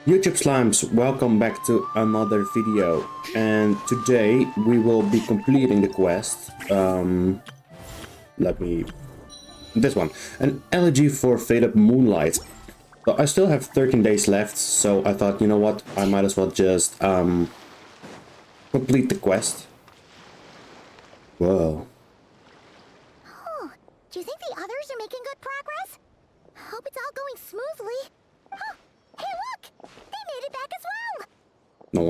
YouTube Slimes, welcome back to another video, and today we will be completing the quest, this one, an elegy for faded moonlight. So I still have 13 days left, so I thought, you know what, I might as well just, complete the quest. Whoa. Oh, do you think the others are making good progress? Hope it's all going smoothly. Oh, hey look! They made it back as well!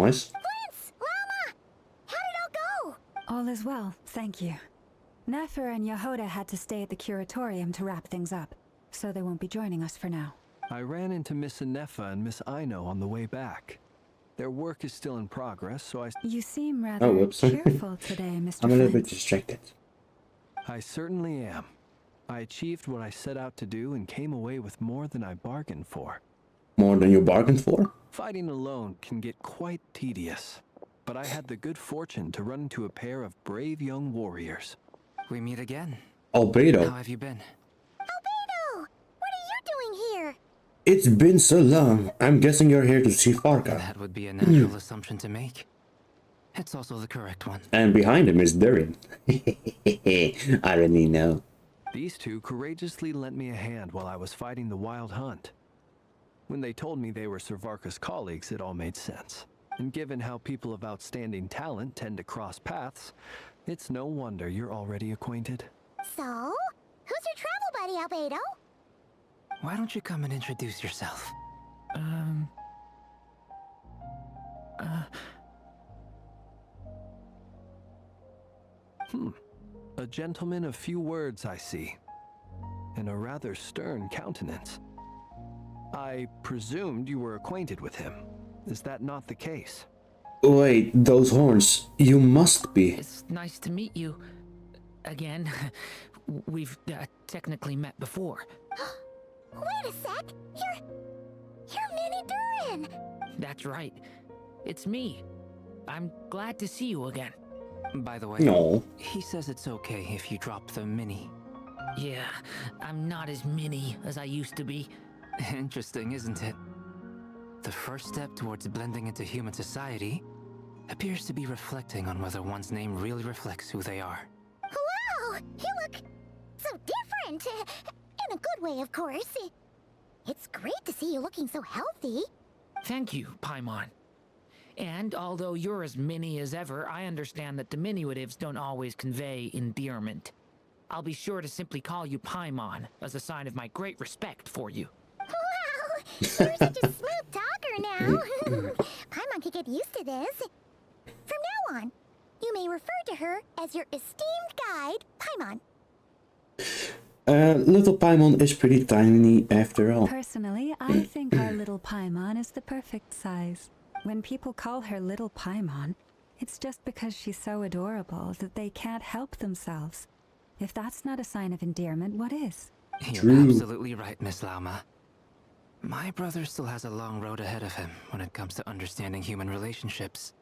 Nice. Prince! Lama! How did it all go? All is well, thank you. Nefer and Yehoda had to stay at the curatorium to wrap things up, so they won't be joining us for now. I ran into Miss Nefa and Miss Aino on the way back. Their work is still in progress, so You seem rather cheerful today, Mr. I'm a little bit Flint. distracted. I certainly am. I achieved what I set out to do and came away with more than I bargained for. More than you bargained for? Fighting alone can get quite tedious, but I had the good fortune to run into a pair of brave young warriors. We meet again. Albedo. How have you been? Albedo! What are you doing here? It's been so long. I'm guessing you're here to see Farka. That would be a natural assumption to make. It's also the correct one. And behind him is Durin. I already know. These two courageously lent me a hand while I was fighting the wild hunt. When they told me they were Sir Varka's colleagues, it all made sense. And given how people of outstanding talent tend to cross paths, it's no wonder you're already acquainted. So, who's your travel buddy, Albedo? Why don't you come and introduce yourself? A gentleman of few words, I see. And a rather stern countenance. I presumed you were acquainted with him. Is that not the case? Wait, those horns. You must be. It's nice to meet you again. We've technically met before. Wait a sec! You're Mini Durin! That's right. It's me. I'm glad to see you again. By the way, No. he says it's okay if you drop the mini. Yeah, I'm not as mini as I used to be. Interesting, isn't it? The first step towards blending into human society appears to be reflecting on whether one's name really reflects who they are. Wow! You look so different! In a good way, of course. It's great to see you looking so healthy. Thank you, Paimon. And although you're as mini as ever, I understand that diminutives don't always convey endearment. I'll be sure to simply call you Paimon as a sign of my great respect for you. Wow! You're such a smooth talker now. Paimon could get used to this. From now on, you may refer to her as your esteemed guide, Paimon. Little Paimon is pretty tiny after all. Personally, I think our little Paimon is the perfect size. When people call her Little Paimon, it's just because she's so adorable that they can't help themselves. If that's not a sign of endearment, what is? You're True. absolutely right, Miss Lauma. My brother still has a long road ahead of him when it comes to understanding human relationships.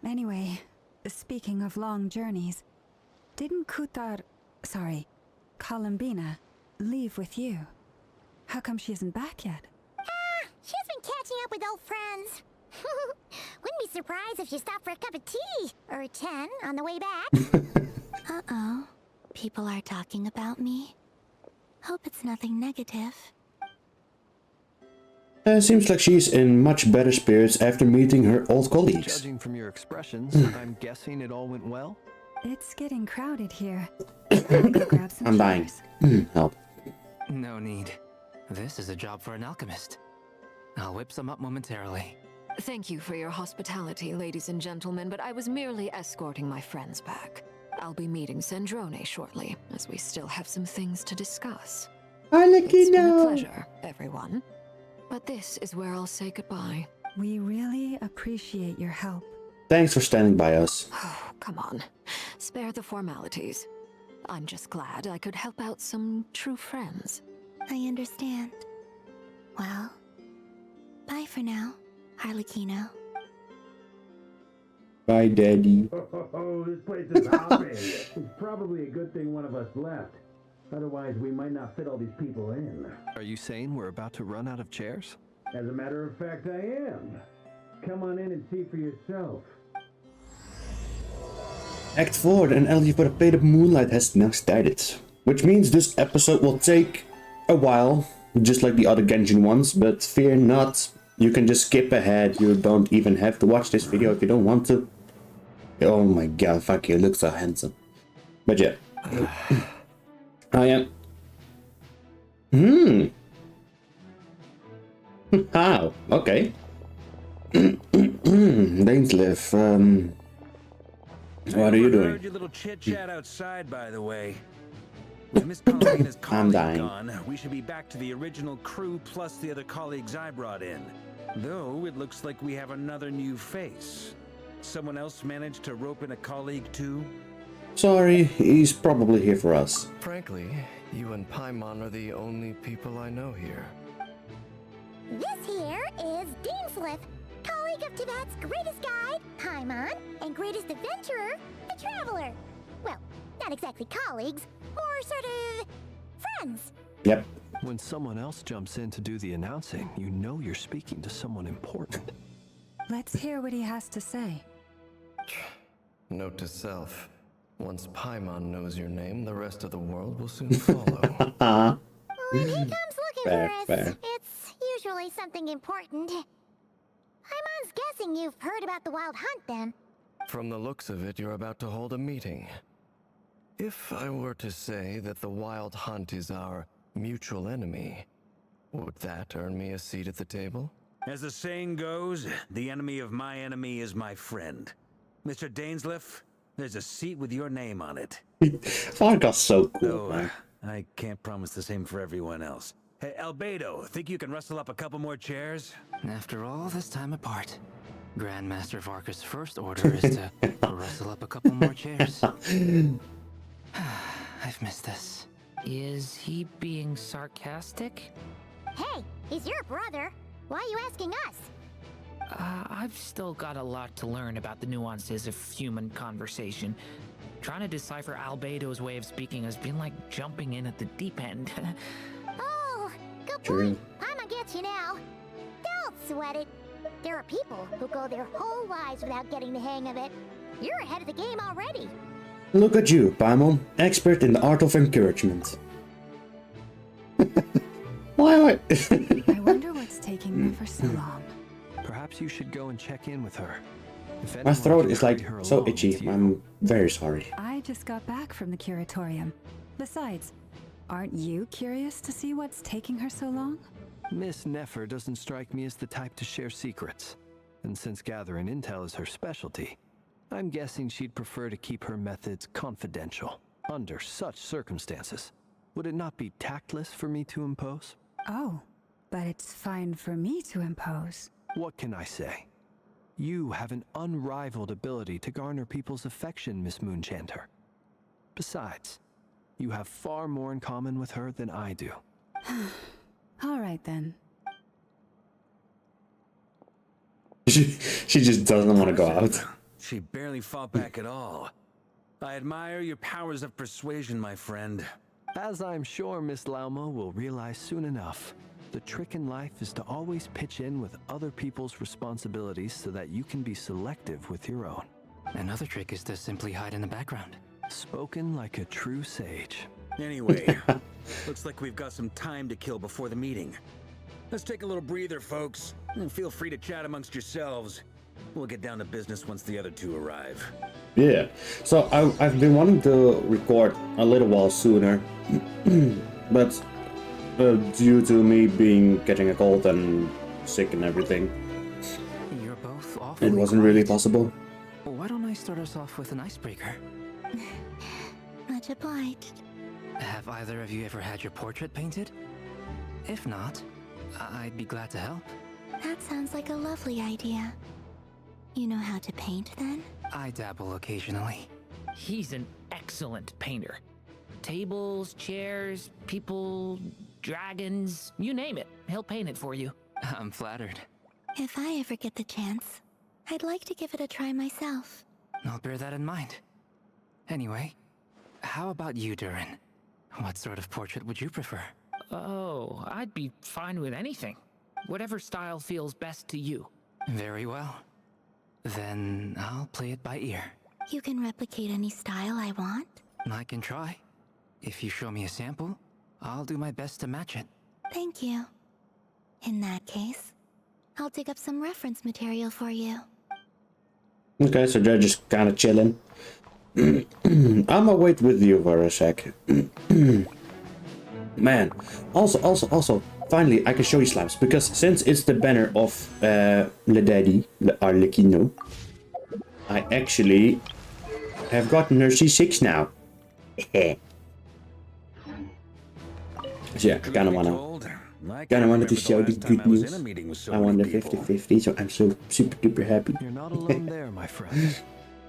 Anyway, speaking of long journeys, didn't Columbina, leave with you? How come she isn't back yet? She's been catching up with old friends. Wouldn't be surprised if she stopped for a cup of tea or 10 on the way back. Uh-oh. People are talking about me. Hope it's nothing negative. Seems like she's in much better spirits after meeting her old colleagues. Judging from your expressions, I'm guessing it all went well? It's getting crowded here. I'll go grab some I'm dying. chairs. Help. No need. This is a job for an alchemist. I'll whip some up momentarily. Thank you for your hospitality, ladies and gentlemen, but I was merely escorting my friends back. I'll be meeting Sandrone shortly, as we still have some things to discuss. It's been a pleasure, everyone. But this is where I'll say goodbye. We really appreciate your help. Thanks for standing by us. Oh, come on. Spare the formalities. I'm just glad I could help out some true friends. I understand. Well, bye for now, Harlequino. Bye, Daddy. Oh, this place is hopping. It's probably a good thing one of us left. Otherwise, we might not fit all these people in. Are you saying we're about to run out of chairs? As a matter of fact, I am. Come on in and see for yourself. Act 4, an elegy for the fate of moonlight has now started. Which means this episode will take a while, just like the other Genshin ones, but fear not, you can just skip ahead. You don't even have to watch this video if you don't want to. Oh my god, fuck, you look so handsome. But yeah. I am... How? Okay. Dainsleif, what are you doing? Heard your little chit chat outside, by the way. With Miss Paulina's colleague gone, we should be back to the original crew plus the other colleagues I brought in. Though it looks like we have another new face. Someone else managed to rope in a colleague too? Sorry, he's probably here for us. Frankly, you and Paimon are the only people I know here. This here is Dainsleif, colleague of Tibet's greatest guide, Paimon, and greatest adventurer, the Traveler. Well, not exactly colleagues, more sort of friends. Yep. When someone else jumps in to do the announcing, you know you're speaking to someone important. Let's hear what he has to say. Note to self. Once Paimon knows your name, the rest of the world will soon follow. When he comes looking Fair, for us, fair. it's usually something important. Paimon's guessing you've heard about the Wild Hunt, then. From the looks of it, you're about to hold a meeting. If I were to say that the Wild Hunt is our mutual enemy, would that earn me a seat at the table? As the saying goes, the enemy of my enemy is my friend. Mr. Dainsleif, there's a seat with your name on it. Farkas so cool, Though, man. I can't promise the same for everyone else. Hey, Albedo, think you can rustle up a couple more chairs? After all this time apart, Grandmaster Varka's first order is to rustle up a couple more chairs. I've missed this. Is he being sarcastic? Hey, he's your brother. Why are you asking us? I've still got a lot to learn about the nuances of human conversation. Trying to decipher Albedo's way of speaking has been like jumping in at the deep end. Oh, good True. point. Paimon gets you now. Don't sweat it. There are people who go their whole lives without getting the hang of it. You're ahead of the game already. Look at you, Paimon, expert in the art of encouragement. Why? I wonder what's taking them for so long. Perhaps you should go and check in with her. If My anyone throat can is carry like her so along itchy. with you. I'm very sorry. I just got back from the curatorium. Besides, aren't you curious to see what's taking her so long? Miss Nefer doesn't strike me as the type to share secrets. And since gathering intel is her specialty, I'm guessing she'd prefer to keep her methods confidential. Under such circumstances, would it not be tactless for me to impose? Oh, but it's fine for me to impose. What can I say? You have an unrivaled ability to garner people's affection, Miss Moonchanter. Besides, you have far more in common with her than I do. All right then. She just doesn't want to go out. She barely fought back at all. I admire your powers of persuasion, my friend. As I'm sure Miss Lauma will realize soon enough, the trick in life is to always pitch in with other people's responsibilities so that you can be selective with your own. Another trick is to simply hide in the background. Spoken like a true sage. Anyway, looks like we've got some time to kill before the meeting. Let's take a little breather, folks, and feel free to chat amongst yourselves. We'll get down to business once the other two arrive. Yeah. So I've been wanting to record a little while sooner, but due to me getting a cold and sick and everything, You're both it awfully wasn't really quiet. possible. Why don't I start us off with an icebreaker? Much obliged. Have either of you ever had your portrait painted? If not, I'd be glad to help. That sounds like a lovely idea. You know how to paint, then? I dabble occasionally. He's an excellent painter. Tables, chairs, people, dragons, you name it. He'll paint it for you. I'm flattered. If I ever get the chance, I'd like to give it a try myself. I'll bear that in mind. Anyway, how about you, Durin? What sort of portrait would you prefer? Oh, I'd be fine with anything. Whatever style feels best to you. Very well. Then I'll play it by ear. You can replicate any style I want? I can try. If you show me a sample, I'll do my best to match it. Thank you. In that case, I'll dig up some reference material for you. Okay, so they're just kind of chilling. I'ma wait with you for a sec. Man, also, finally I can show you slabs, because since it's the banner of Le Daddy, Le Arlecchino, I actually have gotten her C6 now. So yeah, kinda wanted to show the good news. I won the 50-50, so I'm so super duper happy. You're not alone there, my friend.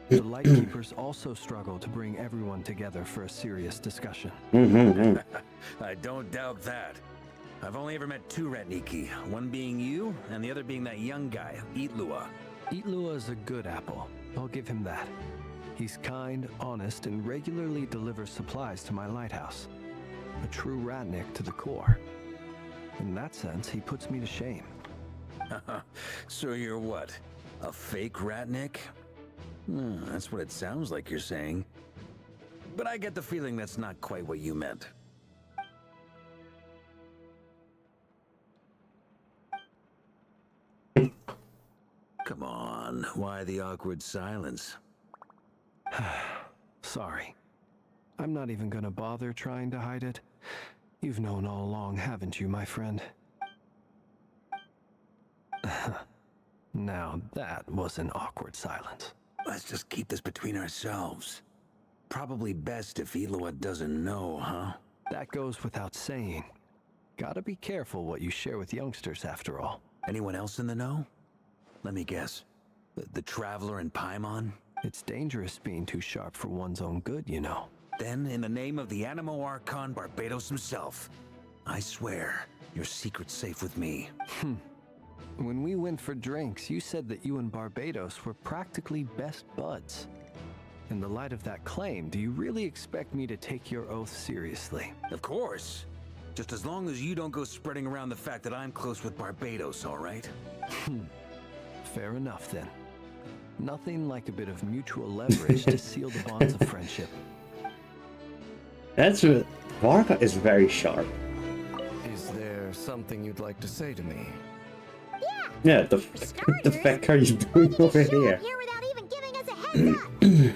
The Lightkeepers also struggle to bring everyone together for a serious discussion. I don't doubt that. I've only ever met two Ratniki, one being you, and the other being that young guy, Eatlua. Eatlua is a good apple. I'll give him that. He's kind, honest, and regularly delivers supplies to my lighthouse. A true Ratnik to the core. In that sense, he puts me to shame. So you're what? A fake Ratnik? That's what it sounds like you're saying. But I get the feeling that's not quite what you meant. Come on, why the awkward silence? Sorry. I'm not even gonna bother trying to hide it. You've known all along, haven't you, my friend? Now that was an awkward silence. Let's just keep this between ourselves. Probably best if Eatlua doesn't know, huh? That goes without saying. Gotta be careful what you share with youngsters, after all. Anyone else in the know? Let me guess. The Traveler and Paimon? It's dangerous being too sharp for one's own good, you know. Then, in the name of the Animo Archon Barbados himself, I swear, your secret's safe with me. When we went for drinks, you said that you and Barbados were practically best buds. In the light of that claim, do you really expect me to take your oath seriously? Of course. Just as long as you don't go spreading around the fact that I'm close with Barbados, all right? Fair enough, then. Nothing like a bit of mutual leverage to seal the bonds of friendship. That's what... Varka is very sharp. Is there something you'd like to say to me? Yeah, the fuck are you doing over here? Without even giving us a heads up.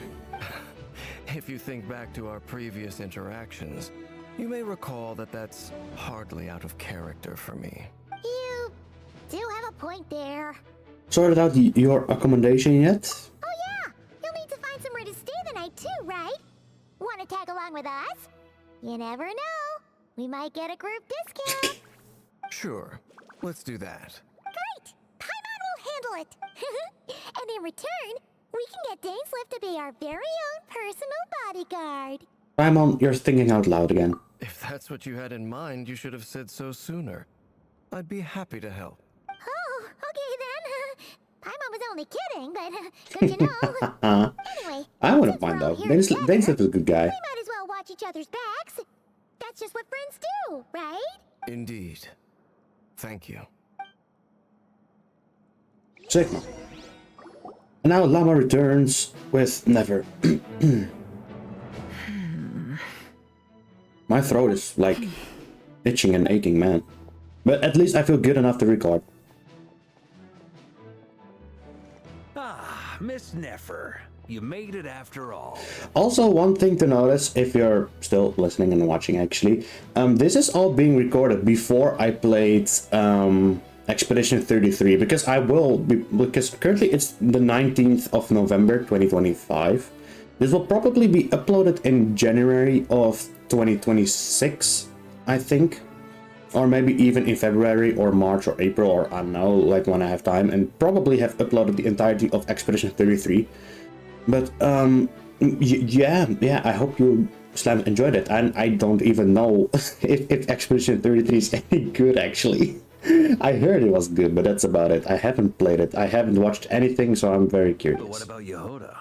If you think back to our previous interactions, you may recall that that's hardly out of character for me. You do have a point there. Sorted out your accommodation yet? Oh yeah, you'll need to find somewhere to stay the night too, right? Want to tag along with us? You never know. We might get a group discount. Sure, let's do that. Great! Paimon will handle it. And in return, we can get Dainslift to be our very own personal bodyguard. Paimon, you're thinking out loud again. If that's what you had in mind, you should have said so sooner. I'd be happy to help. Oh, okay then. Paimon was only kidding, but good to know. Anyway, I wouldn't mind though. Dainslift is a good guy. we might as well watch each other's backs. That's just what friends do, right? Indeed. Thank you. Sigma. And now Llama returns with Never. My throat is like itching and aching, man. But at least I feel good enough to record. Ah, Miss Nefer. You made it after all. Also, one thing to notice, if you're still listening and watching actually, this is all being recorded before I played Expedition 33, because because currently it's the 19th of November 2025. This will probably be uploaded in January of 2026, I think. Or maybe even in February or March or April, or I don't know, like when I have time, and probably have uploaded the entirety of Expedition 33. But yeah, I hope you enjoyed it, and I don't even know if Expedition 33 is any good actually. I heard it was good, but that's about it. I haven't played it, I haven't watched anything, so I'm very curious. But what about Yehoda?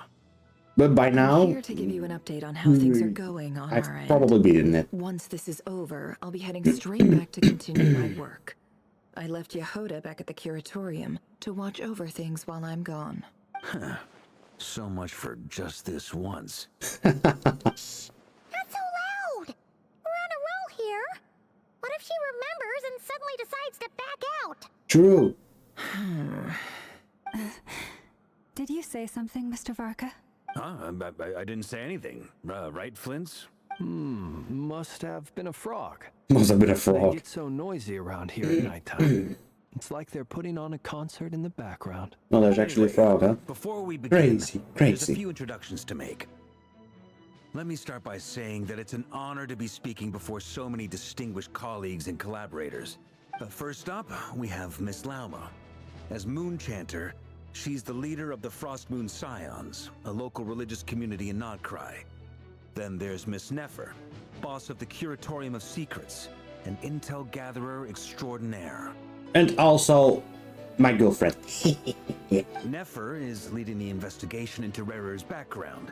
But by now, I'm here to give you an update on how things are going on I've our end. probably beaten it. Once this is over, I'll be heading straight back to continue my work. I left Yehoda back at the curatorium to watch over things while I'm gone. Huh. So much for just this once. Not so loud! We're on a roll here. What if she remembers and suddenly decides to back out? True. Did you say something, Mr. Varka? I didn't say anything. Right, Flints? Must have been a frog. Must have been a They frog. get so noisy around here at nighttime. It's like they're putting on a concert in the background. No, there's actually a frog, huh? Before we begin, Crazy, there's a crazy. few introductions to make. Let me start by saying that it's an honor to be speaking before so many distinguished colleagues and collaborators. First up, we have Miss Lauma. As Moon Chanter, she's the leader of the Frost Moon Scions, a local religious community in Nodcry. Then there's Miss Nefer, boss of the Curatorium of Secrets, an intel gatherer extraordinaire. And also, my girlfriend. Nefer is leading the investigation into Rarer's background.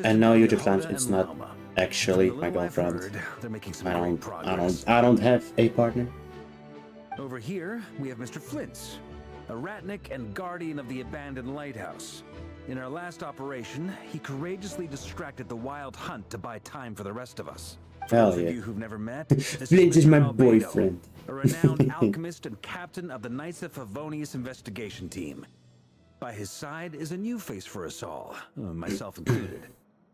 And no, YouTube fans, it's not actually my girlfriend. They're making some great progress. I don't have a partner. Over here, we have Mr. Flints, a ratnik and guardian of the abandoned lighthouse. In our last operation, he courageously distracted the wild hunt to buy time for the rest of us. For Hell those yeah. of you who've never met, this Flints is Mr. my Albedo, boyfriend. a renowned alchemist and captain of the Knights of Favonius investigation team. By his side is a new face for us all, myself included,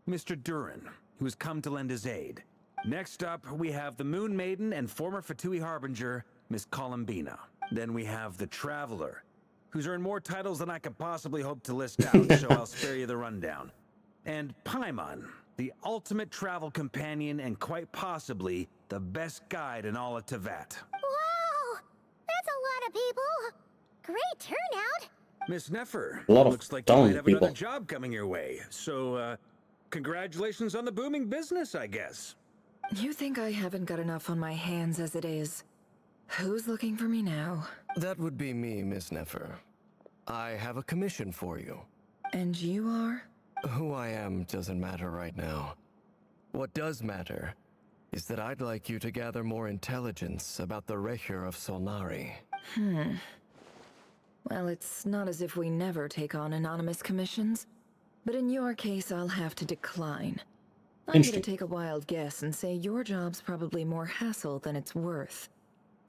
Mr. Durin, who has come to lend his aid. Next up, we have the Moon Maiden and former Fatui Harbinger, Miss Columbina. Then we have the Traveler, who's earned more titles than I could possibly hope to list out, so I'll spare you the rundown. And Paimon, the ultimate travel companion and quite possibly the best guide in all of Tevat. Wow! That's a lot of people! Great turnout! Miss Nefer, A lot of looks like you might talented have people. another job coming your way. So, congratulations on the booming business, I guess. You think I haven't got enough on my hands as it is? Who's looking for me now? That would be me, Miss Nefer. I have a commission for you. And you are? Who I am doesn't matter right now. What does matter is that I'd like you to gather more intelligence about the Recher of Solnari. Well, it's not as if we never take on anonymous commissions. But in your case, I'll have to decline. I'm gonna Interesting. take a wild guess and say your job's probably more hassle than it's worth.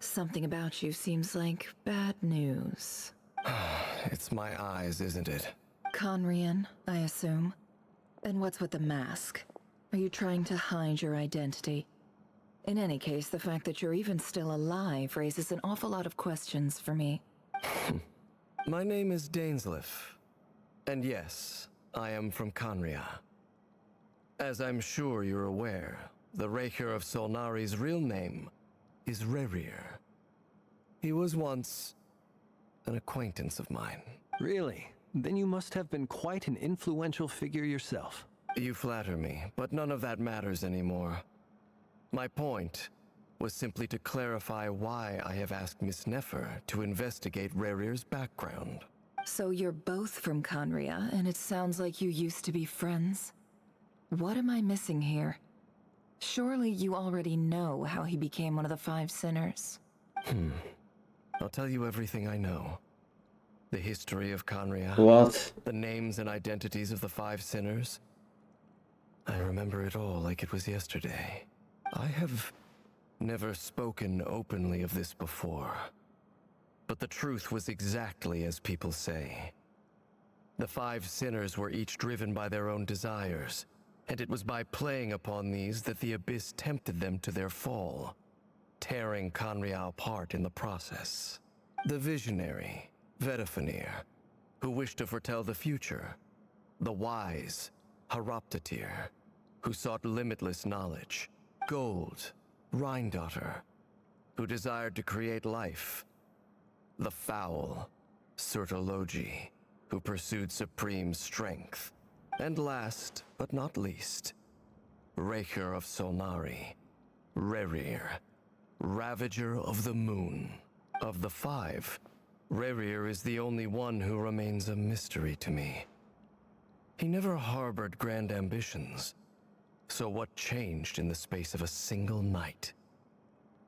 Something about you seems like bad news. It's my eyes, isn't it? Conrian, I assume. And what's with the mask? Are you trying to hide your identity? In any case, the fact that you're even still alive raises an awful lot of questions for me. My name is Dainsleif. And yes, I am from Conria. As I'm sure you're aware, the Recher of Solnari's real name is Rerir. He was once an acquaintance of mine. Really? Then you must have been quite an influential figure yourself. You flatter me, but none of that matters anymore. My point was simply to clarify why I have asked Miss Nefer to investigate Rerir's background. So you're both from Conria, and it sounds like you used to be friends? What am I missing here? Surely you already know how he became one of the Five Sinners. I'll tell you everything I know. The history of Conria. What? The names and identities of the Five Sinners. I remember it all like it was yesterday. I have never spoken openly of this before. But the truth was exactly as people say. The Five Sinners were each driven by their own desires, and it was by playing upon these that the Abyss tempted them to their fall, tearing Conria apart in the process. The visionary, Vedafenir, who wished to foretell the future. The wise, Haroptatir, who sought limitless knowledge. Gold, Rhindaughter, who desired to create life. The foul, Sertologi, who pursued supreme strength. And last, but not least, Recher of Solnari, Rerir, Ravager of the Moon. Of the five, Rerir is the only one who remains a mystery to me. He never harbored grand ambitions. So what changed in the space of a single night?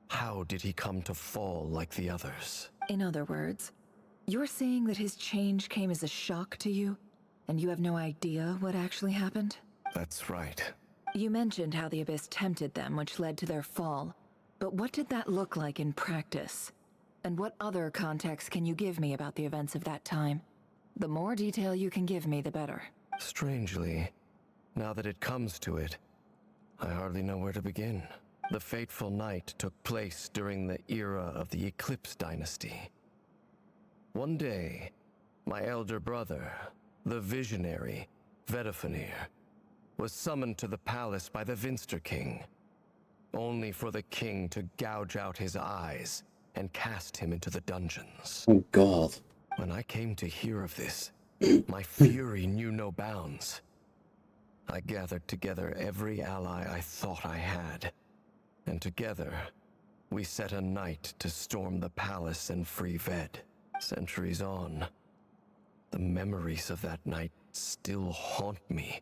How did he come to fall like the others? In other words, you're saying that his change came as a shock to you, and you have no idea what actually happened? That's right. You mentioned how the Abyss tempted them, which led to their fall. But what did that look like in practice? And what other context can you give me about the events of that time? The more detail you can give me, the better. Strangely, now that it comes to it, I hardly know where to begin. The fateful night took place during the era of the Eclipse Dynasty. One day, my elder brother, the visionary, Vedifenir, was summoned to the palace by the Vinster King, only for the king to gouge out his eyes and cast him into the dungeons. Oh god. When I came to hear of this, my fury knew no bounds. I gathered together every ally I thought I had, and together, we set a night to storm the palace and free Ved. Centuries on, the memories of that night still haunt me,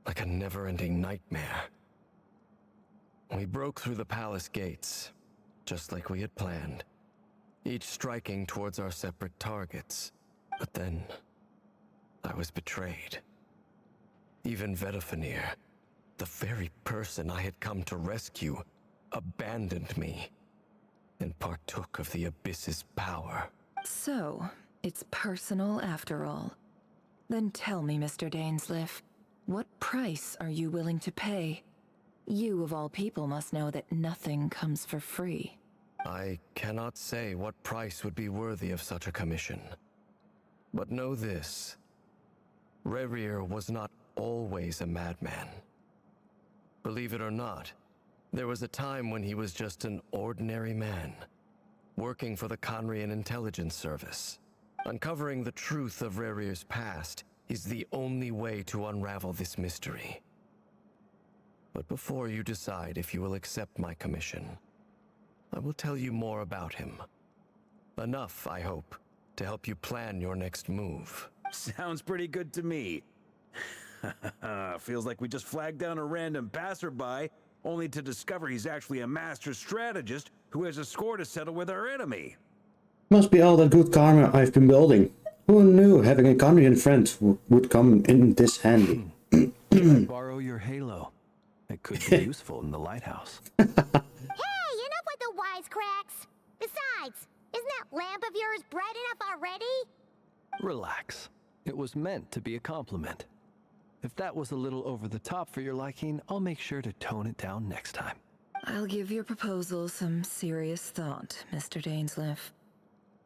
like a never-ending nightmare. We broke through the palace gates, just like we had planned, each striking towards our separate targets. But then, I was betrayed. Even Vedifenir, the very person I had come to rescue, abandoned me and partook of the Abyss's power. So, it's personal after all. Then tell me, Mr. Dainsleif, what price are you willing to pay? You, of all people, must know that nothing comes for free. I cannot say what price would be worthy of such a commission. But know this. Rerir was not always a madman. Believe it or not, there was a time when he was just an ordinary man, working for the Conrian Intelligence Service. Uncovering the truth of Rerir's past is the only way to unravel this mystery. But before you decide if you will accept my commission, I will tell you more about him. Enough, I hope, to help you plan your next move. Sounds pretty good to me. Feels like we just flagged down a random passerby, only to discover he's actually a master strategist who has a score to settle with our enemy. Must be all that good karma I've been building. Who knew having a Conrian friend would come in this handy? Can I borrow your halo? It could be useful in the lighthouse. Hey, enough with the wisecracks! Besides, isn't that lamp of yours bright enough already? Relax. It was meant to be a compliment. If that was a little over the top for your liking, I'll make sure to tone it down next time. I'll give your proposal some serious thought, Mr. Dainsleif.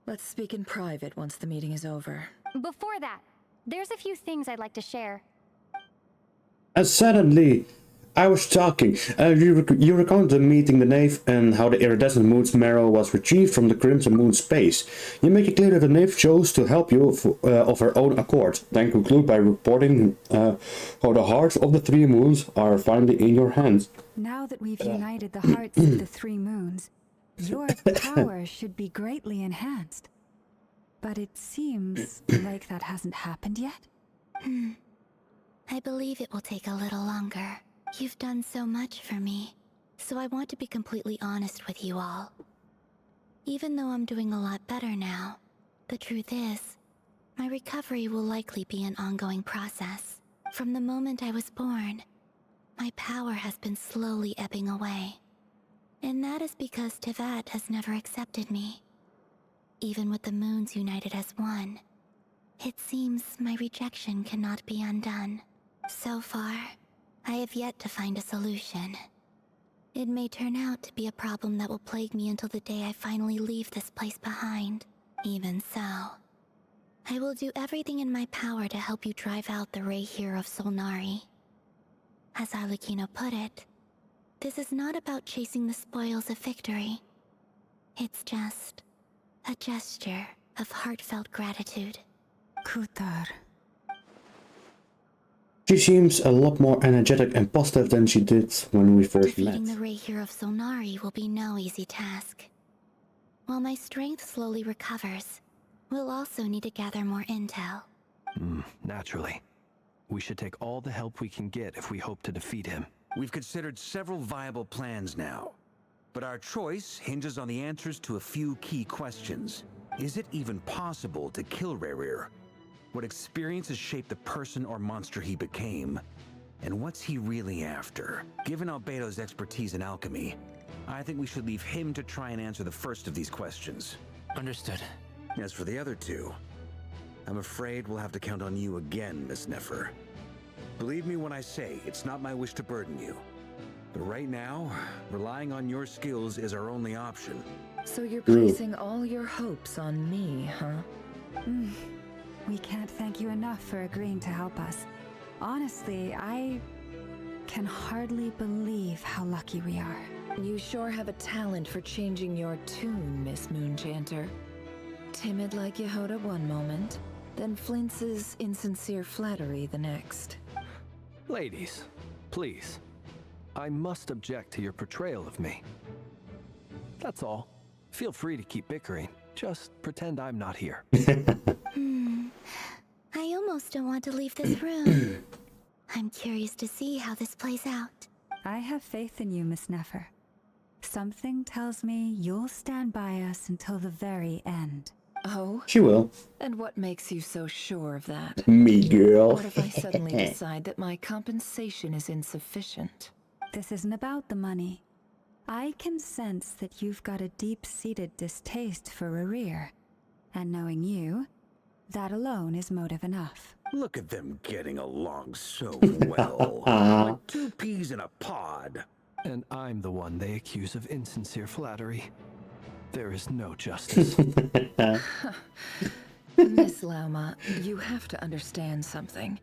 Let's speak in private once the meeting is over. Before that, there's a few things I'd like to share. And suddenly, I was talking. You recount the meeting the Knave and how the iridescent moon's marrow was retrieved from the Crimson Moon's space. You make it clear that the Knave chose to help you of her own accord, then conclude by reporting how the hearts of the three moons are finally in your hands. Now that we've united the hearts of the three moons, your power should be greatly enhanced. But it seems like that hasn't happened yet. I believe it will take a little longer. You've done so much for me, so I want to be completely honest with you all. Even though I'm doing a lot better now, the truth is, my recovery will likely be an ongoing process. From the moment I was born, my power has been slowly ebbing away. And that is because Tevat has never accepted me. Even with the moons united as one, it seems my rejection cannot be undone. So far, I have yet to find a solution. It may turn out to be a problem that will plague me until the day I finally leave this place behind. Even so, I will do everything in my power to help you drive out the Rerir of Solnari. As Arlecchino put it, this is not about chasing the spoils of victory. It's just a gesture of heartfelt gratitude. Kutar. She seems a lot more energetic and positive than she did when we first met. Defeating the Rerir of Solnari will be no easy task. While my strength slowly recovers, we'll also need to gather more intel. Naturally. We should take all the help we can get if we hope to defeat him. We've considered several viable plans now, but our choice hinges on the answers to a few key questions. Is it even possible to kill Rerir? What experiences shaped the person or monster he became? And what's he really after? Given Albedo's expertise in alchemy, I think we should leave him to try and answer the first of these questions. Understood. As for the other two, I'm afraid we'll have to count on you again, Miss Nefer. Believe me when I say it's not my wish to burden you. But right now, relying on your skills is our only option. So you're placing all your hopes on me, huh? We can't thank you enough for agreeing to help us. Honestly, I can hardly believe how lucky we are. You sure have a talent for changing your tune, Miss Moonchanter. Timid like Yehoda one moment, then flinches insincere flattery the next. Ladies, please. I must object to your portrayal of me. That's all. Feel free to keep bickering. Just pretend I'm not here. I almost don't want to leave this room. I'm curious to see how this plays out. I have faith in you, Miss Nefer. Something tells me you'll stand by us until the very end. Oh? She will. And what makes you so sure of that? Me, girl. What if I suddenly decide that my compensation is insufficient? This isn't about the money. I can sense that you've got a deep-seated distaste for Rerir. And knowing you, that alone is motive enough. Look at them getting along so well. Like two peas in a pod. And I'm the one they accuse of insincere flattery. There is no justice. Miss Lauma, you have to understand something.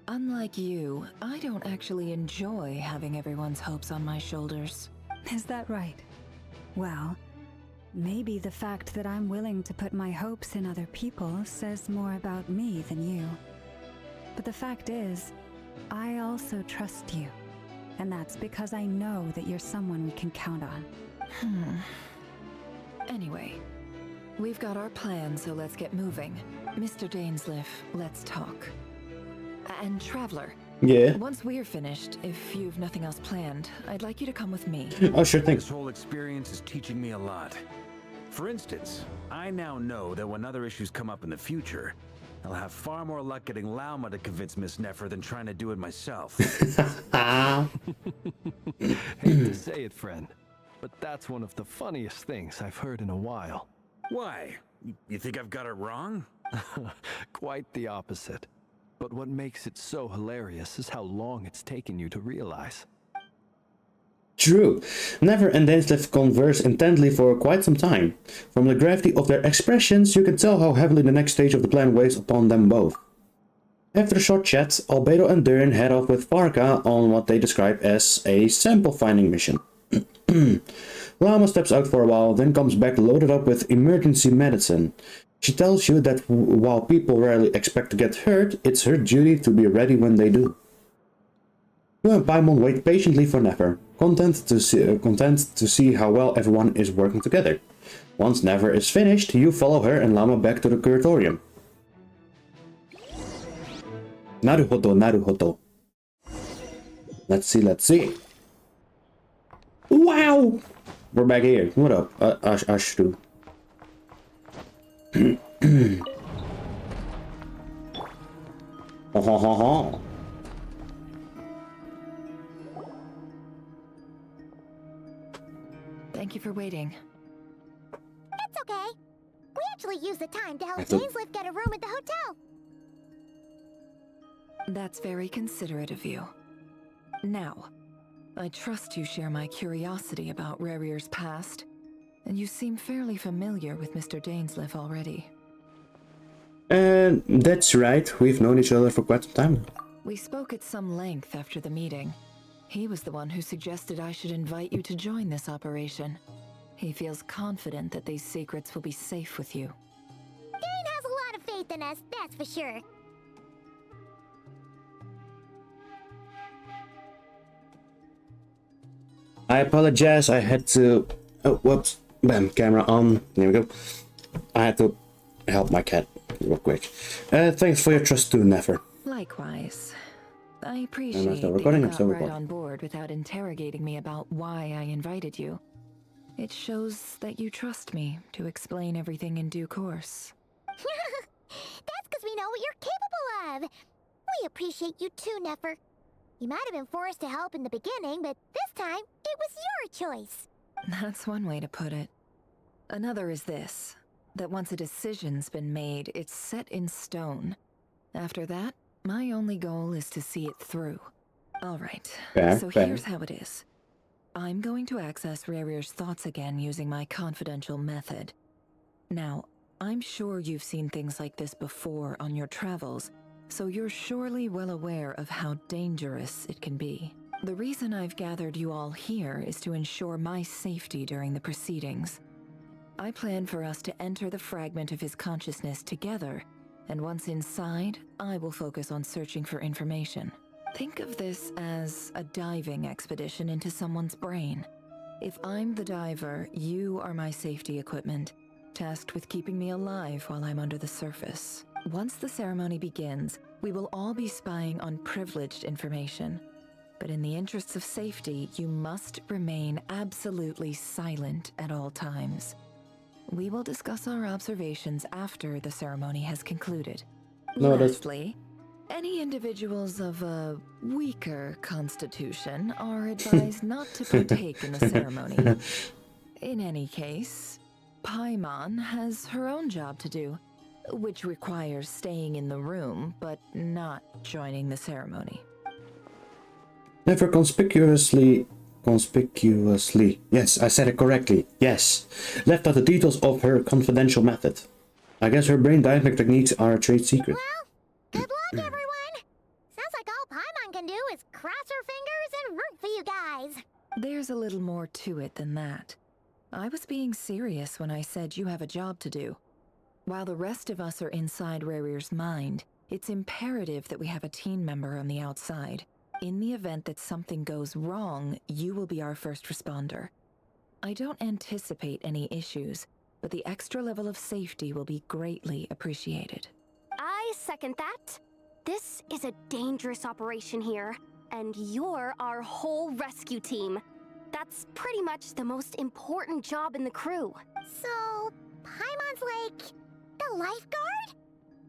Unlike you, I don't actually enjoy having everyone's hopes on my shoulders. Is that right? Well, maybe the fact that I'm willing to put my hopes in other people says more about me than you. But the fact is, I also trust you. And that's because I know that you're someone we can count on. Anyway, we've got our plan, so let's get moving. Mr. Dainsleif, let's talk. And Traveler. Yeah. Once we're finished, if you've nothing else planned, I'd like you to come with me. Oh, sure thing. This whole experience is teaching me a lot. For instance, I now know that when other issues come up in the future, I'll have far more luck getting Lauma to convince Miss Nefer than trying to do it myself. Hate to say it, friend, but that's one of the funniest things I've heard in a while. Why? You think I've got it wrong? Quite the opposite. But what makes it so hilarious is how long it's taken you to realize. True. Nefer and Dainsleif converse intently for quite some time. From the gravity of their expressions, you can tell how heavily the next stage of the plan weighs upon them both. After a short chat, Albedo and Durin head off with Farka on what they describe as a sample finding mission. Lauma steps out for a while, then comes back loaded up with emergency medicine. She tells you that while people rarely expect to get hurt, it's her duty to be ready when they do. You and Paimon wait patiently for Nefer, content to see how well everyone is working together. Once Nefer is finished, you follow her and Lauma back to the curatorium. Naruhodo, naruhodo. Let's see. Wow! We're back here. What up, Ashru? Thank you for waiting. It's okay. We actually used the time to help Dainsleif get a room at the hotel. That's very considerate of you. Now, I trust you share my curiosity about Rerir's past, and you seem fairly familiar with Mr. Dainsleif already. That's right. We've known each other for quite some time. We spoke at some length after the meeting. He was the one who suggested I should invite you to join this operation. He feels confident that these secrets will be safe with you. Dane has a lot of faith in us, that's for sure. I apologize, I had to... Oh, whoops. Bam, camera on. There we go. I had to help my cat real quick. Thanks for your trust too, Nefer. Likewise. I appreciate still that recording, you I'm still got right recording. on board without interrogating me about why I invited you. It shows that you trust me to explain everything in due course. That's because we know what you're capable of. We appreciate you too, Nefer. You might have been forced to help in the beginning, but this time, it was your choice. That's one way to put it. Another is this, that once a decision's been made, it's set in stone. After that, my only goal is to see it through. Alright, so here's how it is. I'm going to access Rerir's thoughts again using my confidential method. Now, I'm sure you've seen things like this before on your travels, so you're surely well aware of how dangerous it can be. The reason I've gathered you all here is to ensure my safety during the proceedings. I plan for us to enter the fragment of his consciousness together, and once inside, I will focus on searching for information. Think of this as a diving expedition into someone's brain. If I'm the diver, you are my safety equipment, tasked with keeping me alive while I'm under the surface. Once the ceremony begins, we will all be spying on privileged information. But in the interests of safety, you must remain absolutely silent at all times. We will discuss our observations after the ceremony has concluded. Lastly, any individuals of a weaker constitution are advised not to partake in the ceremony. In any case, Paimon has her own job to do, which requires staying in the room, but not joining the ceremony. Never conspicuously, yes, I said it correctly, yes, left out the details of her confidential method. I guess her brain diving techniques are a trade secret. Well, good luck, everyone! Sounds like all Paimon can do is cross her fingers and root for you guys. There's a little more to it than that. I was being serious when I said you have a job to do. While the rest of us are inside Rerir's mind, it's imperative that we have a team member on the outside. In the event that something goes wrong, you will be our first responder. I don't anticipate any issues, but the extra level of safety will be greatly appreciated. I second that. This is a dangerous operation here, and you're our whole rescue team. That's pretty much the most important job in the crew. So, Paimon's like the lifeguard?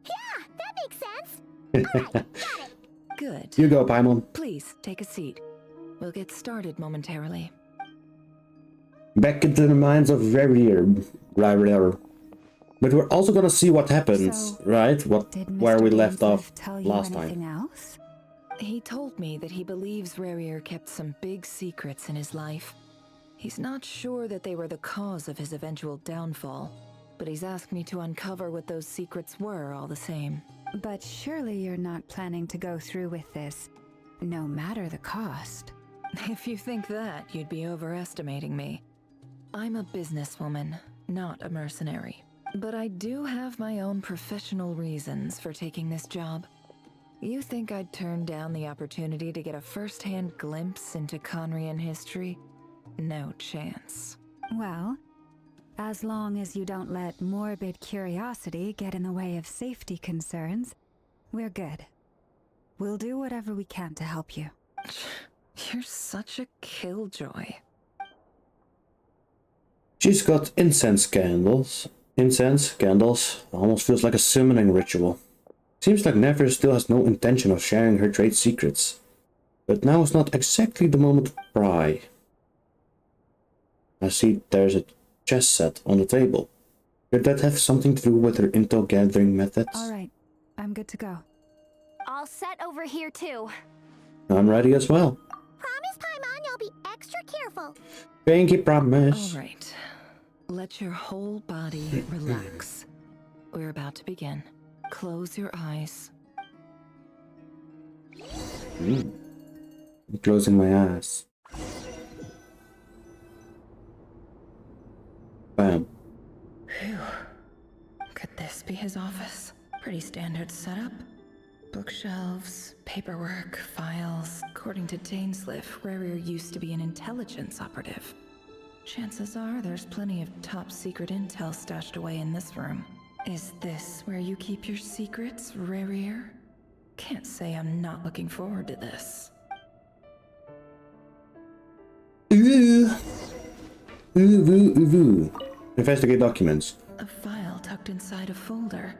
Yeah, that makes sense. Alright, got it. Good. You go, Paimon. Please, take a seat. We'll get started momentarily. Back into the minds of Rerir. But we're also gonna see what happens, So, right? Where we left off tell you last anything time. else? He told me that he believes Rerir kept some big secrets in his life. He's not sure that they were the cause of his eventual downfall, but he's asked me to uncover what those secrets were all the same. But surely you're not planning to go through with this, no matter the cost. If you think that, you'd be overestimating me. I'm a businesswoman, not a mercenary. But I do have my own professional reasons for taking this job. You think I'd turn down the opportunity to get a first-hand glimpse into Conrian history? No chance. Well, as long as you don't let morbid curiosity get in the way of safety concerns, we're good. We'll do whatever we can to help you. You're such a killjoy. She's got incense candles. Almost feels like a summoning ritual. Seems like Nefer still has no intention of sharing her trade secrets. But now is not exactly the moment to pry. I see there's a chess set on the table. Could that have something to do with her intel gathering methods? Alright, I'm good to go. All set over here too. I'm ready as well. Promise, Paimon, you'll be extra careful. Pinky promise. Alright. Let your whole body relax. We're about to begin. Close your eyes. I'm closing my eyes. Bam. Phew. Could this be his office? Pretty standard setup. Bookshelves, paperwork, files. According to Dainsliff, Rerir used to be an intelligence operative. Chances are there's plenty of top secret intel stashed away in this room. Is this where you keep your secrets, Rerir? Can't say I'm not looking forward to this. Ooh. Investigate documents. A file tucked inside a folder.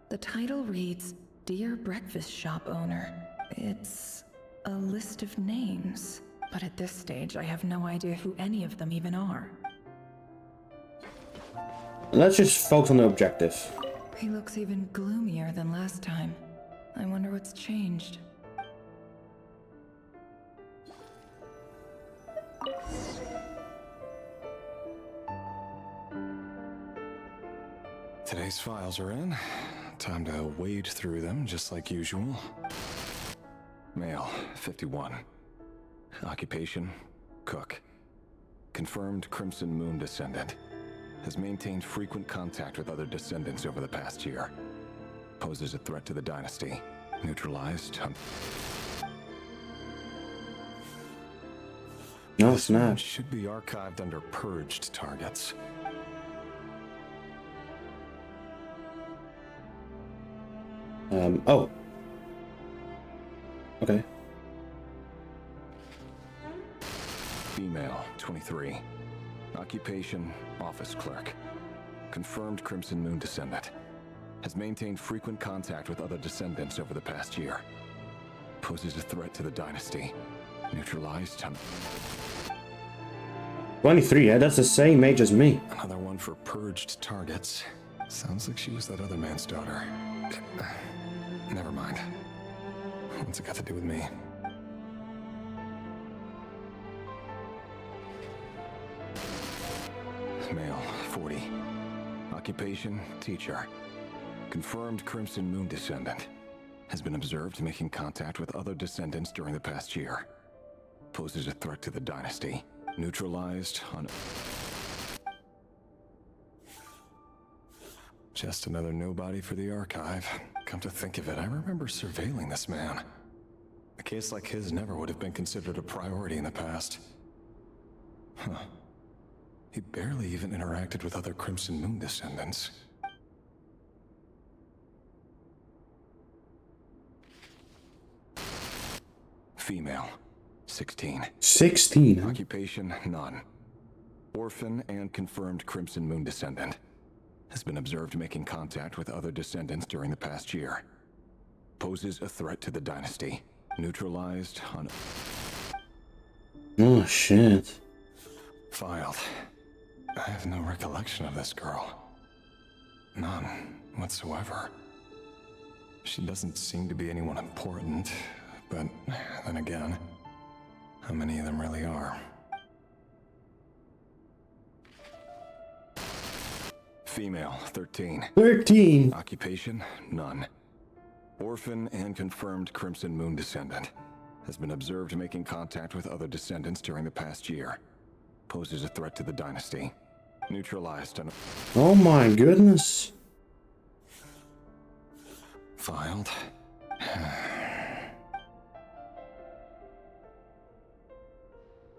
The title reads, Dear Breakfast Shop Owner. It's a list of names, but at this stage I have no idea who any of them even are. Let's just focus on the objective. He looks even gloomier than last time. I wonder what's changed. Today's files are in. Time to wade through them just like usual. Male, 51. Occupation, cook. Confirmed Crimson Moon descendant. Has maintained frequent contact with other descendants over the past year. Poses a threat to the dynasty. Neutralized. No, it's not. Should be archived under purged targets. Oh. Okay. Female, 23. Occupation, office clerk. Confirmed Crimson Moon descendant. Has maintained frequent contact with other descendants over the past year. Poses a threat to the dynasty. Neutralized. 23, yeah, that's the same age as me. Another one for purged targets. Sounds like she was that other man's daughter. Never mind. What's it got to do with me? Male, 40. Occupation, teacher. Confirmed Crimson Moon descendant. Has been observed making contact with other descendants during the past year. Poses a threat to the dynasty. Neutralized on... Just another nobody for the archive. Come to think of it, I remember surveilling this man. A case like his never would have been considered a priority in the past. Huh. He barely even interacted with other Crimson Moon descendants. Female, 16. 16? Occupation, none. Orphan and confirmed Crimson Moon descendant. Has been observed making contact with other descendants during the past year. Poses a threat to the dynasty. Neutralized on... Oh, shit. Filed. I have no recollection of this girl. None whatsoever. She doesn't seem to be anyone important, but then again, how many of them really are? Female, 13. 13? Occupation, none. Orphan and confirmed Crimson Moon descendant. Has been observed making contact with other descendants during the past year. Poses a threat to the dynasty. Neutralized on... Oh my goodness. Filed.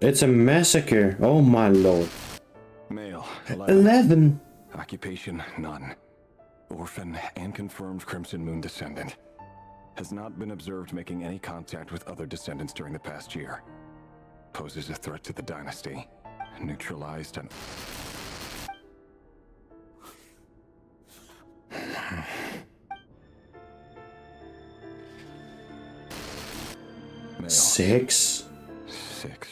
It's a massacre. Oh my lord. Male, 11. Occupation, none. Orphan and confirmed Crimson Moon descendant. Has not been observed making any contact with other descendants during the past year. Poses a threat to the dynasty. Neutralized on... Male. 6. 6.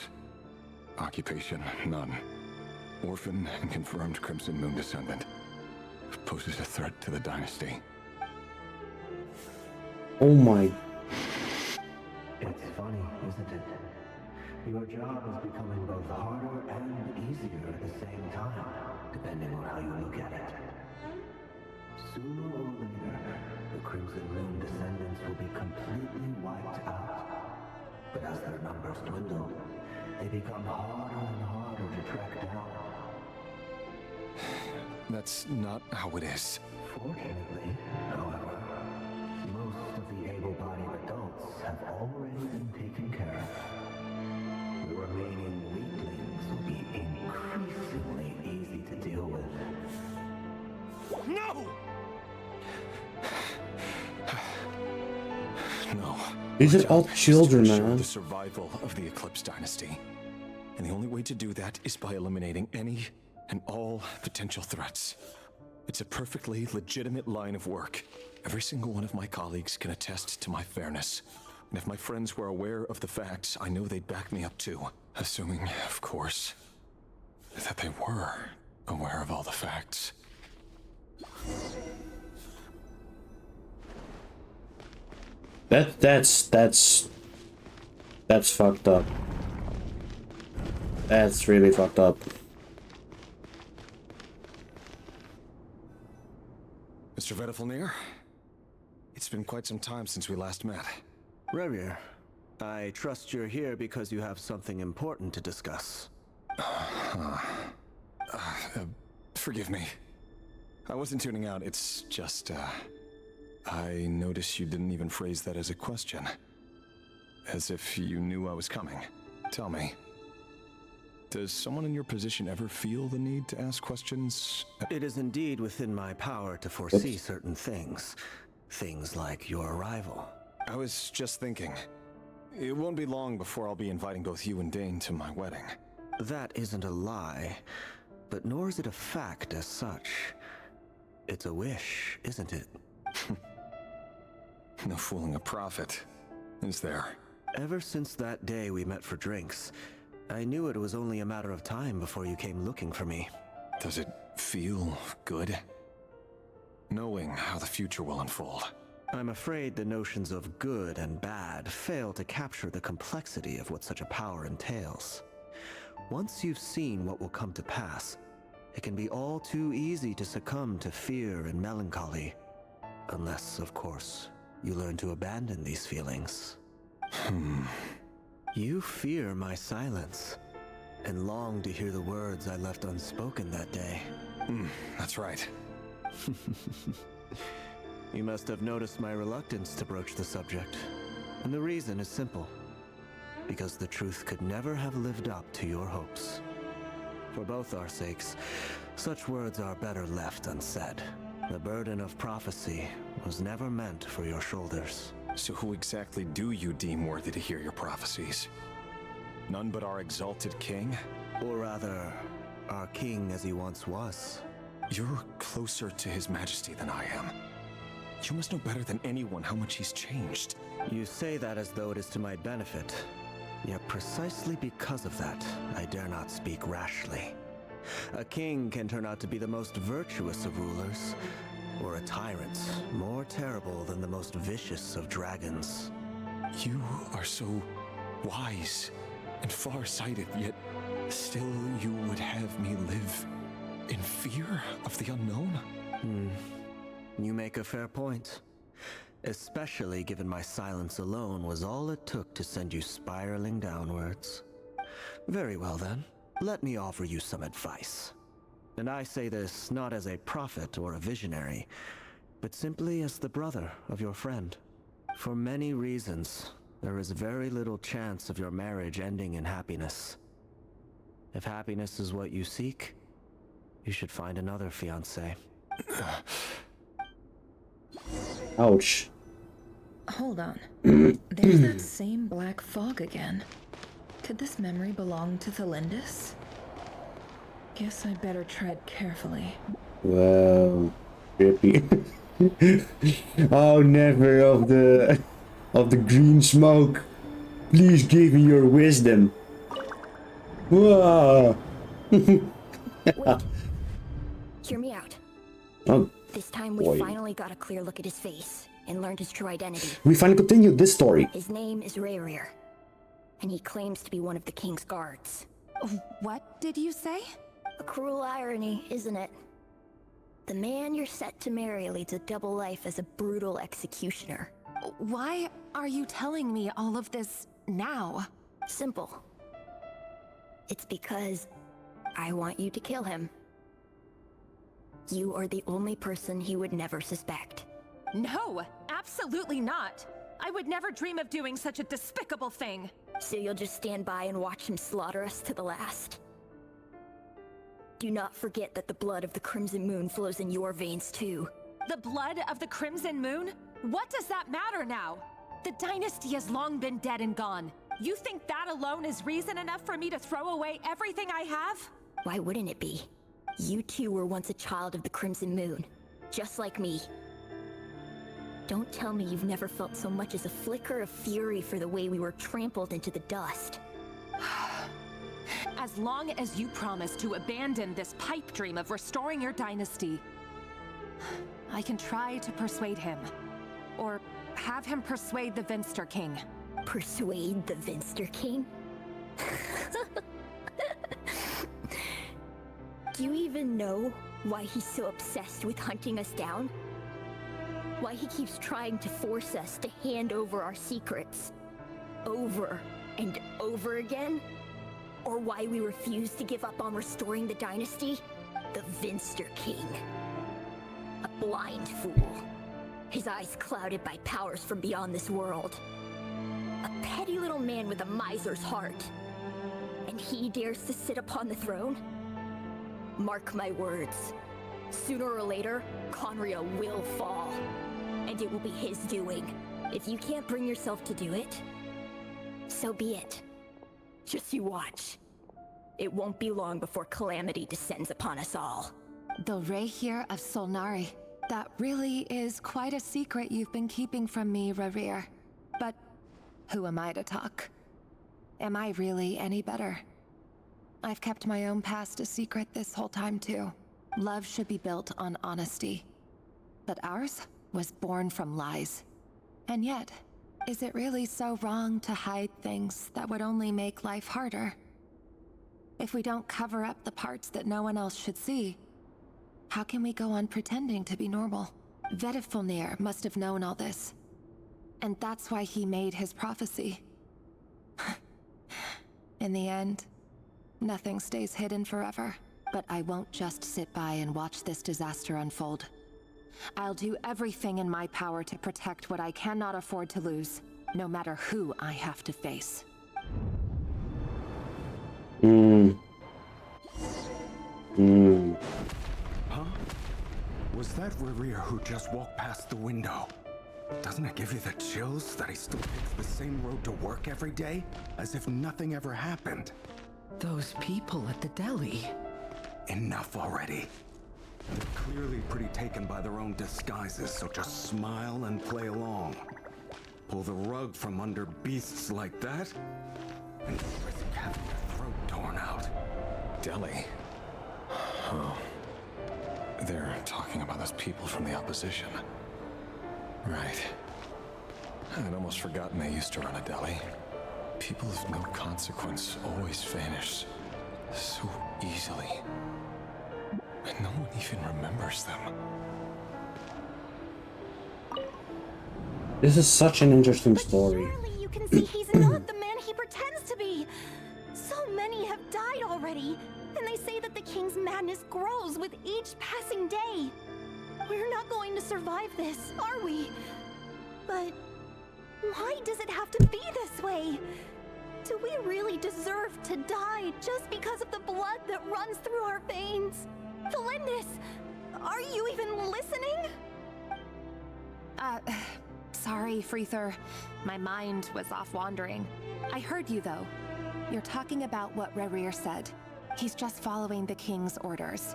Occupation, none. Orphan and confirmed Crimson Moon descendant. Poses a threat to the dynasty. Oh my... It's funny, isn't it? Your job is becoming both harder and easier at the same time, depending on how you look at it. Sooner or later, the Crimson Moon descendants will be completely wiped out. But as their numbers dwindle, they become harder and harder to track down. That's not how it is. Fortunately, however, most of the able-bodied adults have already been taken care of. The remaining weaklings will be increasingly easy to deal with. No! No. These are all children, man. man. The survival of the Eclipse dynasty. And the only way to do that is by eliminating any and all potential threats. It's a perfectly legitimate line of work. Every single one of my colleagues can attest to my fairness. And if my friends were aware of the facts, I know they'd back me up too. Assuming, of course, that they were aware of all the facts. That's fucked up. That's really fucked up. Mr. Vettelfnir, it's been quite some time since we last met. Rerir, I trust you're here because you have something important to discuss. Forgive me. I wasn't tuning out, it's just, I noticed you didn't even phrase that as a question. As if you knew I was coming. Tell me, does someone in your position ever feel the need to ask questions? It is indeed within my power to foresee certain things. Things like your arrival. I was just thinking, it won't be long before I'll be inviting both you and Dane to my wedding. That isn't a lie, but nor is it a fact as such. It's a wish, isn't it? No fooling a prophet, is there? Ever since that day we met for drinks, I knew it was only a matter of time before you came looking for me. Does it feel good? Knowing how the future will unfold. I'm afraid the notions of good and bad fail to capture the complexity of what such a power entails. Once you've seen what will come to pass, it can be all too easy to succumb to fear and melancholy. Unless, of course, you learn to abandon these feelings. You fear my silence, and long to hear the words I left unspoken that day. That's right. You must have noticed my reluctance to broach the subject. And the reason is simple. Because the truth could never have lived up to your hopes. For both our sakes, such words are better left unsaid. The burden of prophecy was never meant for your shoulders. So who exactly do you deem worthy to hear your prophecies? None but our exalted king? Or rather, our king as he once was. You're closer to his majesty than I am. You must know better than anyone how much he's changed. You say that as though it is to my benefit. Yet precisely because of that, I dare not speak rashly. A king can turn out to be the most virtuous of rulers, or a tyrant more terrible than the most vicious of dragons. You are so wise and far-sighted, yet still you would have me live in fear of the unknown? You make a fair point. Especially given my silence alone was all it took to send you spiraling downwards. Very well then, let me offer you some advice. And I say this not as a prophet or a visionary, but simply as the brother of your friend. For many reasons, there is very little chance of your marriage ending in happiness. If happiness is what you seek, you should find another fiancé. Ouch. Hold on. There's that same black fog again. Could this memory belong to Thelindis? Guess I better tread carefully. Wow. Trippy. Oh, never of the green smoke. Please give me your wisdom. Whoa. Wait. Hear me out. Oh, this time we boy. finally got a clear look at his face and learned his true identity. We finally continued this story. His name is Rerir, and he claims to be one of the king's guards. What did you say? A cruel irony, isn't it? The man you're set to marry leads a double life as a brutal executioner. Why are you telling me all of this now? Simple. It's because I want you to kill him. You are the only person he would never suspect. No, absolutely not. I would never dream of doing such a despicable thing. So you'll just stand by and watch him slaughter us to the last? Do not forget that the blood of the Crimson Moon flows in your veins too. The blood of the Crimson Moon? What does that matter now? The dynasty has long been dead and gone. You think that alone is reason enough for me to throw away everything I have? Why wouldn't it be? You two were once a child of the Crimson Moon, just like me. Don't tell me you've never felt so much as a flicker of fury for the way we were trampled into the dust. As long as you promise to abandon this pipe dream of restoring your dynasty, I can try to persuade him. Or have him persuade the Vinster King. Persuade the Vinster King? Do you even know why he's so obsessed with hunting us down? Why he keeps trying to force us to hand over our secrets over and over again? Or why we refuse to give up on restoring the dynasty? The Vinster King. A blind fool. His eyes clouded by powers from beyond this world. A petty little man with a miser's heart. And he dares to sit upon the throne? Mark my words. Sooner or later, Conria will fall. And it will be his doing. If you can't bring yourself to do it, so be it. Just you watch. It won't be long before calamity descends upon us all. The Rehir of Solnari. That really is quite a secret you've been keeping from me, Rerir. But who am I to talk? Am I really any better? I've kept my own past a secret this whole time too. Love should be built on honesty. But ours was born from lies. And yet, is it really so wrong to hide things that would only make life harder? If we don't cover up the parts that no one else should see, how can we go on pretending to be normal? Vedifulnir must have known all this. And that's why he made his prophecy. In the end, nothing stays hidden forever. But I won't just sit by and watch this disaster unfold. I'll do everything in my power to protect what I cannot afford to lose, no matter who I have to face. Huh? Was that Rerir who just walked past the window? Doesn't it give you the chills that he still takes the same road to work every day? As if nothing ever happened. Those people at the deli. Enough already. They're clearly pretty taken by their own disguises, so just smile and play along. Pull the rug from under beasts like that, and risk having your throat torn out. Deli? Oh. They're talking about those people from the opposition. Right. I'd almost forgotten they used to run a deli. People of no consequence always vanish so easily. And no one even remembers them. This is such an interesting story. Surely you can see he's not the man he pretends to be. So many have died already, and they say that the king's madness grows with each passing day. We're not going to survive this, are we? But why does it have to be this way? Do we really deserve to die just because of the blood that runs through our veins? Felindis, are you even listening? Sorry, Freether. My mind was off wandering. I heard you, though. You're talking about what Rerir said. He's just following the king's orders.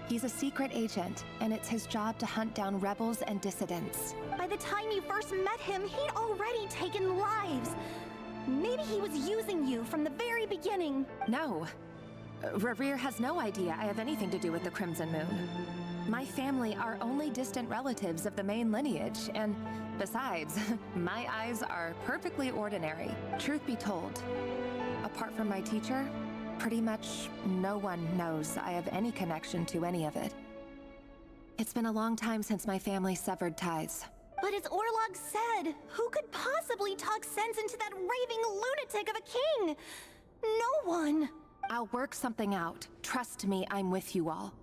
He's a secret agent, and it's his job to hunt down rebels and dissidents. By the time you first met him, he'd already taken lives. Maybe he was using you from the very beginning. No. Rerir has no idea I have anything to do with the Crimson Moon. My family are only distant relatives of the main lineage, and besides, my eyes are perfectly ordinary. Truth be told, apart from my teacher, pretty much no one knows I have any connection to any of it. It's been a long time since my family severed ties. But as Orlog said, who could possibly talk sense into that raving lunatic of a king? No one. I'll work something out. Trust me, I'm with you all.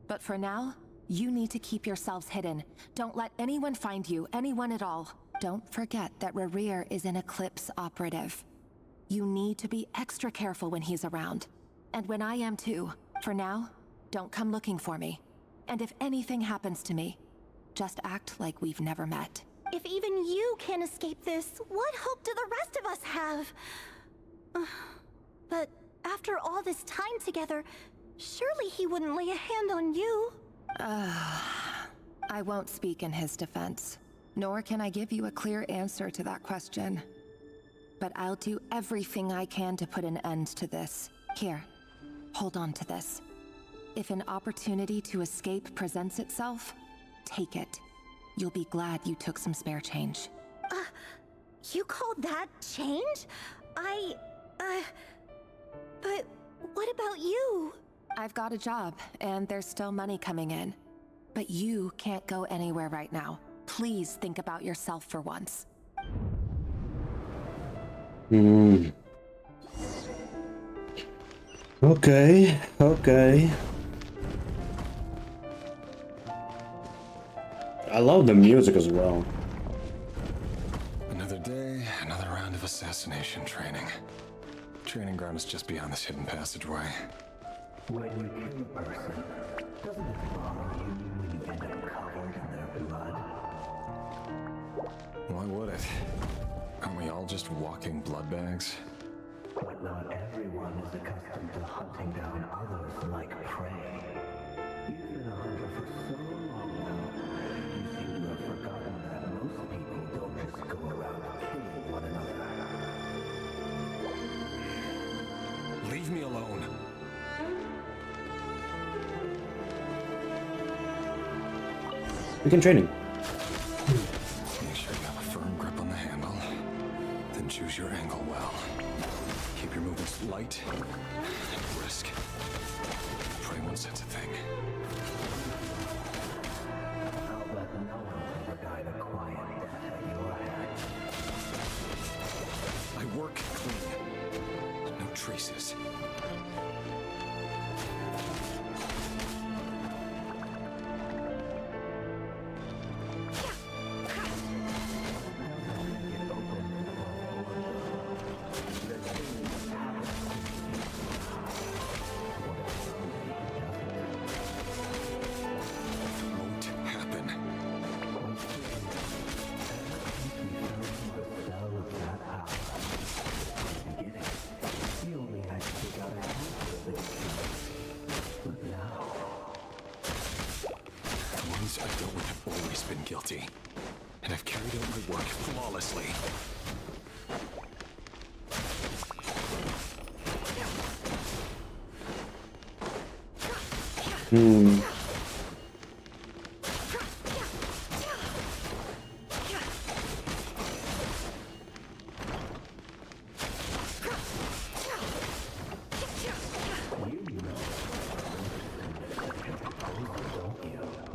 But for now, you need to keep yourselves hidden. Don't let anyone find you, anyone at all. Don't forget that Rerir is an Eclipse operative. You need to be extra careful when he's around. And when I am too. For now, don't come looking for me. And if anything happens to me, just act like we've never met. If even you can't escape this, what hope do the rest of us have? But after all this time together, surely he wouldn't lay a hand on you. I won't speak in his defense, nor can I give you a clear answer to that question. But I'll do everything I can to put an end to this. Here, hold on to this. If an opportunity to escape presents itself, take it. You'll be glad you took some spare change. You call that change? But what about you? I've got a job, and there's still money coming in. But you can't go anywhere right now. Please think about yourself for once. Okay, okay. I love the music as well. Another day, another round of assassination training. Training ground is just beyond this hidden passageway. When you kill a person, doesn't it bother you when you end up covered in their blood? Why would it? Aren't we all just walking blood bags? But not everyone is accustomed to hunting down others like prey. You've been a hunter for so long now, you seem to have forgotten that most people don't just go around killing one another. Leave me alone. Begin training. Make sure you have a firm grip on the handle. Then choose your angle well. Keep your movements light and brisk. Pray one sense a thing. I'll bet no one ever died a quiet death at your hand. I work clean. No traces. Guilty, and I've carried out my work flawlessly.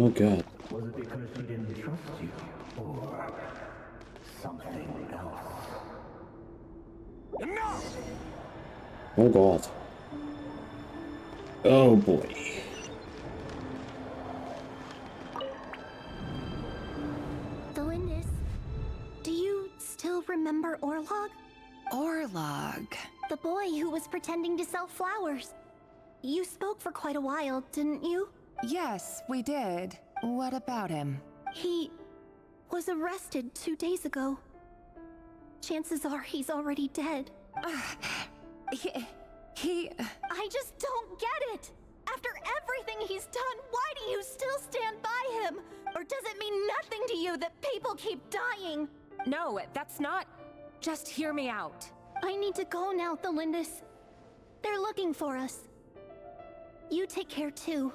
Oh god. Was it because she didn't trust you, or something else? Enough! Oh god. Oh boy. Delindis, do you still remember Orlog? Orlog? The boy who was pretending to sell flowers. You spoke for quite a while, didn't you? Yes, we did. What about him? He was arrested 2 days ago. Chances are he's already dead. He... I just don't get it! After everything he's done, why do you still stand by him? Or does it mean nothing to you that people keep dying? No, that's not... Just hear me out. I need to go now, Thelindis. They're looking for us. You take care too.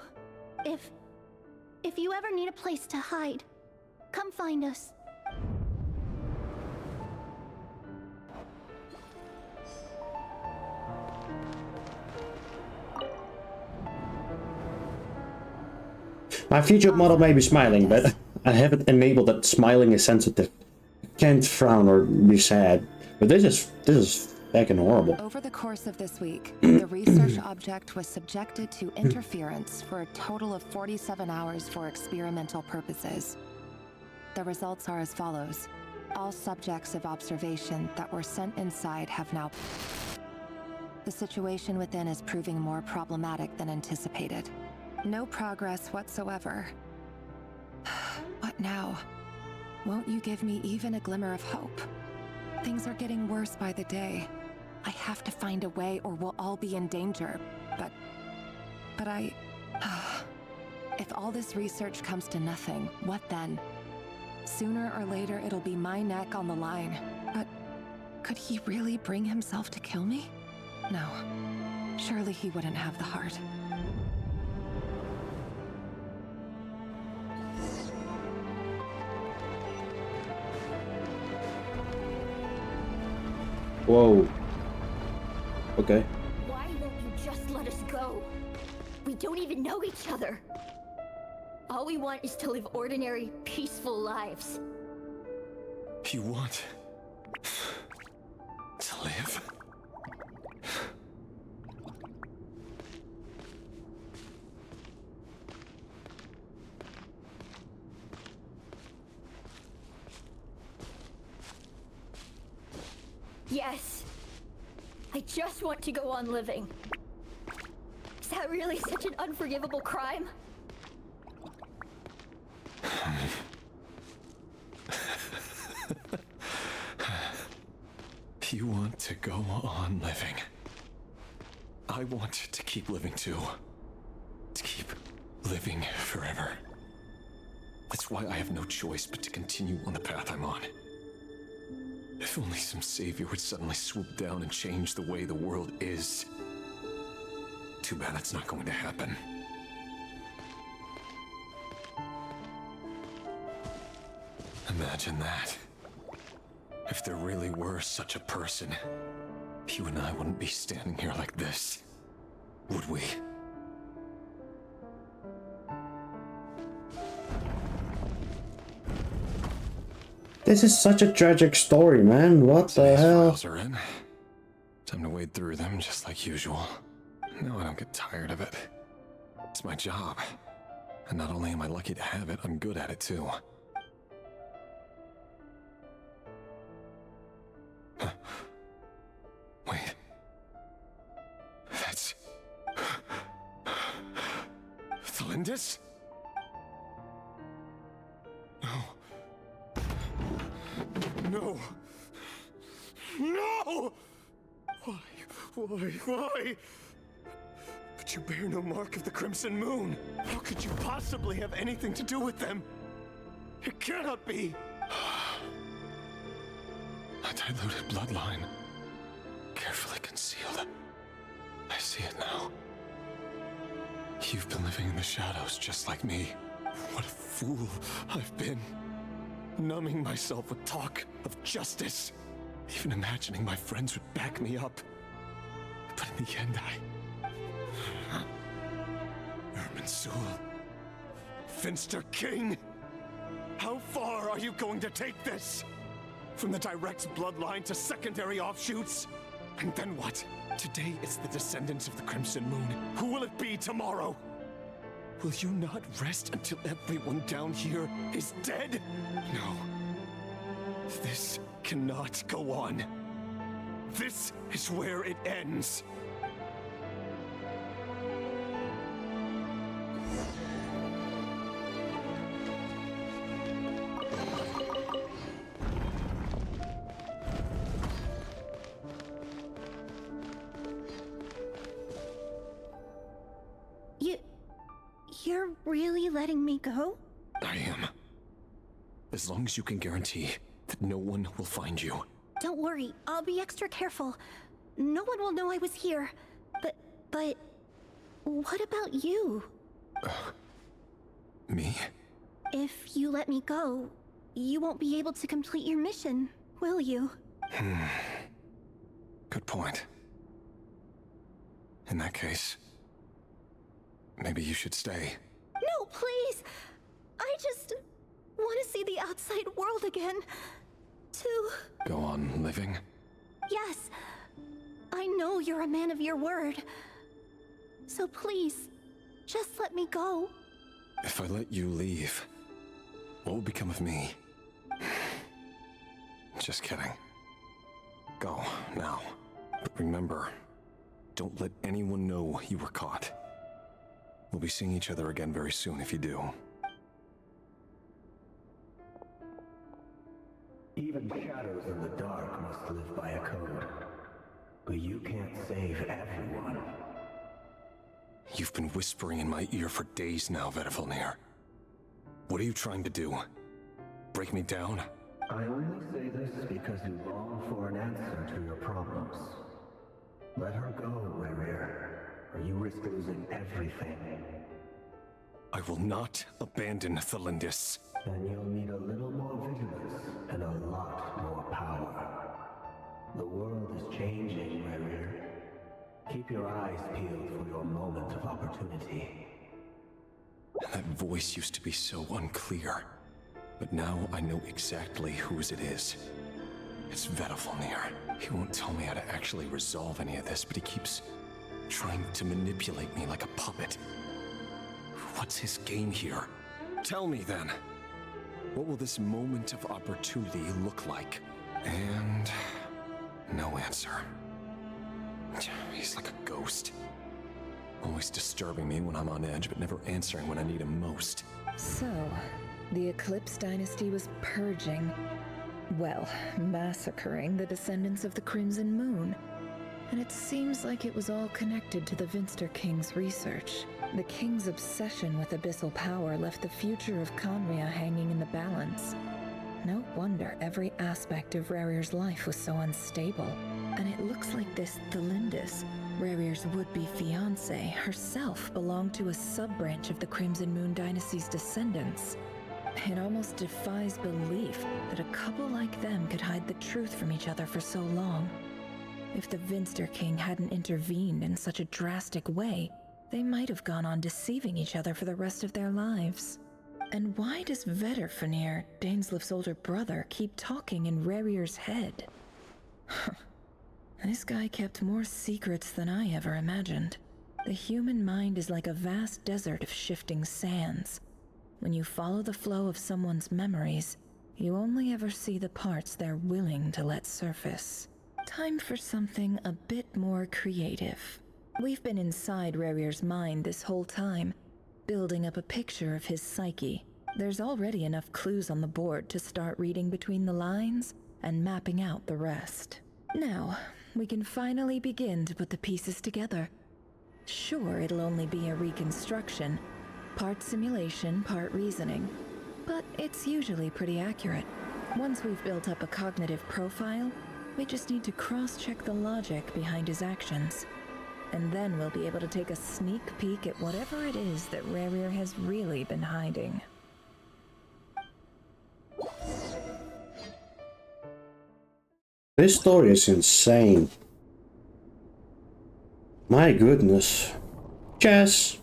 If you ever need a place to hide, come find us. My future model may be smiling, but I haven't enabled that smiling is sensitive. I can't frown or be sad, but this is fucking horrible. Over the course of this week, the research object was subjected to interference for a total of 47 hours for experimental purposes. The results are as follows. All subjects of observation that were sent inside have now... The situation within is proving more problematic than anticipated. No progress whatsoever. What now? Won't you give me even a glimmer of hope? Things are getting worse by the day. I have to find a way or we'll all be in danger. But I... If all this research comes to nothing, what then? Sooner or later, it'll be my neck on the line. But could he really bring himself to kill me? No. Surely he wouldn't have the heart. Whoa. Okay. Why won't you just let us go? We don't even know each other. All we want is to live ordinary, peaceful lives. You want to live? Yes. I just want to go on living. Is that really such an unforgivable crime? You want to go on living. I want to keep living too. To keep living forever. That's why I have no choice but to continue on the path I'm on. If only some savior would suddenly swoop down and change the way the world is. Too bad that's not going to happen. Imagine that. If there really were such a person, you and I wouldn't be standing here like this, would we? This is such a tragic story, man. What the hell? Files are in. Time to wade through them just like usual. No, I don't get tired of it. It's my job. And not only am I lucky to have it, I'm good at it too. Wait. That's... Thalindis? No. No! Why? But you bear no mark of the Crimson Moon. How could you possibly have anything to do with them? It cannot be. A diluted bloodline. Carefully concealed. I see it now. You've been living in the shadows just like me. What a fool I've been. Numbing myself with talk of justice. Even imagining my friends would back me up. But in the end, Irminsul. Finster King! How far are you going to take this? From the direct bloodline to secondary offshoots? And then what? Today it's the descendants of the Crimson Moon. Who will it be tomorrow? Will you not rest until everyone down here is dead? No. This cannot go on. This is where it ends. You're really letting me go? I am. As long as you can guarantee that no one will find you. Don't worry, I'll be extra careful. No one will know I was here. But... what about you? Me? If you let me go, you won't be able to complete your mission, will you? Good point. In that case, maybe you should stay. No, please! I just want to see the outside world again. To... Go on living? Yes. I know you're a man of your word. So please, just let me go. If I let you leave, what will become of me? Just kidding. Go, now. But remember, don't let anyone know you were caught. We'll be seeing each other again very soon if you do. Even shadows in the dark must live by a code. But you can't save everyone. You've been whispering in my ear for days now, Vettelnir. What are you trying to do? Break me down? I only say this because you long for an answer to your problems. Let her go, Rerir, or you risk losing everything. I will not abandon Thelindis. Then you'll need a little more vigilance and a lot more power. The world is changing, Rerir. Keep your eyes peeled for your moment of opportunity. That voice used to be so unclear, but now I know exactly whose it is. It's Vettelnir. He won't tell me how to actually resolve any of this, but he keeps trying to manipulate me like a puppet. What's his game here? Tell me then. What will this moment of opportunity look like? And no answer. He's like a ghost. Always disturbing me when I'm on edge, but never answering when I need him most. So, the Eclipse Dynasty was purging, well, massacring the descendants of the Crimson Moon. And it seems like it was all connected to the Vinster King's research. The King's obsession with abyssal power left the future of Conria hanging in the balance. No wonder every aspect of Rerir's life was so unstable. And it looks like this Thelindis, Rerir's would-be fiancée, herself belonged to a sub-branch of the Crimson Moon Dynasty's descendants. It almost defies belief that a couple like them could hide the truth from each other for so long. If the Vinster King hadn't intervened in such a drastic way, they might have gone on deceiving each other for the rest of their lives. And why does Vettelnir, Daneslif's older brother, keep talking in Rerir's head? This guy kept more secrets than I ever imagined. The human mind is like a vast desert of shifting sands. When you follow the flow of someone's memories, you only ever see the parts they're willing to let surface. Time for something a bit more creative. We've been inside Rerir's mind this whole time, building up a picture of his psyche. There's already enough clues on the board to start reading between the lines and mapping out the rest. Now, we can finally begin to put the pieces together. Sure, it'll only be a reconstruction, part simulation, part reasoning, but it's usually pretty accurate. Once we've built up a cognitive profile, we just need to cross-check the logic behind his actions. And then we'll be able to take a sneak peek at whatever it is that Rerir has really been hiding. This story is insane. My goodness. Chess!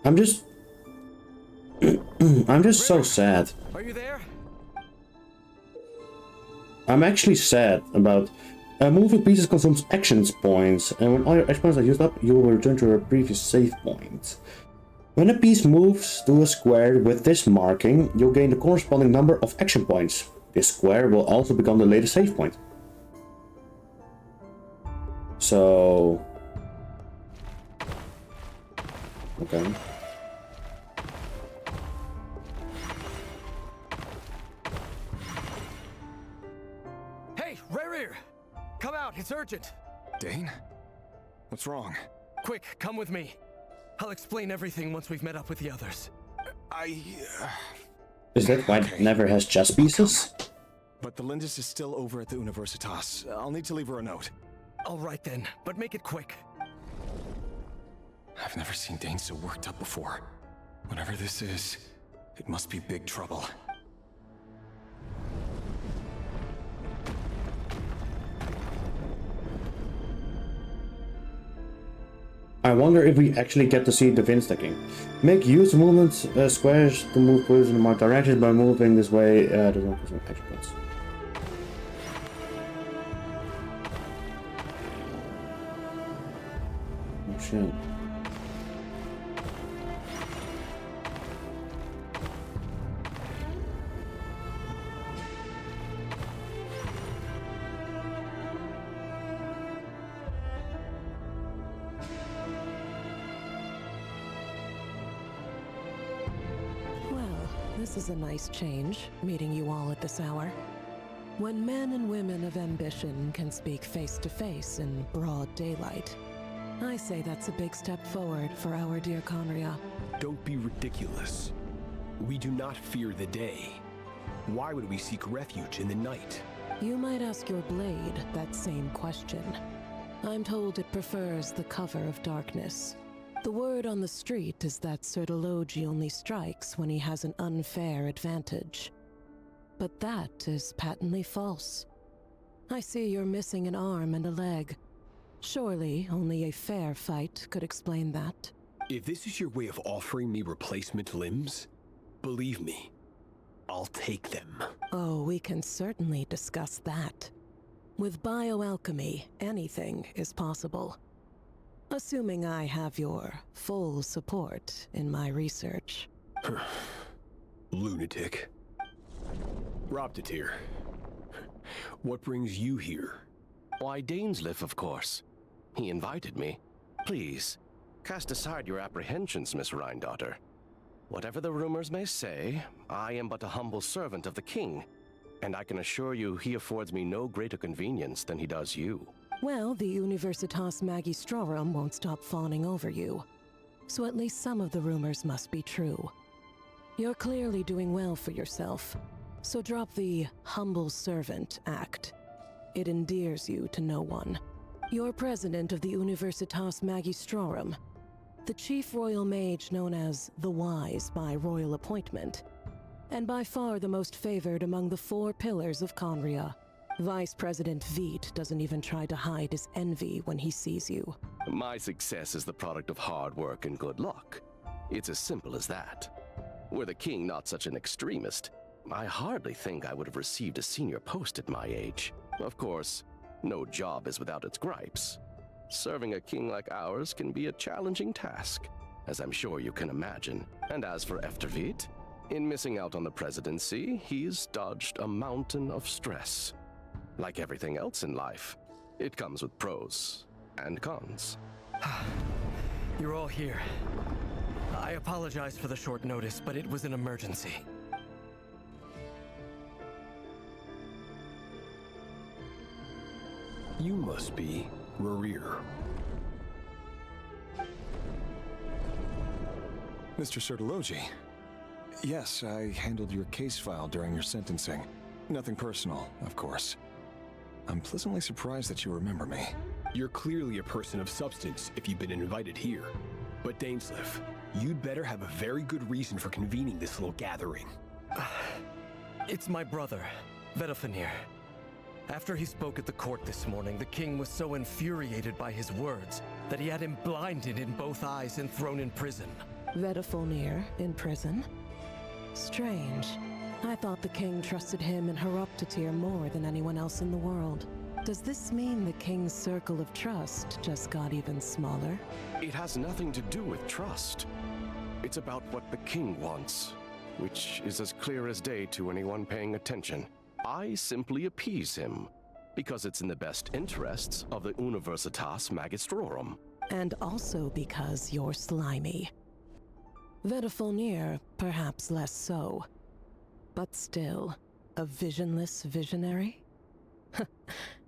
I'm just so sad. Are you there? I'm actually sad about moving pieces consumes actions points, and when all your action points are used up, you will return to your previous save point. When a piece moves to a square with this marking, you'll gain the corresponding number of action points. This square will also become the latest save point. So... okay. Hey, Rerir! Come out, it's urgent! Dane? What's wrong? Quick, come with me. I'll explain everything once we've met up with the others. Is that why it never has chess pieces? But the Lindis is still over at the Universitas. I'll need to leave her a note. All right then, but make it quick. I've never seen Dane so worked up before. Whatever this is, it must be big trouble. I wonder if we actually get to see the Vinster King. Make use of movement squares to move players in the marked direction by moving this way. There's no action points. Oh shit. Well, This is a nice change, meeting you all at this hour. When men and women of ambition can speak face to face in broad daylight, I say that's a big step forward for our dear Conria. Don't be ridiculous. We do not fear the day. Why would we seek refuge in the night? You might ask your blade that same question. I'm told it prefers the cover of darkness. The word on the street is that Sertologi only strikes when he has an unfair advantage. But that is patently false. I see you're missing an arm and a leg. Surely only a fair fight could explain that. If this is your way of offering me replacement limbs, believe me, I'll take them. Oh, we can certainly discuss that. With bioalchemy, anything is possible. Assuming I have your full support in my research. Lunatic. Robtatir, what brings you here? Why, Dainsleif, of course. He invited me. Please, cast aside your apprehensions, Miss Rhindaughter. Whatever the rumors may say, I am but a humble servant of the king, and I can assure you he affords me no greater convenience than he does you. Well, the Universitas Magistrorum won't stop fawning over you, so at least some of the rumors must be true. You're clearly doing well for yourself, so drop the humble servant act. It endears you to no one. You're president of the Universitas Magistrorum, the chief royal mage known as the Wise by royal appointment, and by far the most favored among the 4 pillars of Conria. Vice President Veet doesn't even try to hide his envy when he sees you. My success is the product of hard work and good luck. It's as simple as that. Were the king not such an extremist, I hardly think I would have received a senior post at my age. Of course, no job is without its gripes. Serving a king like ours can be a challenging task, as I'm sure you can imagine. And as for Eftervit, in missing out on the presidency, he's dodged a mountain of stress. Like everything else in life, it comes with pros and cons. You're all here. I apologize for the short notice, but it was an emergency. You must be Rerir. Mr. Sertologi. Yes, I handled your case file during your sentencing. Nothing personal, of course. I'm pleasantly surprised that you remember me. You're clearly a person of substance if you've been invited here. But Dainsleif, you'd better have a very good reason for convening this little gathering. It's my brother, Vedofenir. After he spoke at the court this morning, the king was so infuriated by his words that he had him blinded in both eyes and thrown in prison. Vedofenir in prison? Strange. I thought the king trusted him and Horoptatir more than anyone else in the world. Does this mean the king's circle of trust just got even smaller? It has nothing to do with trust. It's about what the king wants, which is as clear as day to anyone paying attention. I simply appease him, because it's in the best interests of the Universitas Magistrorum. And also because you're slimy. Vedofenir, perhaps less so. But still, a visionless visionary?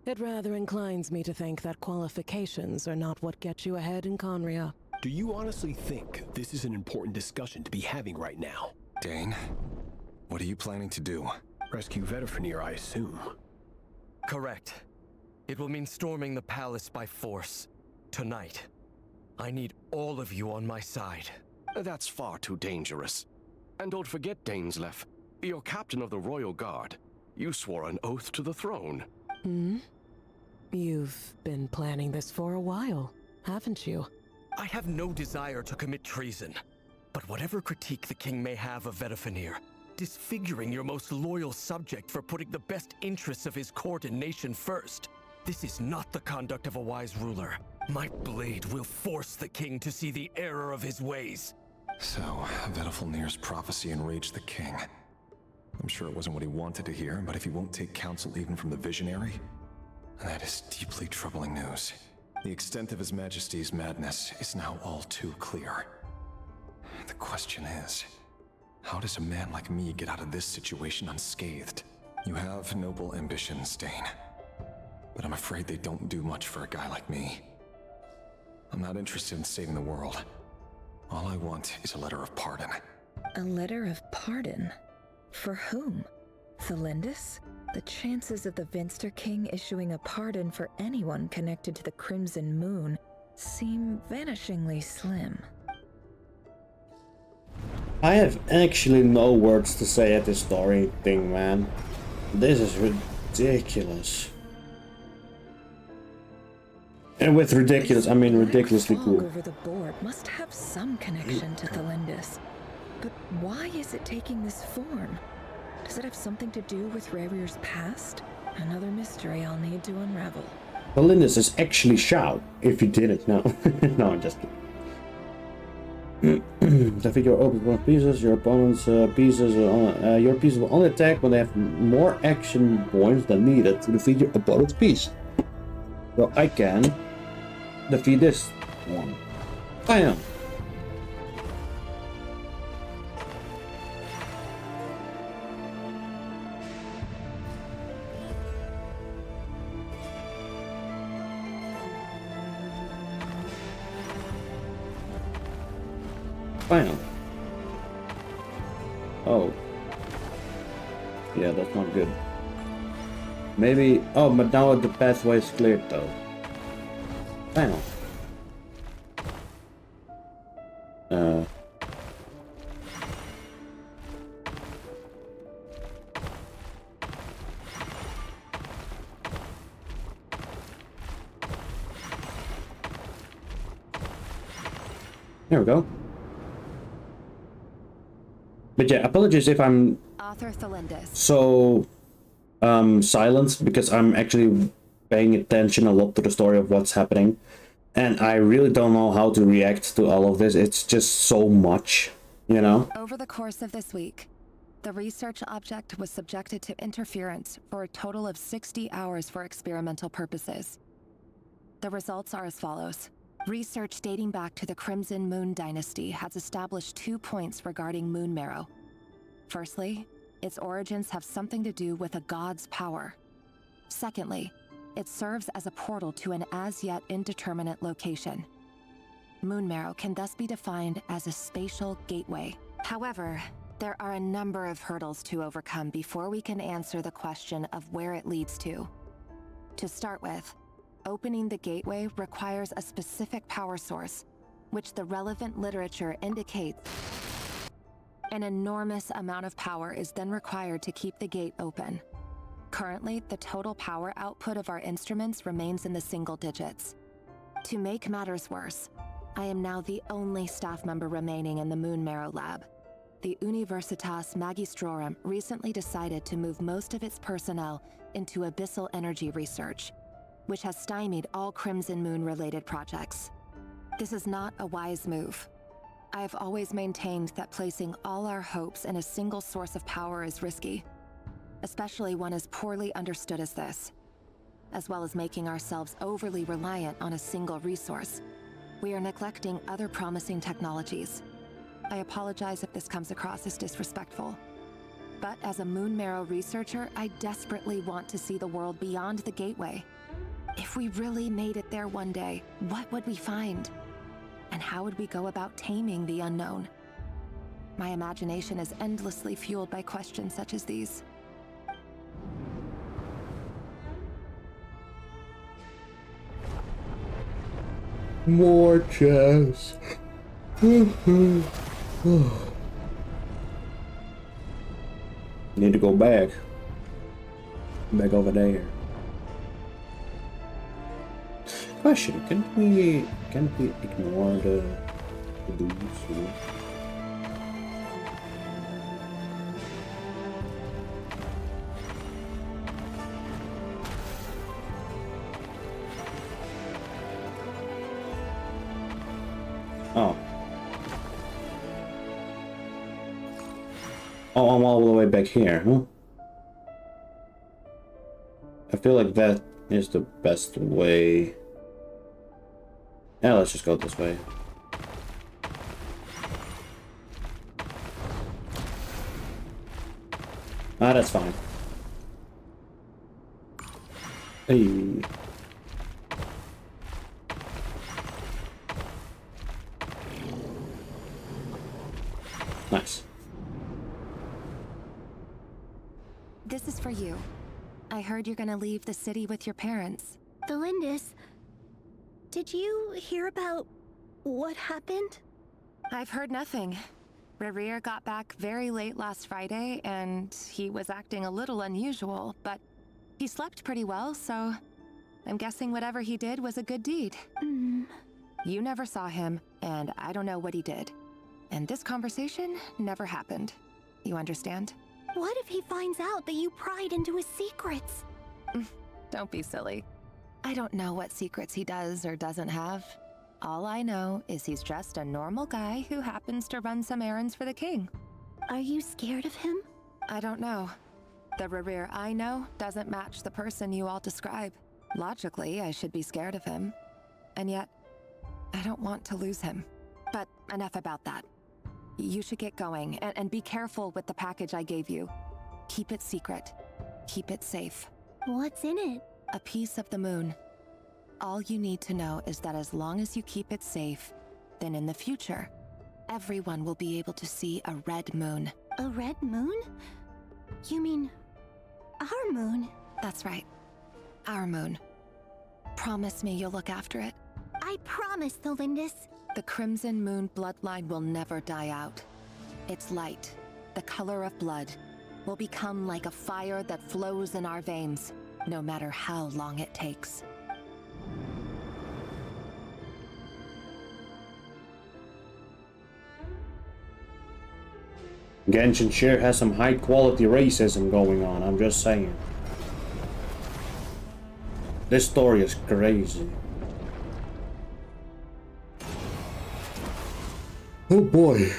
It rather inclines me to think that qualifications are not what get you ahead in Conria. Do you honestly think this is an important discussion to be having right now? Dane, what are you planning to do? Rescue Vedofenir, I assume. Correct. It will mean storming the palace by force. Tonight. I need all of you on my side. That's far too dangerous. And don't forget, Dainsleif, you're captain of the Royal Guard. You swore an oath to the throne. Hmm? You've been planning this for a while, haven't you? I have no desire to commit treason. But whatever critique the king may have of Vedofenir, disfiguring your most loyal subject for putting the best interests of his court and nation first, this is not the conduct of a wise ruler. My blade will force the king to see the error of his ways. So, Vedofenir's prophecy enraged the king. I'm sure it wasn't what he wanted to hear, but if he won't take counsel even from the visionary, that is deeply troubling news. The extent of His Majesty's madness is now all too clear. The question is, How does a man like me get out of this situation unscathed? You have noble ambitions, Dane. But I'm afraid they don't do much for a guy like me. I'm not interested in saving the world. All I want is a letter of pardon. A letter of pardon? For whom? Thelindis? The chances of the Vinster King issuing a pardon for anyone connected to the Crimson Moon seem vanishingly slim. I have actually no words to say at this story thing, man. This is ridiculous. And with ridiculous, I mean ridiculously cool. Over the board must have some connection to Thelindis. But why is it taking this form? Does it have something to do with Revir's past? Another mystery I'll need to unravel. Thelindis is actually Shao, if you didn't know. No, I'm just kidding. Defeat your open pieces, your opponent's pieces, your pieces will only attack when they have more action points than needed to defeat your opponent's piece. So I can defeat this one. Bam! Bam! Oh. Yeah, that's not good. Maybe... Oh, but now the pathway is cleared though. Bam! There we go. But yeah, apologies if I'm so silent, because I'm actually paying attention a lot to the story of what's happening, and I really don't know how to react to all of this. It's just so much, you know? Over the course of this week, the research object was subjected to interference for a total of 60 hours for experimental purposes. The results are as follows. Research dating back to the Crimson Moon Dynasty has established 2 points regarding moon marrow. Firstly, its origins have something to do with a god's power. Secondly, it serves as a portal to an as-yet indeterminate location. Moon marrow can thus be defined as a spatial gateway. However, there are a number of hurdles to overcome before we can answer the question of where it leads to. To start with, opening the gateway requires a specific power source, which the relevant literature indicates. An enormous amount of power is then required to keep the gate open. Currently, the total power output of our instruments remains in the single digits. To make matters worse, I am now the only staff member remaining in the Moon Marrow lab. The Universitas Magistrorum recently decided to move most of its personnel into abyssal energy research, which has stymied all Crimson Moon-related projects. This is not a wise move. I have always maintained that placing all our hopes in a single source of power is risky, especially one as poorly understood as this. As well as making ourselves overly reliant on a single resource, we are neglecting other promising technologies. I apologize if this comes across as disrespectful. But as a Moon Marrow researcher, I desperately want to see the world beyond the gateway. If we really made it there one day, what would we find? And how would we go about taming the unknown? My imagination is endlessly fueled by questions such as these. More chess. Need to go back. Back over there. Question, can't we ignore the dudes? You know? Oh. Oh, I'm all the way back here, huh? I feel like that is the best way. Yeah, let's just go this way. Ah, that's fine. Hey. Nice. This is for you. I heard you're gonna leave the city with your parents. Delindis, did you hear about what happened? I've heard nothing. Rerir got back very late last Friday, and he was acting a little unusual, but he slept pretty well, so I'm guessing whatever he did was a good deed. You never saw him, and I don't know what he did. And this conversation never happened. You understand? What if he finds out that you pried into his secrets? Don't be silly. I don't know what secrets he does or doesn't have. All I know is he's just a normal guy who happens to run some errands for the king. Are you scared of him? I don't know. The Rerir I know doesn't match the person you all describe. Logically, I should be scared of him. And yet, I don't want to lose him. But enough about that. You should get going, and be careful with the package I gave you. Keep it secret. Keep it safe. What's in it? A piece of the moon. All you need to know is that as long as you keep it safe, then in the future, everyone will be able to see a red moon. A red moon? You mean our moon? That's right. Our moon. Promise me you'll look after it. I promise, Delindis. The Crimson Moon bloodline will never die out. Its light, the color of blood, will become like a fire that flows in our veins, no matter how long it takes. Genshin sure has some high quality racism going on, I'm just saying. This story is crazy. Oh boy.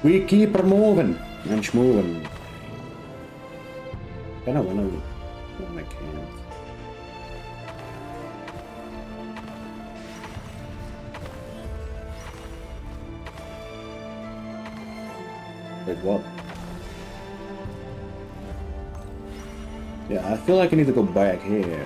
We keep her moving and schmoving. I don't wanna when I can't. Wait, what? Yeah, I feel like I need to go back here.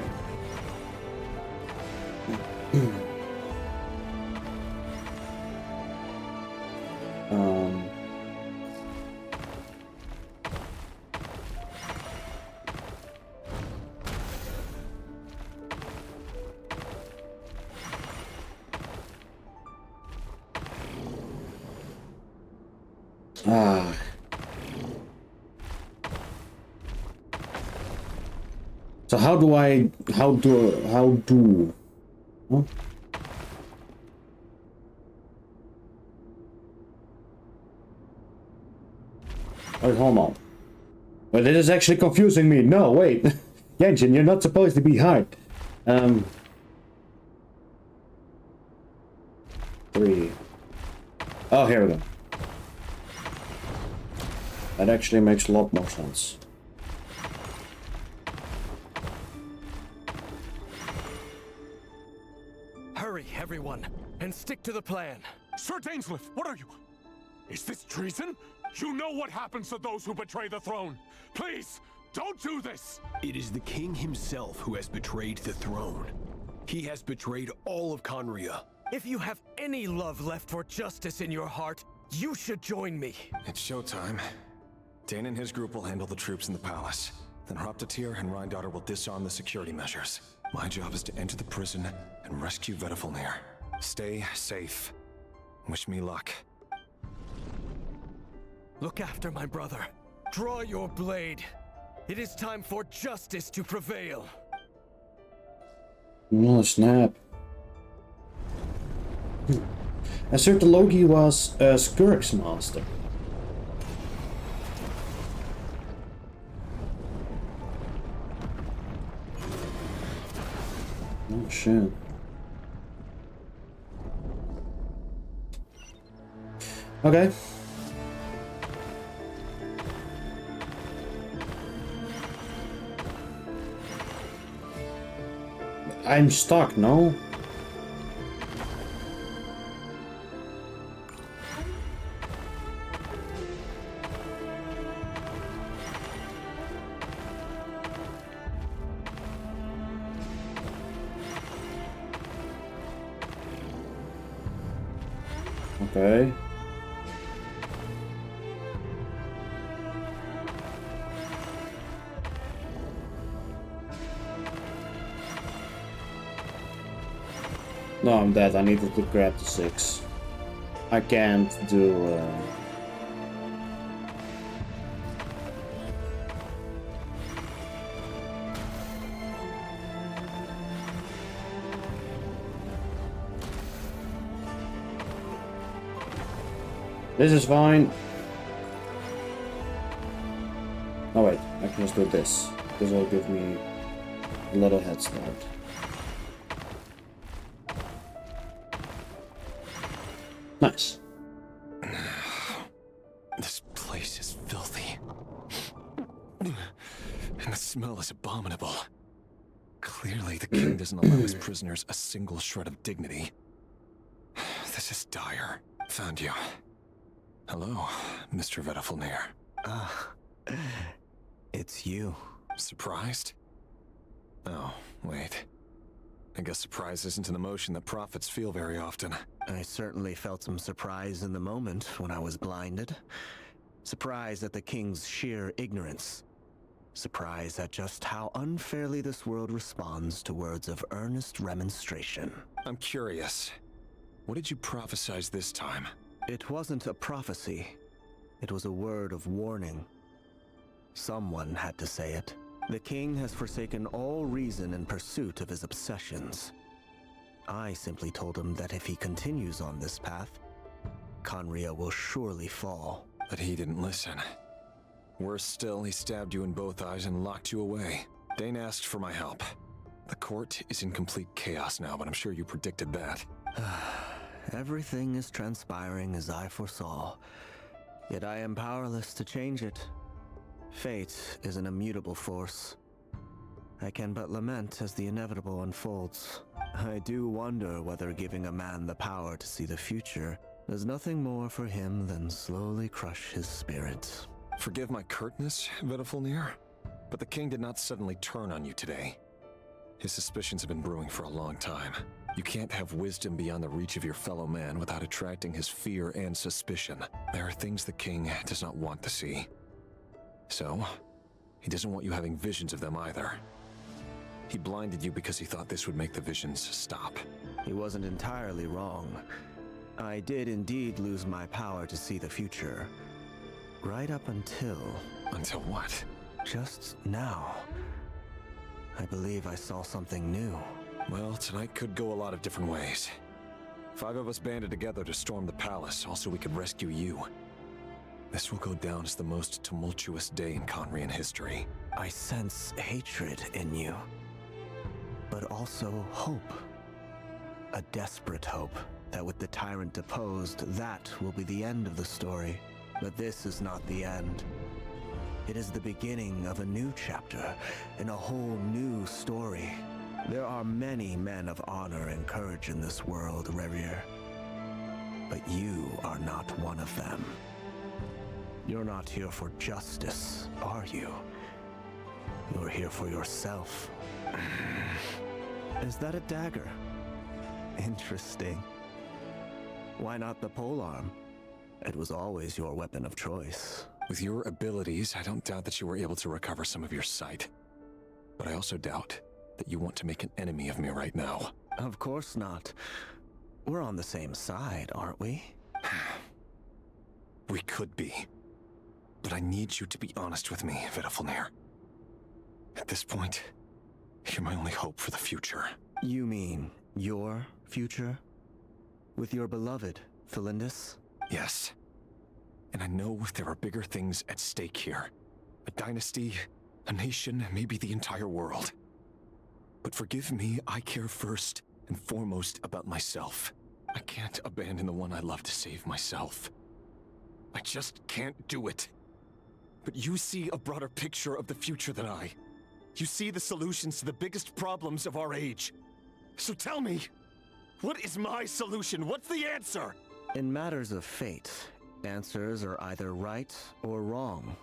So how do huh? Wait, hold on. Well, this is actually confusing me. No, wait. Genshin, you're not supposed to be hard. 3. Oh, here we go. That actually makes a lot more sense. Hurry, everyone, and stick to the plan. Sir Dainsleif, what are you? Is this treason? You know what happens to those who betray the throne. Please, don't do this! It is the king himself who has betrayed the throne. He has betrayed all of Conria. If you have any love left for justice in your heart, you should join me. It's showtime. Dane and his group will handle the troops in the palace. Then Hraptatir and Rheindotter will disarm the security measures. My job is to enter the prison and rescue Vetafilnir. Stay safe. Wish me luck. Look after my brother. Draw your blade. It is time for justice to prevail. Oh, snap. Asserta Logi was Skurk's master. Oh shit. Okay. I'm stuck, no? Okay. No, I'm dead. I needed to grab the 6. I can't do... This is fine. Oh wait, I can just do this. This will give me a little head start. Nice. This place is filthy. And the smell is abominable. Clearly, the king doesn't allow his prisoners a single shred of dignity. This is dire. Found you. Hello, Mr. Vettelfulnir. It's you. Surprised? Oh, wait. I guess surprise isn't an emotion that prophets feel very often. I certainly felt some surprise in the moment when I was blinded. Surprise at the king's sheer ignorance. Surprise at just how unfairly this world responds to words of earnest remonstration. I'm curious. What did you prophesize this time? It wasn't a prophecy. It was a word of warning. Someone had to say it. The king has forsaken all reason in pursuit of his obsessions. I simply told him that if he continues on this path, Conria will surely fall. But he didn't listen. Worse still, he stabbed you in both eyes and locked you away. Dane asked for my help. The court is in complete chaos now, but I'm sure you predicted that. Everything is transpiring as I foresaw, yet I am powerless to change it. Fate is an immutable force. I can but lament as the inevitable unfolds. I do wonder whether giving a man the power to see the future does nothing more for him than slowly crush his spirit. Forgive my curtness, Vettelfulnir, but the king did not suddenly turn on you today. His suspicions have been brewing for a long time. You can't have wisdom beyond the reach of your fellow man without attracting his fear and suspicion. There are things the king does not want to see. So, he doesn't want you having visions of them either. He blinded you because he thought this would make the visions stop. He wasn't entirely wrong. I did indeed lose my power to see the future. Right up until... Until what? Just now. I believe I saw something new. Well, tonight could go a lot of different ways. 5 of us banded together to storm the palace, also we could rescue you. This will go down as the most tumultuous day in Conrian history. I sense hatred in you, but also hope. A desperate hope that with the tyrant deposed, that will be the end of the story. But this is not the end. It is the beginning of a new chapter, in a whole new story. There are many men of honor and courage in this world, Rerir. But you are not one of them. You're not here for justice, are you? You're here for yourself. Is that a dagger? Interesting. Why not the polearm? It was always your weapon of choice. With your abilities, I don't doubt that you were able to recover some of your sight. But I also doubt that you want to make an enemy of me right now. Of course not. We're on the same side, aren't we? We could be. But I need you to be honest with me, Vettelfulnir. At this point, you're my only hope for the future. You mean your future? With your beloved, Felindus? Yes. And I know there are bigger things at stake here. A dynasty, a nation, maybe the entire world. But forgive me, I care first and foremost about myself. I can't abandon the one I love to save myself. I just can't do it. But you see a broader picture of the future than I. You see the solutions to the biggest problems of our age. So tell me, what is my solution? What's the answer? In matters of fate, answers are either right or wrong.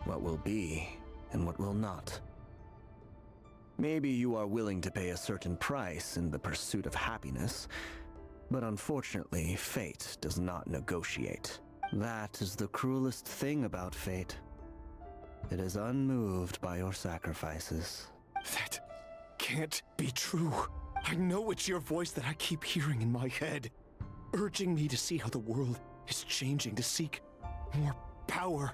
What will be and what will not. Maybe you are willing to pay a certain price in the pursuit of happiness, But unfortunately, fate does not negotiate. That is the cruelest thing about fate. It is unmoved by your sacrifices. That can't be true. I know it's your voice that I keep hearing in my head, urging me to see how the world is changing, to seek more power,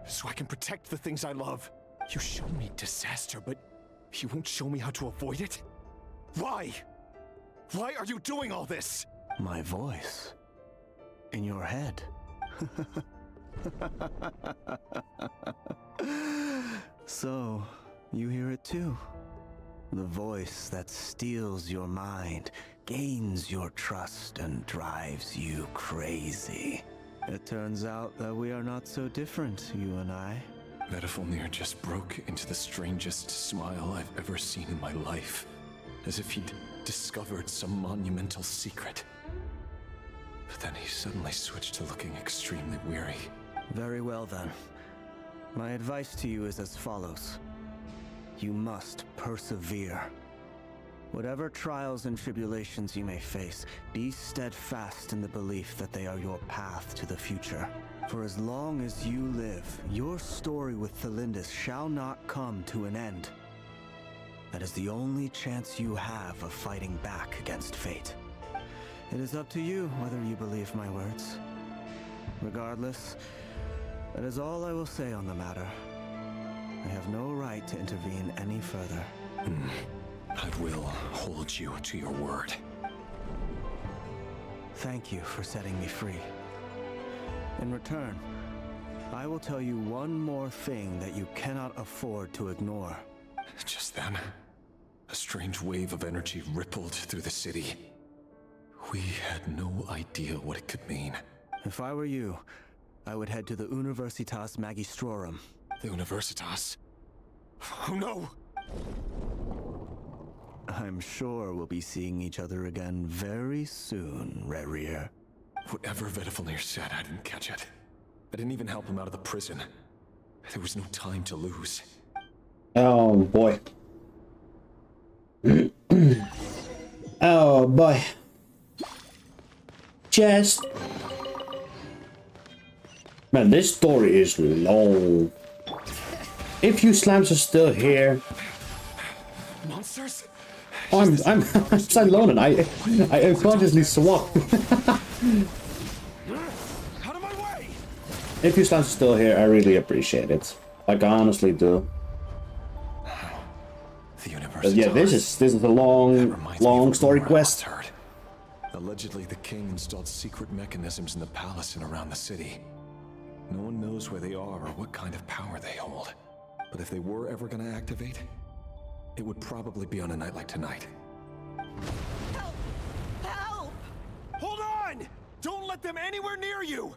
so I can protect the things I love. You show me disaster, but you won't show me how to avoid it? Why? Why are you doing all this? My voice. In your head. So, you hear it too. The voice that steals your mind, gains your trust, and drives you crazy. It turns out that we are not so different, you and I. Vettelnir just broke into the strangest smile I've ever seen in my life, as if he'd discovered some monumental secret. But then he suddenly switched to looking extremely weary. Very well then. My advice to you is as follows. You must persevere. Whatever trials and tribulations you may face, be steadfast in the belief that they are your path to the future. For as long as you live, your story with Thelindis shall not come to an end. That is the only chance you have of fighting back against fate. It is up to you whether you believe my words. Regardless, that is all I will say on the matter. I have no right to intervene any further. I will hold you to your word. Thank you for setting me free. In return, I will tell you one more thing that you cannot afford to ignore. Just then, a strange wave of energy rippled through the city. We had no idea what it could mean. If I were you, I would head to the Universitas Magistrorum. The Universitas? Oh no! I'm sure we'll be seeing each other again very soon, Rerir. Whatever Vettelnir said, I didn't catch it. I didn't even help him out of the prison. There was no time to lose. Oh boy. Oh boy. Just... Man, this story is long. If you slams are still here... Monsters? I'm Cylonan. I unconsciously swapped. Out of my way! If you slams are still here, I really appreciate it. Like, I honestly do. But yeah, this is a long story quest. Allegedly, the king installed secret mechanisms in the palace and around the city. No one knows where they are or what kind of power they hold. But if they were ever going to activate, it would probably be on a night like tonight. Help! Help! Hold on! Don't let them anywhere near you!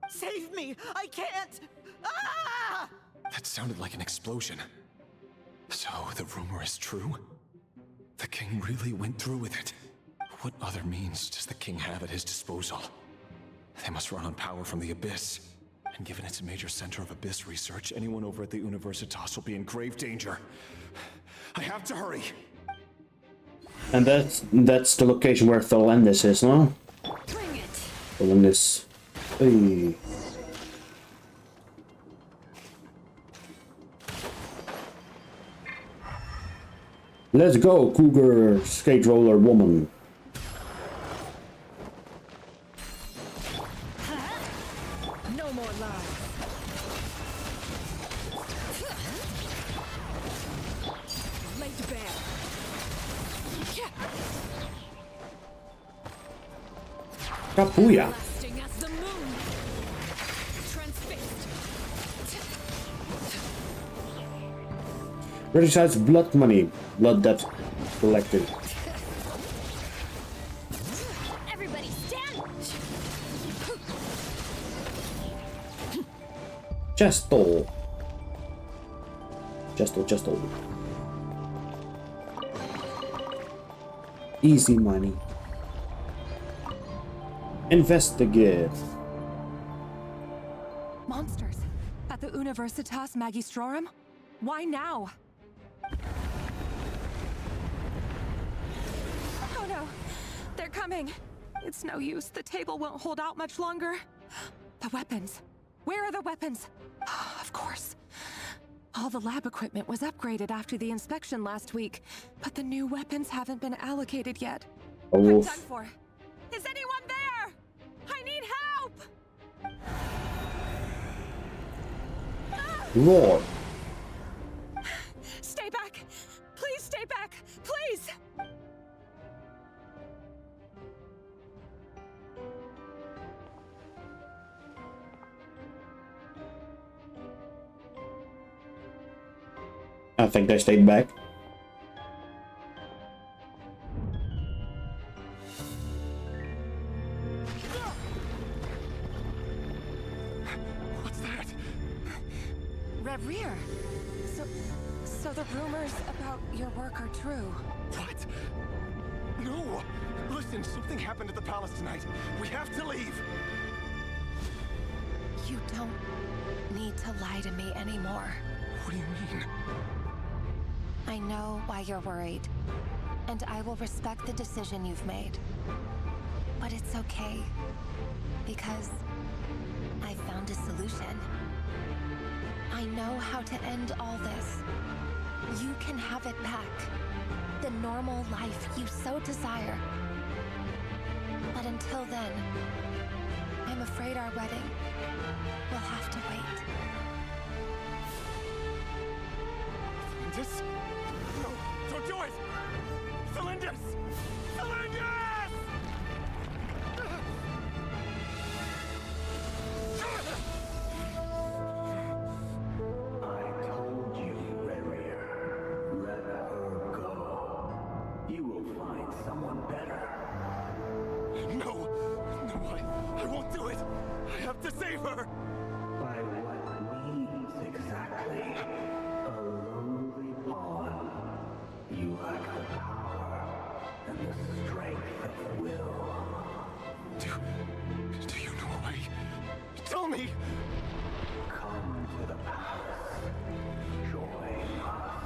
Save me! I can't! Ah! That sounded like an explosion. So, the rumor is true? The king really went through with it? What other means does the king have at his disposal? They must run on power from the Abyss. And given it's a major center of Abyss research, anyone over at the Universitas will be in grave danger. I have to hurry! And that's the location where Thelindis is, no? Bring it. Thelindis. Hey. Let's go, cougar skate roller woman. No more lies. Laid to bear. Kapuya. Blasting as the moon. Transfixed. Besides blood money, blood debt collected. Everybody stand. Chesto. Easy money. Investigate. Monsters at the Universitas Magistrorum? Why now? Oh no, they're coming. It's no use. The table won't hold out much longer. The weapons. Where are the weapons? Of course. All the lab equipment was upgraded after the inspection last week, but the new weapons haven't been allocated yet. I'm done for. Is anyone there? I need help! Roar. Stay back! Please stay back! Please! I think they stayed back. What's that? Rear. So the rumors about your work are true. What? No! Listen, something happened at the palace tonight. We have to leave! You don't need to lie to me anymore. What do you mean? I know why you're worried, and I will respect the decision you've made. But it's okay, because I found a solution. I know how to end all this. You can have it back. The normal life you so desire. But until then, I'm afraid our wedding will have to wait. This? No, don't do it! Cylinders! Cylinders! I told you, Rerir. Let her go. You will find someone better. No! No, I won't do it! I have to save her! By what means exactly? A lonely pawn. You lack the power and the strength of will. Do you know why? Tell me! Come to the palace. Join us.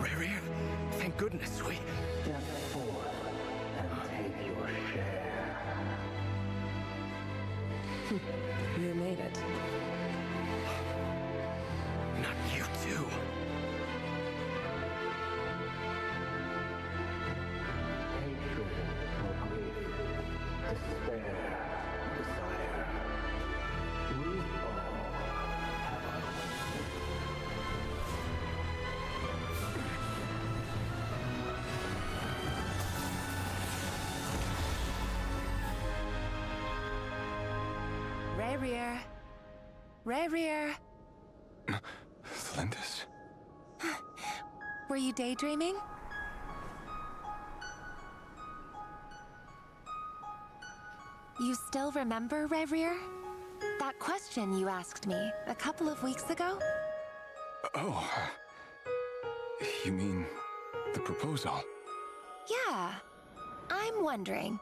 Rerir, thank goodness we... Step forth and take your share. You made it. Not you too. Hatred or grief, despair, desire. We all have Rerir. Rerir. Cylinders? Were you daydreaming? You still remember, Rerir? That question you asked me a couple of weeks ago? Oh. You mean the proposal? Yeah. I'm wondering,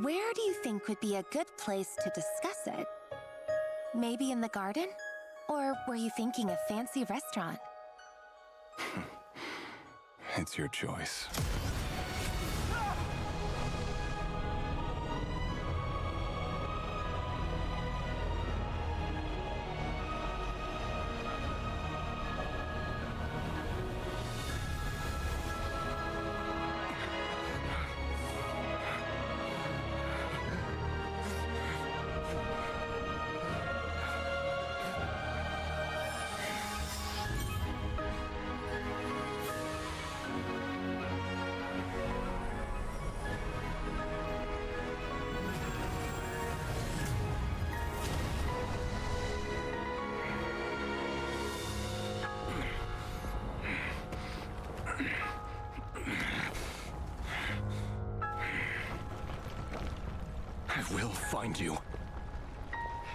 where do you think would be a good place to discuss it? Maybe in the garden? Or were you thinking a fancy restaurant? It's your choice. I will find you.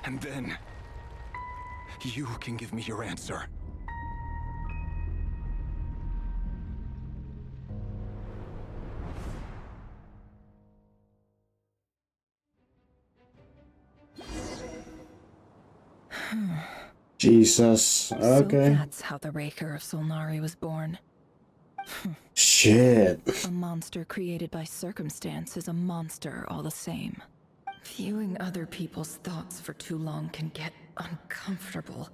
And then... you can give me your answer. Jesus. Okay. So that's how the Raker of Solnari was born. Shit. A monster created by circumstance is a monster all the same. Viewing other people's thoughts for too long can get uncomfortable.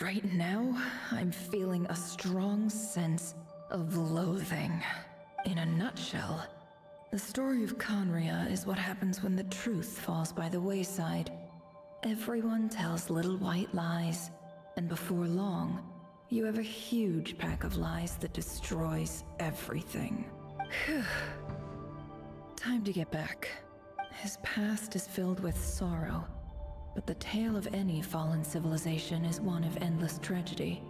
Right now, I'm feeling a strong sense of loathing. In a nutshell, the story of Conria is what happens when the truth falls by the wayside. Everyone tells little white lies, and before long, you have a huge pack of lies that destroys everything. Time to get back. His past is filled with sorrow, but the tale of any fallen civilization is one of endless tragedy.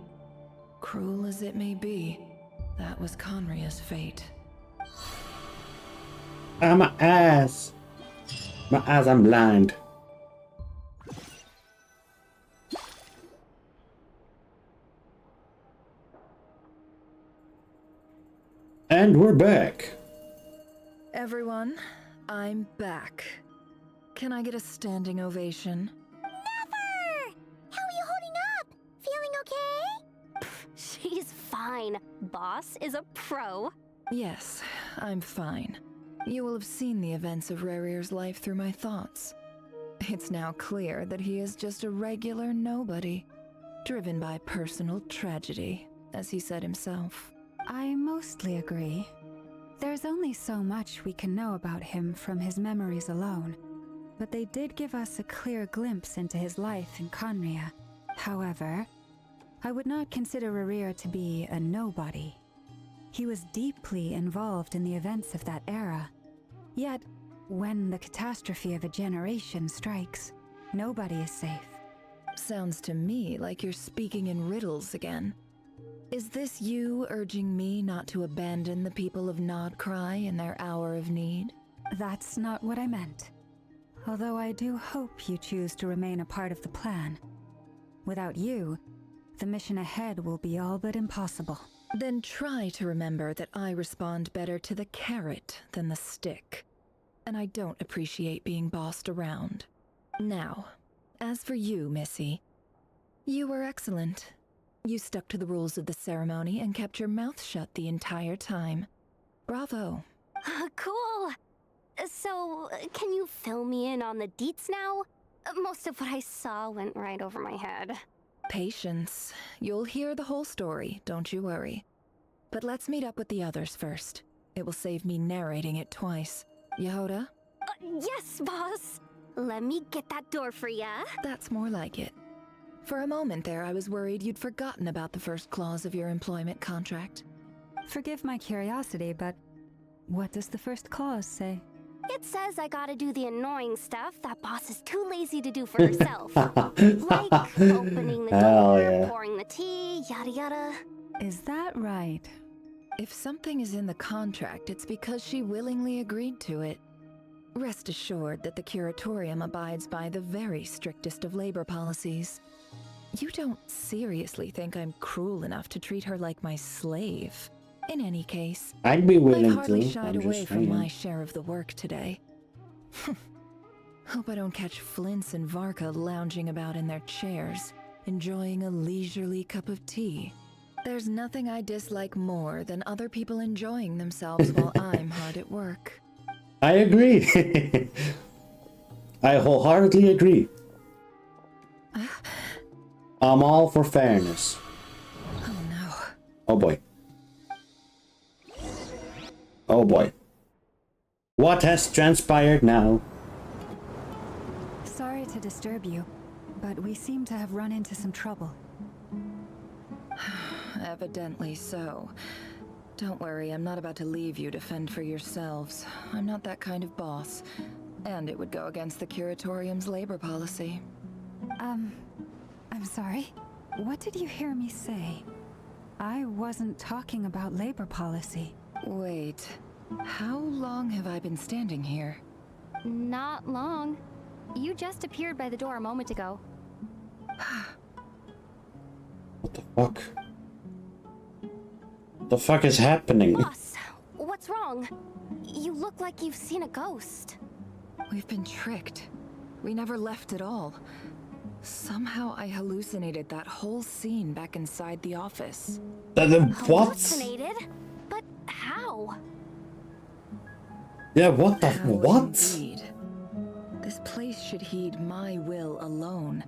Cruel as it may be, that was Conria's fate. Ah, my eyes. My eyes, I'm blind. And we're back. Everyone, I'm back. Can I get a standing ovation? Never! How are you holding up? Feeling okay? She's fine. Boss is a pro. Yes, I'm fine. You will have seen the events of Rarir's life through my thoughts. It's now clear that he is just a regular nobody, driven by personal tragedy, as he said himself. I mostly agree. There's only so much we can know about him from his memories alone, but they did give us a clear glimpse into his life in Conria. However, I would not consider Rarir to be a nobody. He was deeply involved in the events of that era. Yet, when the catastrophe of a generation strikes, nobody is safe. Sounds to me like you're speaking in riddles again. Is this you urging me not to abandon the people of Nodcry in their hour of need? That's not what I meant. Although I do hope you choose to remain a part of the plan. Without you, the mission ahead will be all but impossible. Then try to remember that I respond better to the carrot than the stick. And I don't appreciate being bossed around. Now, as for you, Missy, you were excellent. You stuck to the rules of the ceremony and kept your mouth shut the entire time. Bravo. Cool. So, can you fill me in on the deets now? Most of what I saw went right over my head. Patience. You'll hear the whole story, don't you worry. But let's meet up with the others first. It will save me narrating it twice. Yehoda? Yes, boss. Let me get that door for ya. That's more like it. For a moment there, I was worried you'd forgotten about the first clause of your employment contract. Forgive my curiosity, but what does the first clause say? It says I gotta do the annoying stuff that boss is too lazy to do for herself. Like opening the door, pouring the tea, yada yada. Is that right? If something is in the contract, it's because she willingly agreed to it. Rest assured that the Curatorium abides by the very strictest of labor policies. You don't seriously think I'm cruel enough to treat her like my slave? In any case, I'd be willing I've hardly to. shied I'm away just from saying. my share of the work today. Hope I don't catch Flintz and Varka lounging about in their chairs, enjoying a leisurely cup of tea. There's nothing I dislike more than other people enjoying themselves while I'm hard at work. I agree. I wholeheartedly agree. I'm all for fairness. Oh no. Oh boy. Oh boy. What has transpired now? Sorry to disturb you, but we seem to have run into some trouble. Evidently so. Don't worry, I'm not about to leave you to fend for yourselves. I'm not that kind of boss. And it would go against the Curatorium's labor policy. I'm sorry? What did you hear me say? I wasn't talking about labor policy. Wait, how long have I been standing here? Not long. You just appeared by the door a moment ago. What the fuck? What the fuck is happening? Boss, what's wrong? You look like you've seen a ghost. We've been tricked. We never left at all. Somehow I hallucinated that whole scene back inside the office. What? Hallucinated? But how? Yeah, what the How what? Indeed. This place should heed my will alone.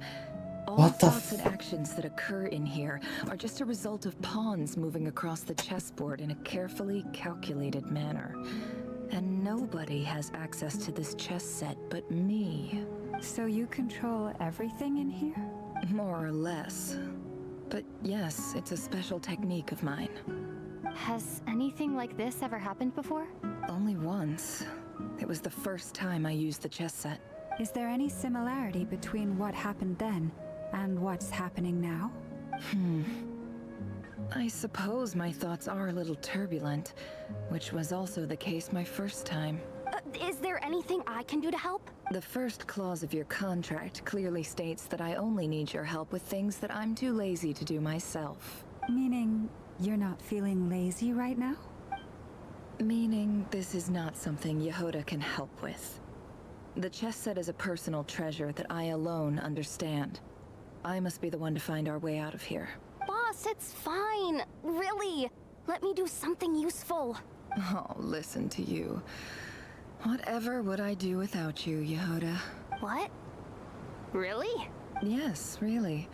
All What the thoughts and actions that occur in here are just a result of pawns moving across the chessboard in a carefully calculated manner. And nobody has access to this chess set but me. So you control everything in here? More or less. But yes, it's a special technique of mine. Has anything like this ever happened before? Only once. It was the first time I used the chess set. Is there any similarity between what happened then and what's happening now? I suppose my thoughts are a little turbulent, which was also the case my first time. Is there anything I can do to help? The first clause of your contract clearly states that I only need your help with things that I'm too lazy to do myself. Meaning you're not feeling lazy right now? Meaning this is not something Yehoda can help with. The chess set is a personal treasure that I alone understand. I must be the one to find our way out of here. Boss, it's fine. Really. Let me do something useful. Oh, listen to you. Whatever would I do without you, Yehoda? What? Really? Yes, really.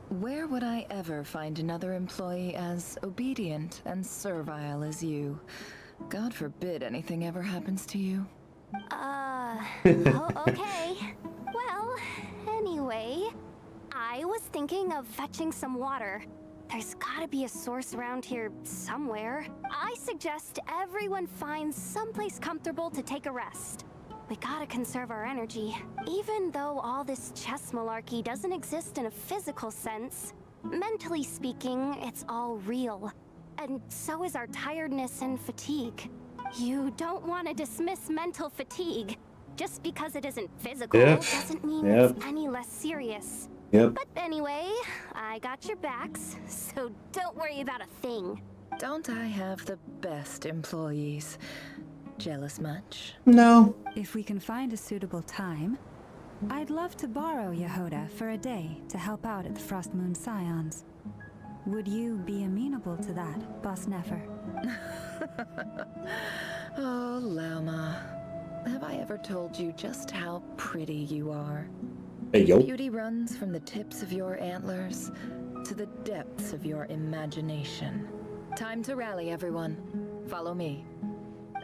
Where would I ever find another employee as obedient and servile as you? God forbid anything ever happens to you. Okay. Well, anyway, I was thinking of fetching some water. There's gotta be a source around here somewhere. I suggest everyone finds someplace comfortable to take a rest. We gotta conserve our energy. Even though all this chess malarkey doesn't exist in a physical sense, mentally speaking, it's all real. And so is our tiredness and fatigue. You don't want to dismiss mental fatigue. Just because it isn't physical doesn't mean it's any less serious. But anyway, I got your backs, so don't worry about a thing. Don't I have the best employees? Jealous much? No. If we can find a suitable time, I'd love to borrow Yehoda for a day to help out at the Frost Moon Scions. Would you be amenable to that, Boss Nefer? Oh, Lama. Have I ever told you just how pretty you are? Hey, yo. Beauty runs from the tips of your antlers to the depths of your imagination. Time to rally, everyone. Follow me.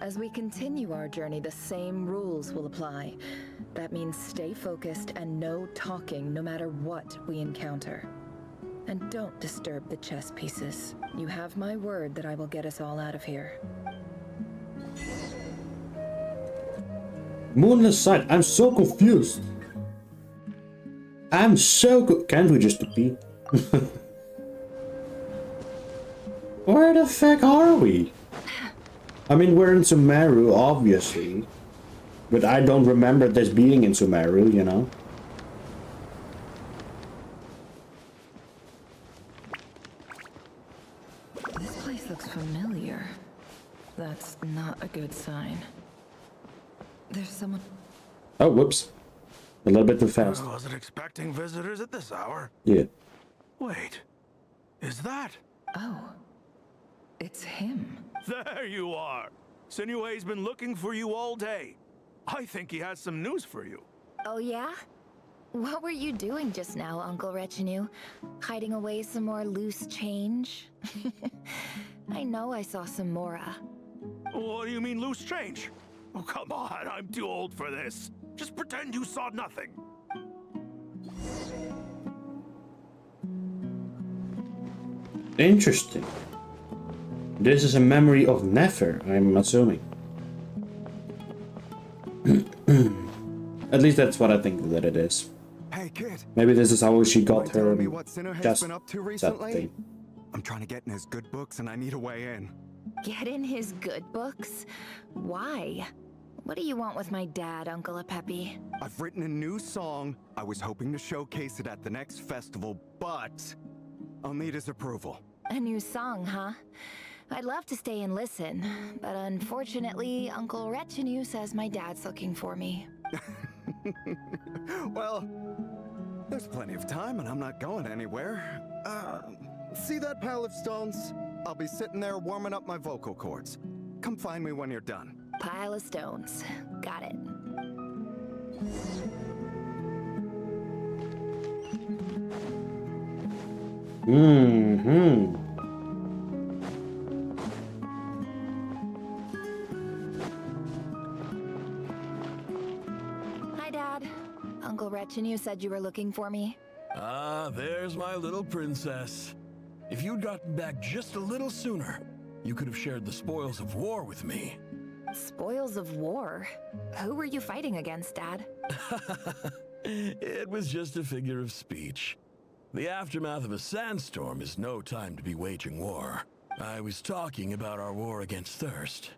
As we continue our journey, the same rules will apply. That means stay focused and no talking no matter what we encounter. And don't disturb the chess pieces. You have my word that I will get us all out of here. Moonless sight. I'm so confused. I'm so Can't we just pee? Where the fuck are we? I mean, we're in Sumeru, obviously. But I don't remember this being in Sumeru, you know? This place looks familiar. That's not a good sign. There's someone... Oh, whoops. A little bit too fast. I wasn't expecting visitors at this hour. Yeah. Wait. Is that? Oh. It's him. There you are. Sinue's been looking for you all day. I think he has some news for you. Oh yeah? What were you doing just now, Uncle Retinue? Hiding away some more loose change? I know I saw some Mora. What do you mean loose change? Oh, come on, I'm too old for this. Just pretend you saw nothing. Interesting. This is a memory of Nefer, I'm assuming. At least that's what I think that it is. Hey kid. Maybe this is how she got her Me what Sinner has just been up to that recently? thing. I'm trying to get in his good books and I need a way in. Get in his good books? Why? What do you want with my dad, Uncle Apepi? I've written a new song. I was hoping to showcase it at the next festival, but I'll need his approval. A new song, huh? I'd love to stay and listen, but unfortunately, Uncle Retinue says my dad's looking for me. Well, There's plenty of time and I'm not going anywhere. See that pile of stones? I'll be sitting there warming up my vocal cords. Come find me when you're done. Pile of stones. Got it. Mm-hmm. Hi, Dad. Uncle Retinue said you were looking for me. Ah, there's my little princess. If you'd gotten back just a little sooner, you could have shared the spoils of war with me. Spoils of war? Who were you fighting against, Dad? It was just a figure of speech. The aftermath of a sandstorm is no time to be waging war. I was talking about our war against thirst.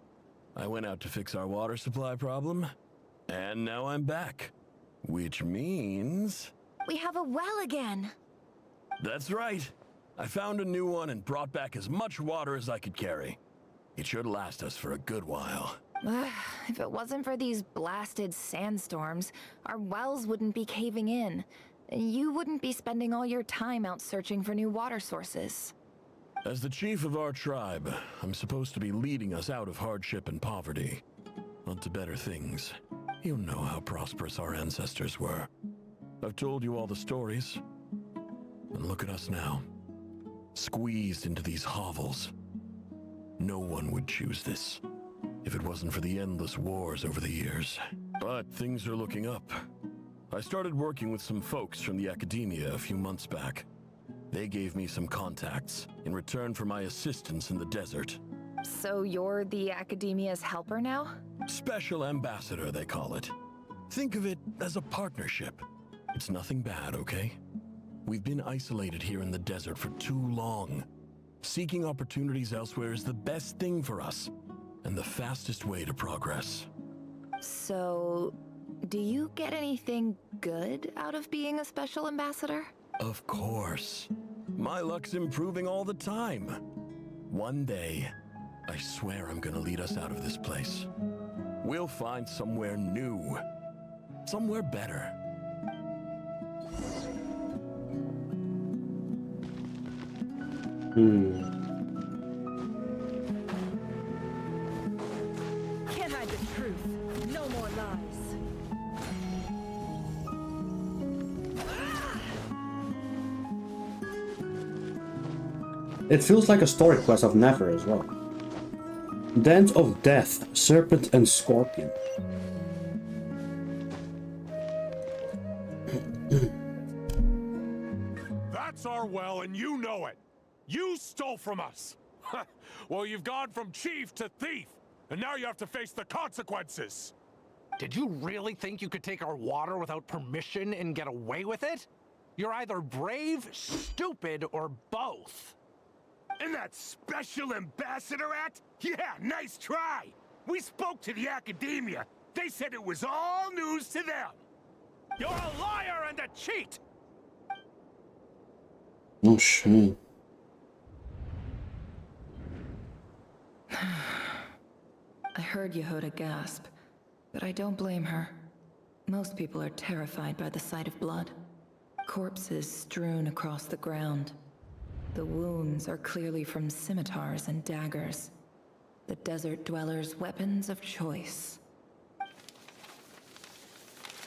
I went out to fix our water supply problem, and now I'm back. Which means... We have a well again! That's right. I found a new one and brought back as much water as I could carry. It should last us for a good while. If it wasn't for these blasted sandstorms, our wells wouldn't be caving in. You wouldn't be spending all your time out searching for new water sources. As the chief of our tribe, I'm supposed to be leading us out of hardship and poverty, onto better things. You know how prosperous our ancestors were. I've told you all the stories. And look at us now. Squeezed into these hovels. No one would choose this, if it wasn't for the endless wars over the years. But things are looking up. I started working with some folks from the academia a few months back. They gave me some contacts in return for my assistance in the desert. So you're the academia's helper now? Special ambassador, they call it. Think of it as a partnership. It's nothing bad, okay? We've been isolated here in the desert for too long. Seeking opportunities elsewhere is the best thing for us, and the fastest way to progress. So, do you get anything good out of being a special ambassador? Of course. My luck's improving all the time. One day, I swear I'm gonna lead us out of this place. We'll find somewhere new. Somewhere better. Can't hide the truth. No more lies. It feels like a story quest of Never as well. Dance of Death, Serpent and Scorpion. That's our well, and you know it. You stole from us. Well, you've gone from chief to thief, and now you have to face the consequences. Did you really think you could take our water without permission and get away with it? You're either brave, stupid, or both. And that special ambassador act? Yeah, nice try. We spoke to the academia. They said it was all news to them. You're a liar and a cheat. Oh shit. I heard Yehuda gasp, but I don't blame her. Most people are terrified by the sight of blood. Corpses strewn across the ground. The wounds are clearly from scimitars and daggers. The desert dwellers' weapons of choice.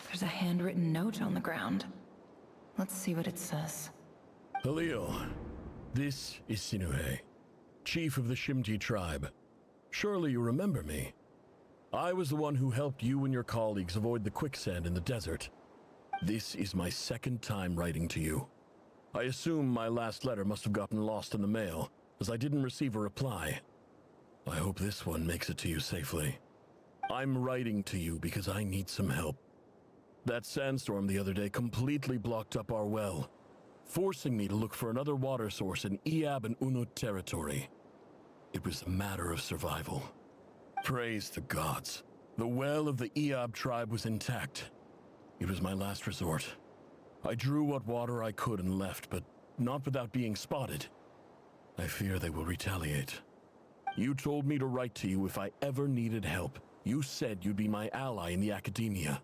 There's a handwritten note on the ground. Let's see what it says. Halil, this is Sinuhe, chief of the Shimji tribe. Surely you remember me. I was the one who helped you and your colleagues avoid the quicksand in the desert. This is my second time writing to you. I assume my last letter must have gotten lost in the mail, as I didn't receive a reply. I hope this one makes it to you safely. I'm writing to you because I need some help. That sandstorm the other day completely blocked up our well, forcing me to look for another water source in Iab and Unut territory. It was a matter of survival. Praise the gods. The well of the Iab tribe was intact. It was my last resort. I drew what water I could and left, but not without being spotted. I fear they will retaliate. You told me to write to you if I ever needed help. You said you'd be my ally in the academia.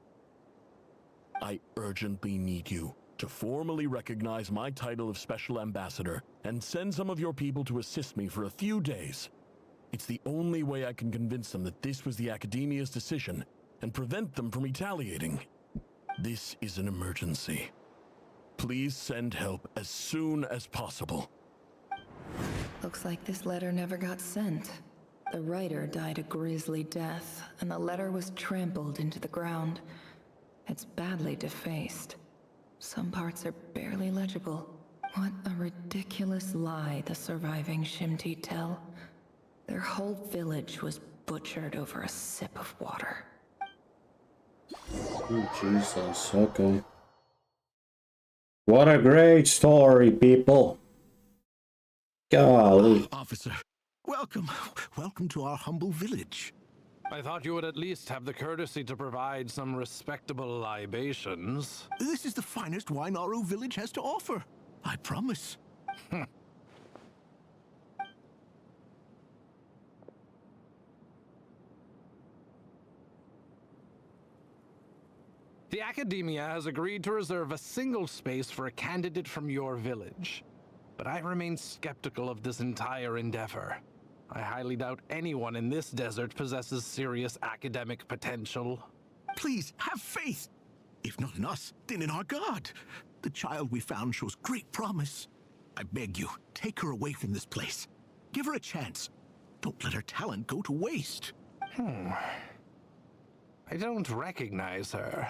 I urgently need you. to formally recognize my title of Special Ambassador and send some of your people to assist me for a few days. It's the only way I can convince them that this was the Academia's decision and prevent them from retaliating. This is an emergency. Please send help as soon as possible. Looks like this letter never got sent. The writer died a grisly death, and the letter was trampled into the ground. It's badly defaced. Some parts are barely legible. What a ridiculous lie the surviving Shimti tell. Their whole village was butchered over a sip of water. Oh, Jesus, okay. What a great story, people. Golly. Officer, welcome. Welcome to our humble village. I thought you would at least have the courtesy to provide some respectable libations. This is the finest wine Aru village has to offer. I promise. The Academia has agreed to reserve a single space for a candidate from your village. But I remain skeptical of this entire endeavor. I highly doubt anyone in this desert possesses serious academic potential. Please, have faith. If not in us, then in our god. The child we found shows great promise. I beg you, take her away from this place. Give her a chance. Don't let her talent go to waste. I don't recognize her.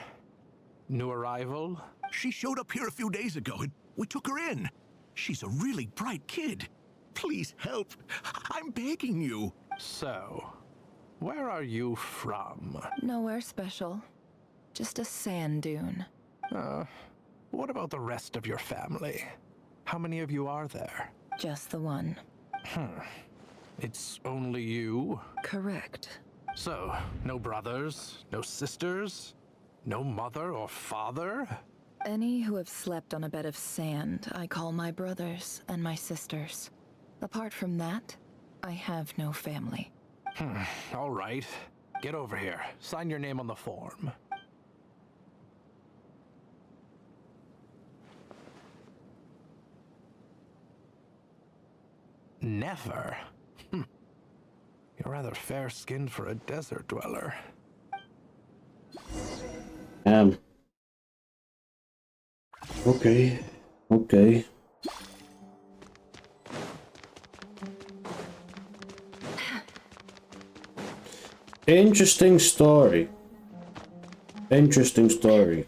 New arrival? She showed up here a few days ago and we took her in. She's a really bright kid. Please help. I'm begging you. So, where are you from? Nowhere special. Just a sand dune. What about the rest of your family? How many of you are there? Just the one. It's only you? Correct. So, no brothers, no sisters, no mother or father? Any who have slept on a bed of sand, I call my brothers and my sisters. Apart from that, I have no family. All right. Get over here. Sign your name on the form. Never? You're rather fair-skinned for a desert dweller. Okay. Okay. Interesting story. Interesting story.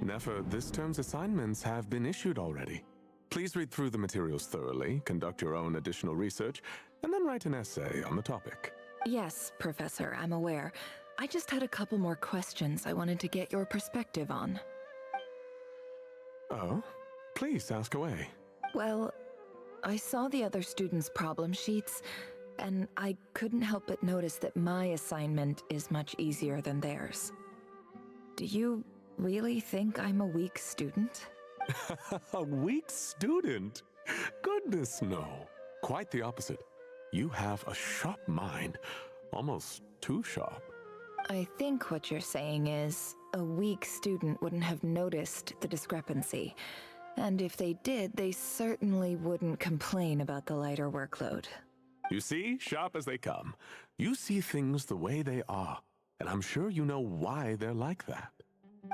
Nefer, this term's assignments have been issued already. Please read through the materials thoroughly, conduct your own additional research, and then write an essay on the topic. Yes, Professor, I'm aware. I just had a couple more questions I wanted to get your perspective on. Oh? Please ask away. Well, I saw the other students' problem sheets, and I couldn't help but notice that my assignment is much easier than theirs. Do you really think I'm a weak student? A weak student? Goodness, no. Quite the opposite. You have a sharp mind. Almost too sharp. I think what you're saying is, a weak student wouldn't have noticed the discrepancy. And if they did, they certainly wouldn't complain about the lighter workload. You see, sharp as they come. You see things the way they are. And I'm sure you know why they're like that.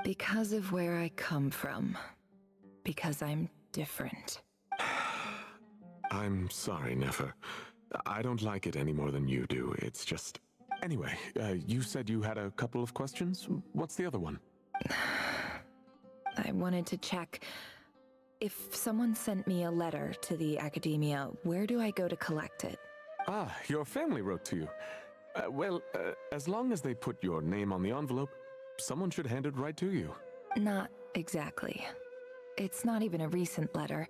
Because of where I come from. Because I'm different. I'm sorry, Nefer. I don't like it any more than you do. It's just... Anyway, you said you had a couple of questions? What's the other one? I wanted to check... If someone sent me a letter to the Academia, where do I go to collect it? Ah, your family wrote to you. Well, as long as they put your name on the envelope, someone should hand it right to you. Not exactly. It's not even a recent letter.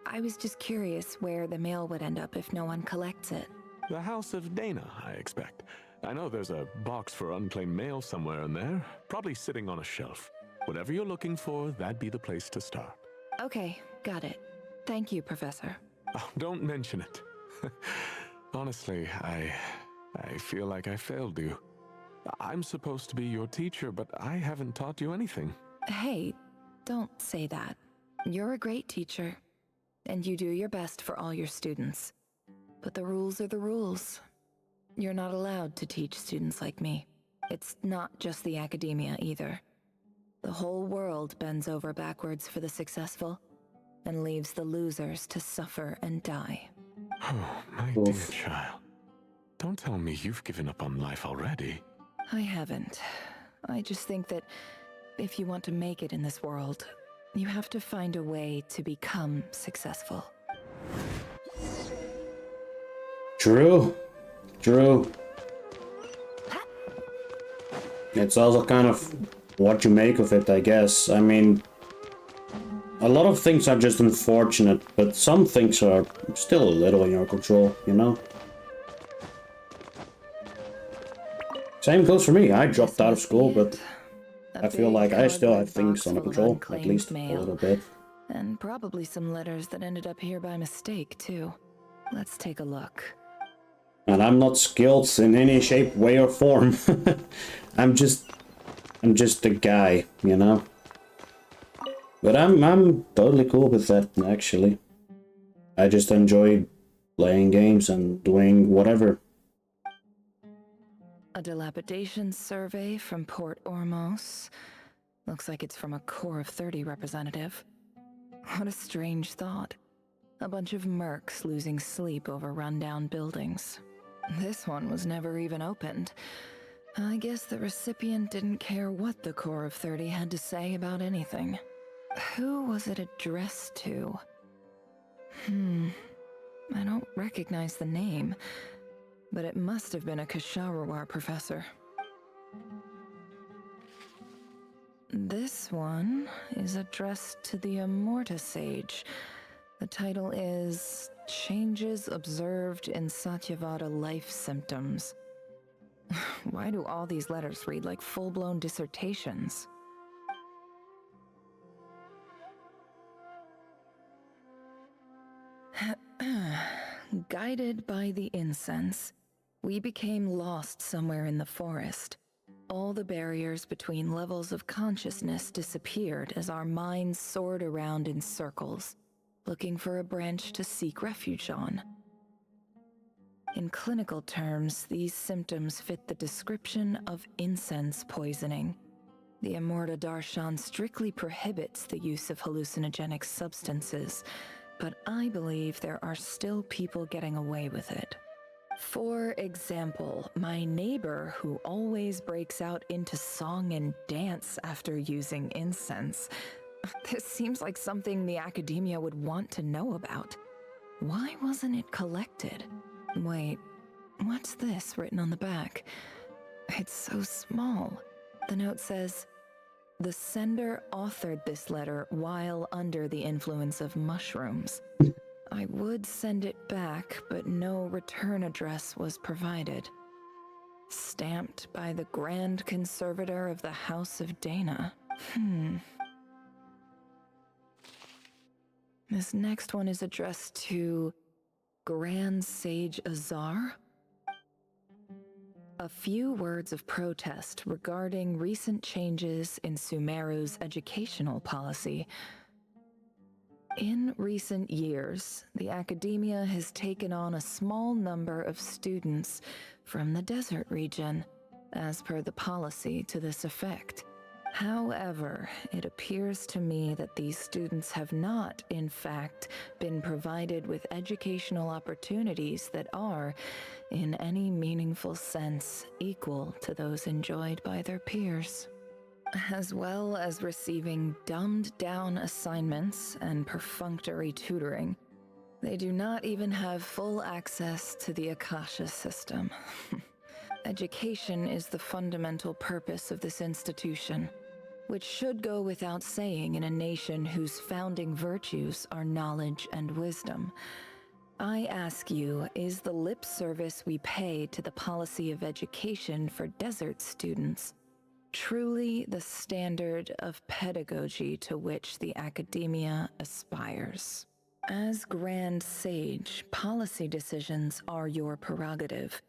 I was just curious where the mail would end up if no one collects it. The House of Dana, I expect. I know there's a box for unclaimed mail somewhere in there, probably sitting on a shelf. Whatever you're looking for, that'd be the place to start. Okay, got it. Thank you, Professor. Oh, don't mention it. Honestly, I feel like I failed you. I'm supposed to be your teacher, but I haven't taught you anything. Hey, don't say that. You're a great teacher, and you do your best for all your students. But the rules are the rules. You're not allowed to teach students like me. It's not just the academia either. The whole world bends over backwards for the successful, and leaves the losers to suffer and die. Oh, my dear child. Don't tell me you've given up on life already. I haven't. I just think that if you want to make it in this world, you have to find a way to become successful. True. True. It's also kind of what you make of it, I guess. I mean, a lot of things are just unfortunate, but some things are still a little in your control, you know? Same goes for me. I dropped out of school, but I feel like I still have things under control, at least a little bit. And probably some letters that ended up here by mistake, too. Let's take a look. And I'm not skilled in any shape, way, or form. I'm just a guy, you know? But I'm totally cool with that, actually. I just enjoy playing games and doing whatever. A dilapidation survey from Port Ormos. Looks like it's from a Core of 30 representative. What a strange thought. A bunch of mercs losing sleep over rundown buildings. This one was never even opened. I guess the recipient didn't care what the Core of 30 had to say about anything. Who was it addressed to? I don't recognize the name, but it must have been a Kasharawar professor. This one is addressed to the Immorta Sage. The title is Changes Observed in Satyavada Life Symptoms. Why do all these letters read like full-blown dissertations? Guided by the incense, we became lost somewhere in the forest. All the barriers between levels of consciousness disappeared as our minds soared around in circles, looking for a branch to seek refuge on. In clinical terms, these symptoms fit the description of incense poisoning. The Immorta Darshan strictly prohibits the use of hallucinogenic substances, but I believe there are still people getting away with it. For example, my neighbor who always breaks out into song and dance after using incense. This seems like something the academia would want to know about. Why wasn't it collected? Wait, what's this written on the back? It's so small. The note says, "The sender authored this letter while under the influence of mushrooms. I would send it back, but no return address was provided. Stamped by the Grand Conservator of the House of Dana." This next one is addressed to Grand Sage Azar. A few words of protest regarding recent changes in Sumeru's educational policy. In recent years, the academia has taken on a small number of students from the desert region, as per the policy to this effect. However, it appears to me that these students have not, in fact, been provided with educational opportunities that are, in any meaningful sense, equal to those enjoyed by their peers. As well as receiving dumbed-down assignments and perfunctory tutoring, they do not even have full access to the Akasha system. Education is the fundamental purpose of this institution, which should go without saying in a nation whose founding virtues are knowledge and wisdom. I ask you, is the lip service we pay to the policy of education for desert students truly the standard of pedagogy to which the academia aspires? As Grand Sage, policy decisions are your prerogative.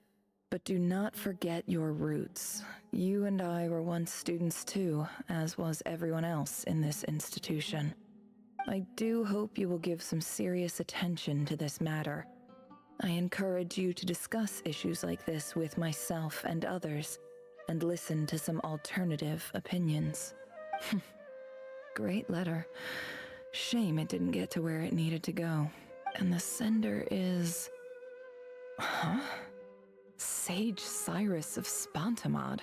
But do not forget your roots. You and I were once students too, as was everyone else in this institution. I do hope you will give some serious attention to this matter. I encourage you to discuss issues like this with myself and others, and listen to some alternative opinions. Great letter. Shame it didn't get to where it needed to go. And the sender is... Huh? Sage Cyrus of Spantamad.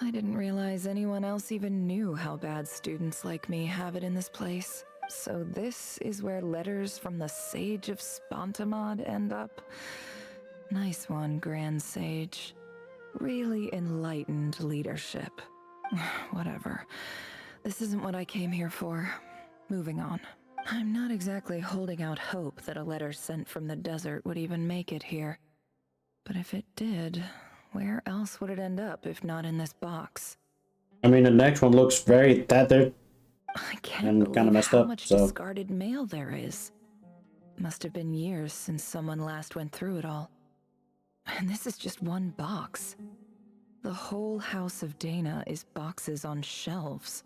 I didn't realize anyone else even knew how bad students like me have it in this place. So this is where letters from the Sage of Spantamad end up? Nice one, Grand Sage. Really enlightened leadership. Whatever. This isn't what I came here for. Moving on. I'm not exactly holding out hope that a letter sent from the desert would even make it here. But if it did, where else would it end up if not in this box? I mean, the next one looks very tattered and kind of messed How up, much so... discarded mail there is. Must have been years since someone last went through it all. And this is just one box. The whole house of Dana is boxes on shelves.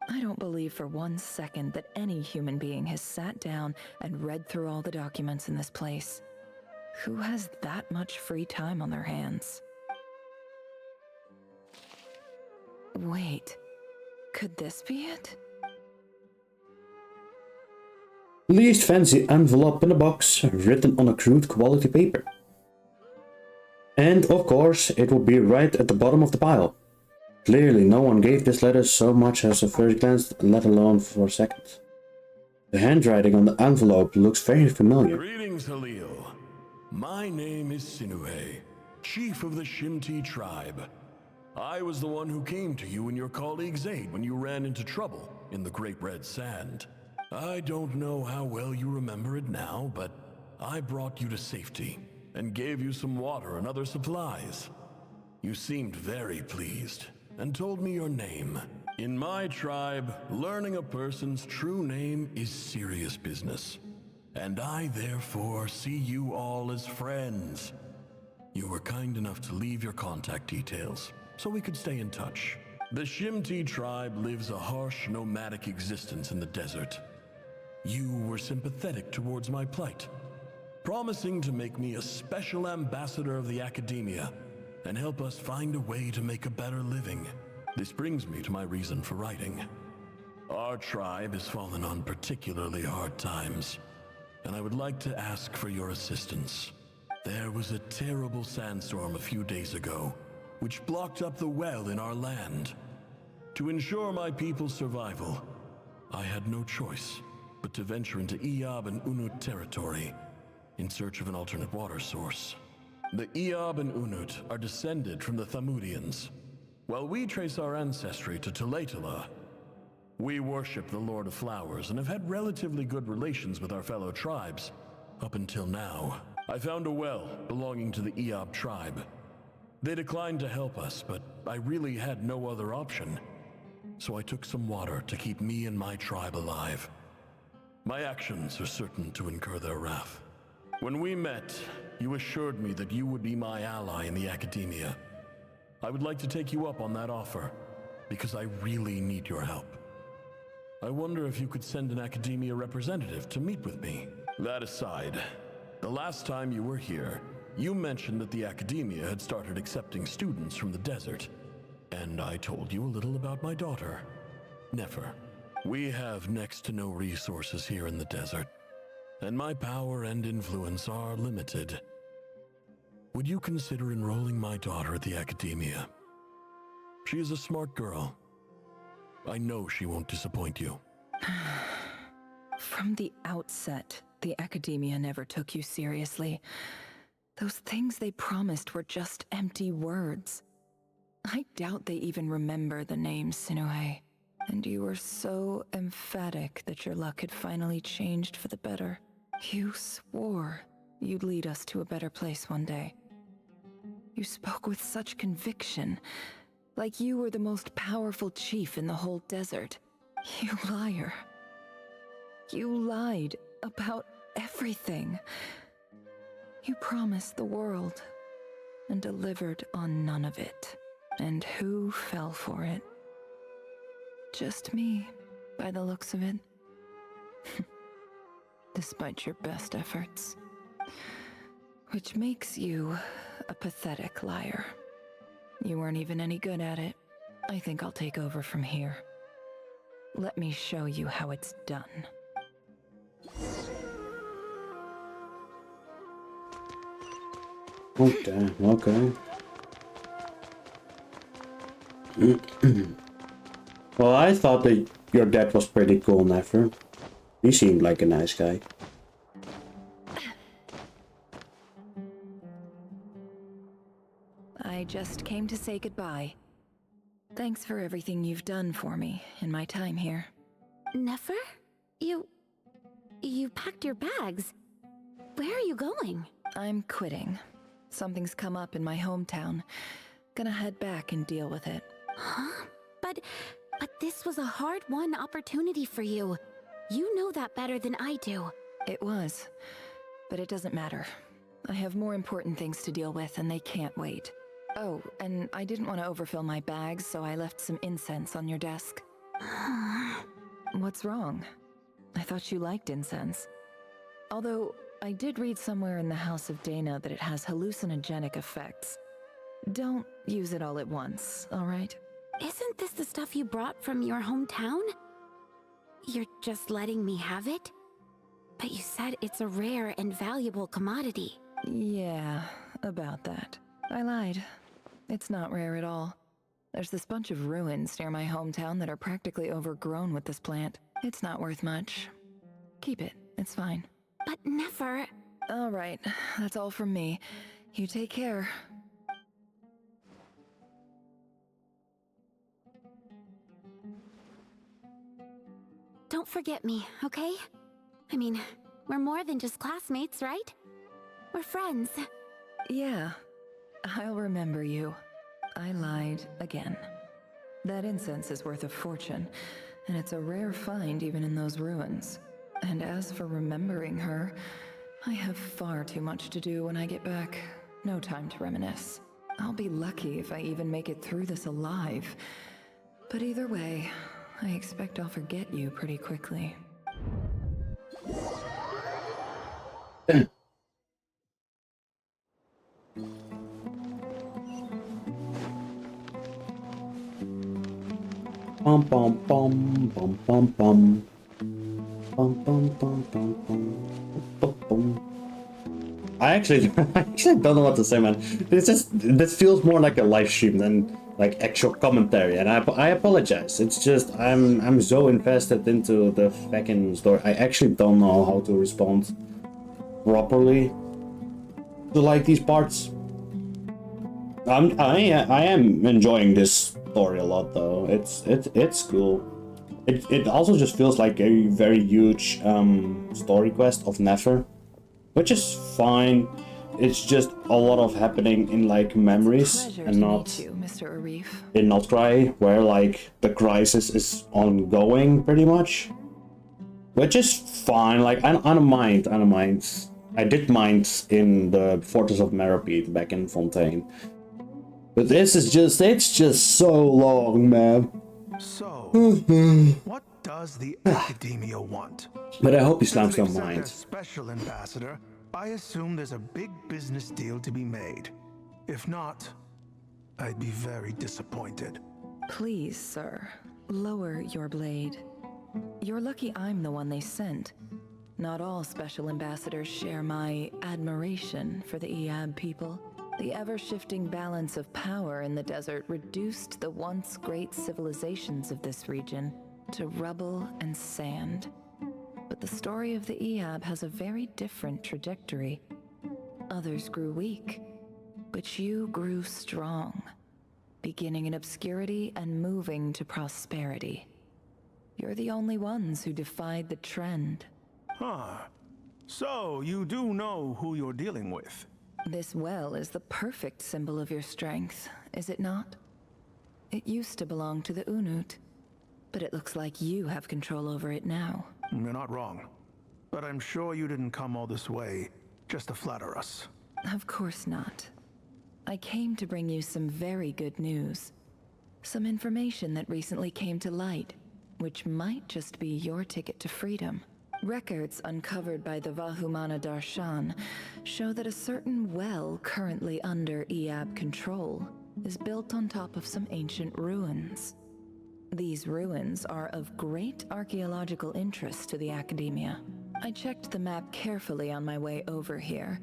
I don't believe for 1 second that any human being has sat down and read through all the documents in this place. Who has that much free time on their hands? Wait, could this be it? Least fancy envelope in a box, written on a crude quality paper. And of course, it will be right at the bottom of the pile. Clearly, no one gave this letter so much as a first glance, let alone for a second. The handwriting on the envelope looks very familiar. Greetings, Halil. My name is Sinuhe, chief of the Shimti tribe. I was the one who came to you and your colleague's aid when you ran into trouble in the Great Red Sand. I don't know how well you remember it now, but I brought you to safety and gave you some water and other supplies. You seemed very pleased and told me your name. In my tribe, learning a person's true name is serious business, and I therefore see you all as friends. You were kind enough to leave your contact details so we could stay in touch. The Shimti tribe lives a harsh nomadic existence in the desert. You were sympathetic towards my plight, promising to make me a special ambassador of the academia and help us find a way to make a better living. This brings me to my reason for writing. Our tribe has fallen on particularly hard times, and I would like to ask for your assistance. There was a terrible sandstorm a few days ago, which blocked up the well in our land. To ensure my people's survival, I had no choice but to venture into Eob and Unut territory in search of an alternate water source. The Eob and Unut are descended from the Thamudians. While we trace our ancestry to Tulatala, we worship the Lord of Flowers and have had relatively good relations with our fellow tribes up until now. I found a well belonging to the Eob tribe. They declined to help us, but I really had no other option. So I took some water to keep me and my tribe alive. My actions are certain to incur their wrath. When we met, you assured me that you would be my ally in the academia. I would like to take you up on that offer, because I really need your help. I wonder if you could send an academia representative to meet with me. That aside, the last time you were here, you mentioned that the academia had started accepting students from the desert, and I told you a little about my daughter, Nefer. We have next to no resources here in the desert, and my power and influence are limited. Would you consider enrolling my daughter at the academia? She is a smart girl. I know she won't disappoint you. From the outset, the academia never took you seriously. Those things they promised were just empty words. I doubt they even remember the name Sinuhe. And you were so emphatic that your luck had finally changed for the better. You swore you'd lead us to a better place one day. You spoke with such conviction, like you were the most powerful chief in the whole desert. You liar. You lied about everything. You promised the world and delivered on none of it. And who fell for it? Just me, by the looks of it. Despite your best efforts. Which makes you a pathetic liar. You weren't even any good at it. I think I'll take over from here. Let me show you how it's done. Oh, damn, okay. Well, I thought that your dad was pretty cool, Nefer. He seemed like a nice guy. I just came to say goodbye. Thanks for everything you've done for me in my time here. Nefer? You packed your bags. Where are you going? I'm quitting. Something's come up in my hometown. Gonna head back and deal with it. Huh? But this was a hard-won opportunity for you. You know that better than I do. It was. But it doesn't matter. I have more important things to deal with and they can't wait. Oh, and I didn't want to overfill my bags, so I left some incense on your desk. What's wrong? I thought you liked incense. Although, I did read somewhere in the House of Dana that it has hallucinogenic effects. Don't use it all at once, alright? Isn't this the stuff you brought from your hometown? You're just letting me have it? But you said it's a rare and valuable commodity. Yeah, about that. I lied. It's not rare at all. There's this bunch of ruins near my hometown that are practically overgrown with this plant. It's not worth much. Keep it, it's fine. But Nefer... Alright, that's all from me. You take care. Don't forget me, okay? I mean, we're more than just classmates, right? We're friends. Yeah, I'll remember you. I lied again. That incense is worth a fortune, and it's a rare find even in those ruins. And as for remembering her, I have far too much to do when I get back. No time to reminisce. I'll be lucky if I even make it through this alive. But either way, I expect I'll forget you pretty quickly. Bum bum bum bum bum bum. Bum bum bum bum bum bum. I actually don't know what to say, man. This feels more like a live stream than like actual commentary, and I apologize. It's just I'm so invested into the fucking story. I actually don't know how to respond properly to like these parts. I am enjoying this story a lot though. It's cool. It also just feels like a very huge story quest of Nefer, which is fine. It's just a lot of happening in like memories and not Mr. Arif. in Outcry, where like the crisis is ongoing pretty much, which is fine. Like I don't mind. I did mind in the Fortress of Meropide back in Fontaine, but this is it's just so long, man. So, what does the Academia want? But I hope these slams Since don't they've sent mind. a special ambassador, I assume there's a big business deal to be made. If not, I'd be very disappointed. Please, sir, lower your blade. You're lucky I'm the one they sent. Not all special ambassadors share my admiration for the Eab people. The ever-shifting balance of power in the desert reduced the once great civilizations of this region to rubble and sand. But the story of the Eab has a very different trajectory. Others grew weak, but you grew strong, beginning in obscurity and moving to prosperity. You're the only ones who defied the trend. Huh. So, you do know who you're dealing with? This well is the perfect symbol of your strength, is it not? It used to belong to the Unut, but it looks like you have control over it now. You're not wrong. But I'm sure you didn't come all this way just to flatter us. Of course not. I came to bring you some very good news. Some information that recently came to light, which might just be your ticket to freedom. Records uncovered by the Vahumana Darshan show that a certain well currently under Iab control is built on top of some ancient ruins. These ruins are of great archaeological interest to the Academia. I checked the map carefully on my way over here,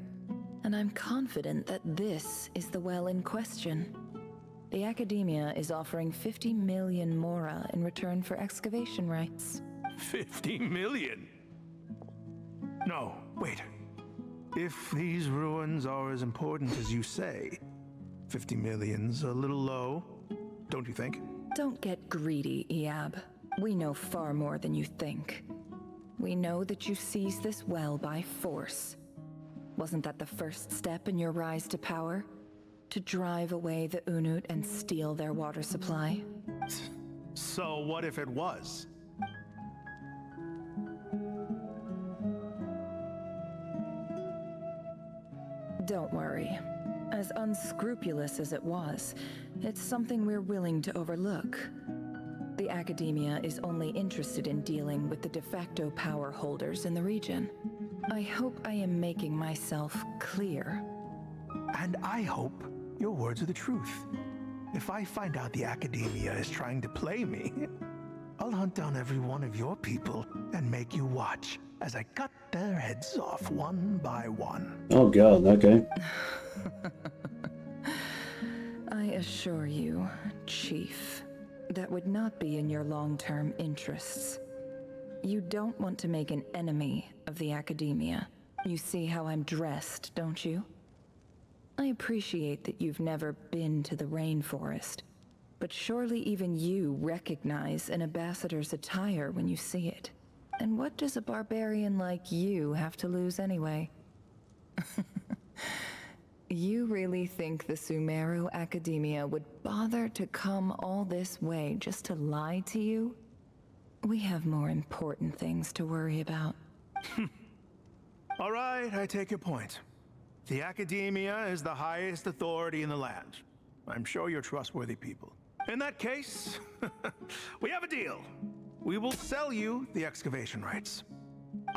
and I'm confident that this is the well in question. The Academia is offering 50 million mora in return for excavation rights. 50 million? No, wait. If these ruins are as important as you say, 50 million's a little low, don't you think? Don't get greedy, Iab. We know far more than you think. We know that you seized this well by force. Wasn't that the first step in your rise to power? To drive away the Unut and steal their water supply? So what if it was? Don't worry. As unscrupulous as it was, it's something we're willing to overlook. The Academia is only interested in dealing with the de facto power holders in the region. I hope I am making myself clear. And I hope your words are the truth. If I find out the Academia is trying to play me, I'll hunt down every one of your people and make you watch as I cut their heads off one by one. Oh god, okay. I assure you, Chief, that would not be in your long-term interests. You don't want to make an enemy of the Academia. You see how I'm dressed, don't you? I appreciate that you've never been to the rainforest, but surely even you recognize an ambassador's attire when you see it. And what does a barbarian like you have to lose anyway? You really think the Sumeru Academia would bother to come all this way just to lie to you? We have more important things to worry about. All right, I take your point. The Academia is the highest authority in the land. I'm sure you're trustworthy people. In that case, we have a deal. We will sell you the excavation rights.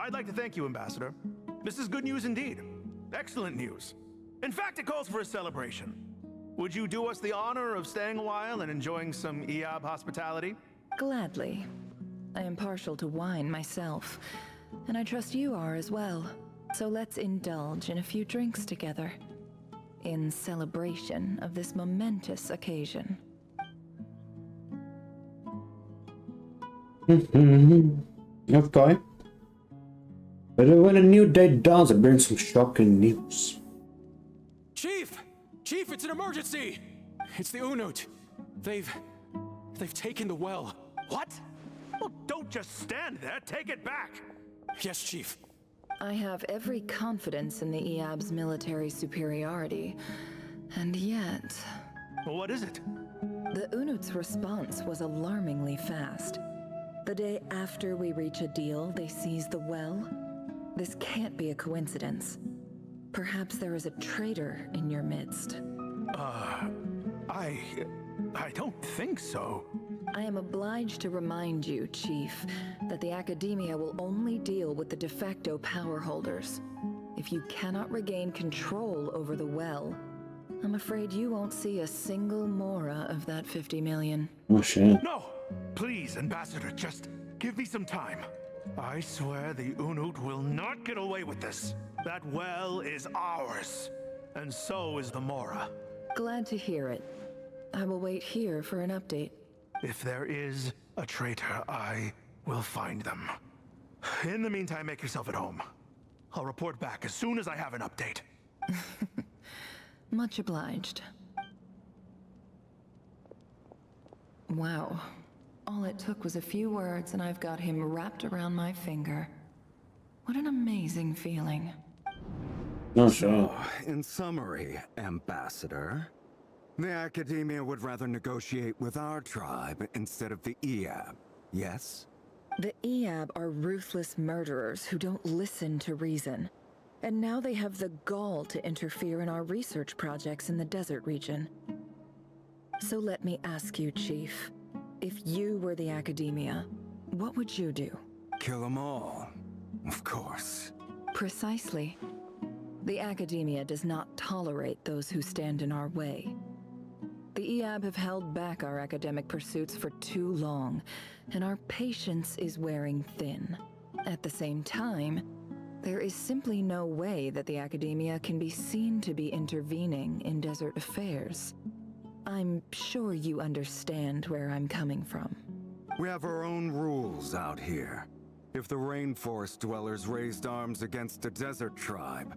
I'd like to thank you, Ambassador. This is good news indeed. Excellent news. In fact, it calls for a celebration. Would you do us the honor of staying a while and enjoying some Iab hospitality? Gladly. I am partial to wine myself, and I trust you are as well. So let's indulge in a few drinks together, in celebration of this momentous occasion. Okay. But when a new day dawns, it brings some shocking news. Chief! Chief, it's an emergency! It's the Unut. They've taken the well. What? Well, don't just stand there. Take it back. Yes, Chief. I have every confidence in the Iab's military superiority, and yet... Well, what is it? The Unut's response was alarmingly fast. The day after we reach a deal, they seize the well. This can't be a coincidence. Perhaps there is a traitor in your midst. I don't think so. I am obliged to remind you, Chief, that the Academia will only deal with the de facto power holders. If you cannot regain control over the well, I'm afraid you won't see a single mora of that 50 million. Oh shit. No! Please, Ambassador, just give me some time. I swear the Unut will not get away with this. That well is ours, and so is the mora. Glad to hear it. I will wait here for an update. If there is a traitor, I will find them. In the meantime, make yourself at home. I'll report back as soon as I have an update. Much obliged. Wow. All it took was a few words and I've got him wrapped around my finger. What an amazing feeling. No, so, in summary, Ambassador, the Academia would rather negotiate with our tribe instead of the Iab, yes? The Iab are ruthless murderers who don't listen to reason. And now they have the gall to interfere in our research projects in the desert region. So let me ask you, Chief. If you were the Academia, what would you do? Kill them all. Of course. Precisely. The Academia does not tolerate those who stand in our way. The EAB have held back our academic pursuits for too long, and our patience is wearing thin. At the same time, there is simply no way that the Academia can be seen to be intervening in desert affairs. I'm sure you understand where I'm coming from. We have our own rules out here. If the rainforest dwellers raised arms against a desert tribe,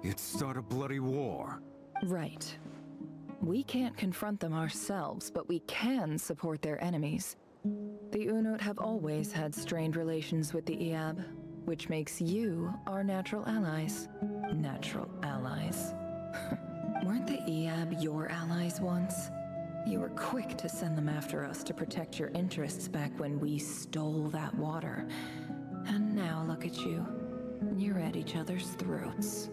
it'd start a bloody war. Right. We can't confront them ourselves, but we can support their enemies. The Unut have always had strained relations with the EAB, which makes you our natural allies. Natural allies. Weren't the EAB your allies once? You were quick to send them after us to protect your interests back when we stole that water. And now look at you. You're at each other's throats.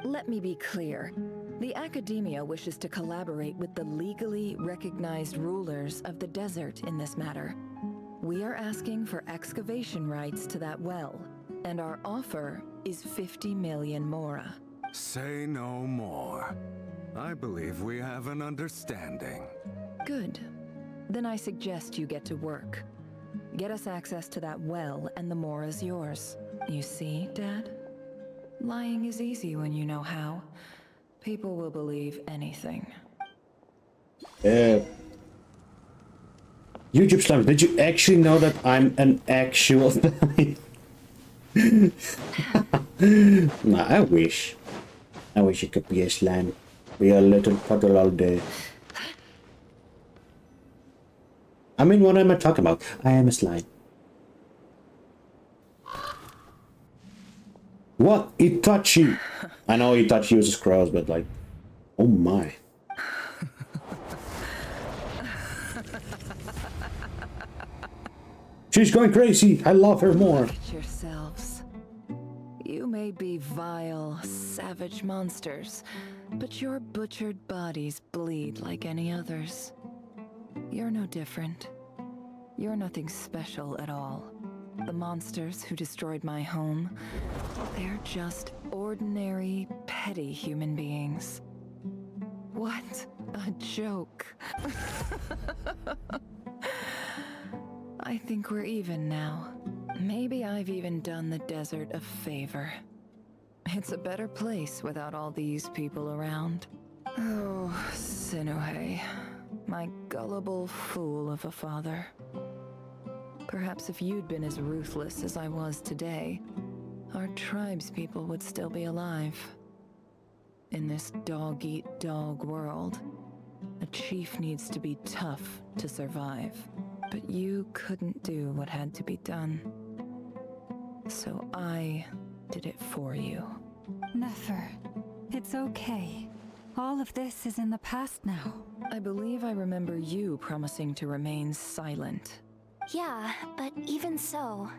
Let me be clear. The Academia wishes to collaborate with the legally recognized rulers of the desert in this matter. We are asking for excavation rights to that well, and our offer is 50 million mora. Say no more. I believe we have an understanding. Good. Then I suggest you get to work. Get us access to that well, and the mora's yours. You see, Dad? Lying is easy when you know how. People will believe anything. YouTube Slime, did you actually know that I'm an actual Nah, I wish. I wish it could be a slime. Be a little puddle all day. I mean, what am I talking about? I am a slime. What? Itachi! I know Itachi uses crows, but like... Oh my. She's going crazy! I love her more! Look at yourselves. You may be vile, savage monsters, but your butchered bodies bleed like any others. You're no different. You're nothing special at all. The monsters who destroyed my home, they're just ordinary, petty human beings. What a joke. I think we're even now. Maybe I've even done the desert a favor. It's a better place without all these people around. Oh, Sinuhe, my gullible fool of a father. Perhaps if you'd been as ruthless as I was today, our tribespeople would still be alive. In this dog-eat-dog world, a chief needs to be tough to survive. But you couldn't do what had to be done. So I did it for you. Nefer, it's okay. All of this is in the past now. I believe I remember you promising to remain silent. Yeah, but even so...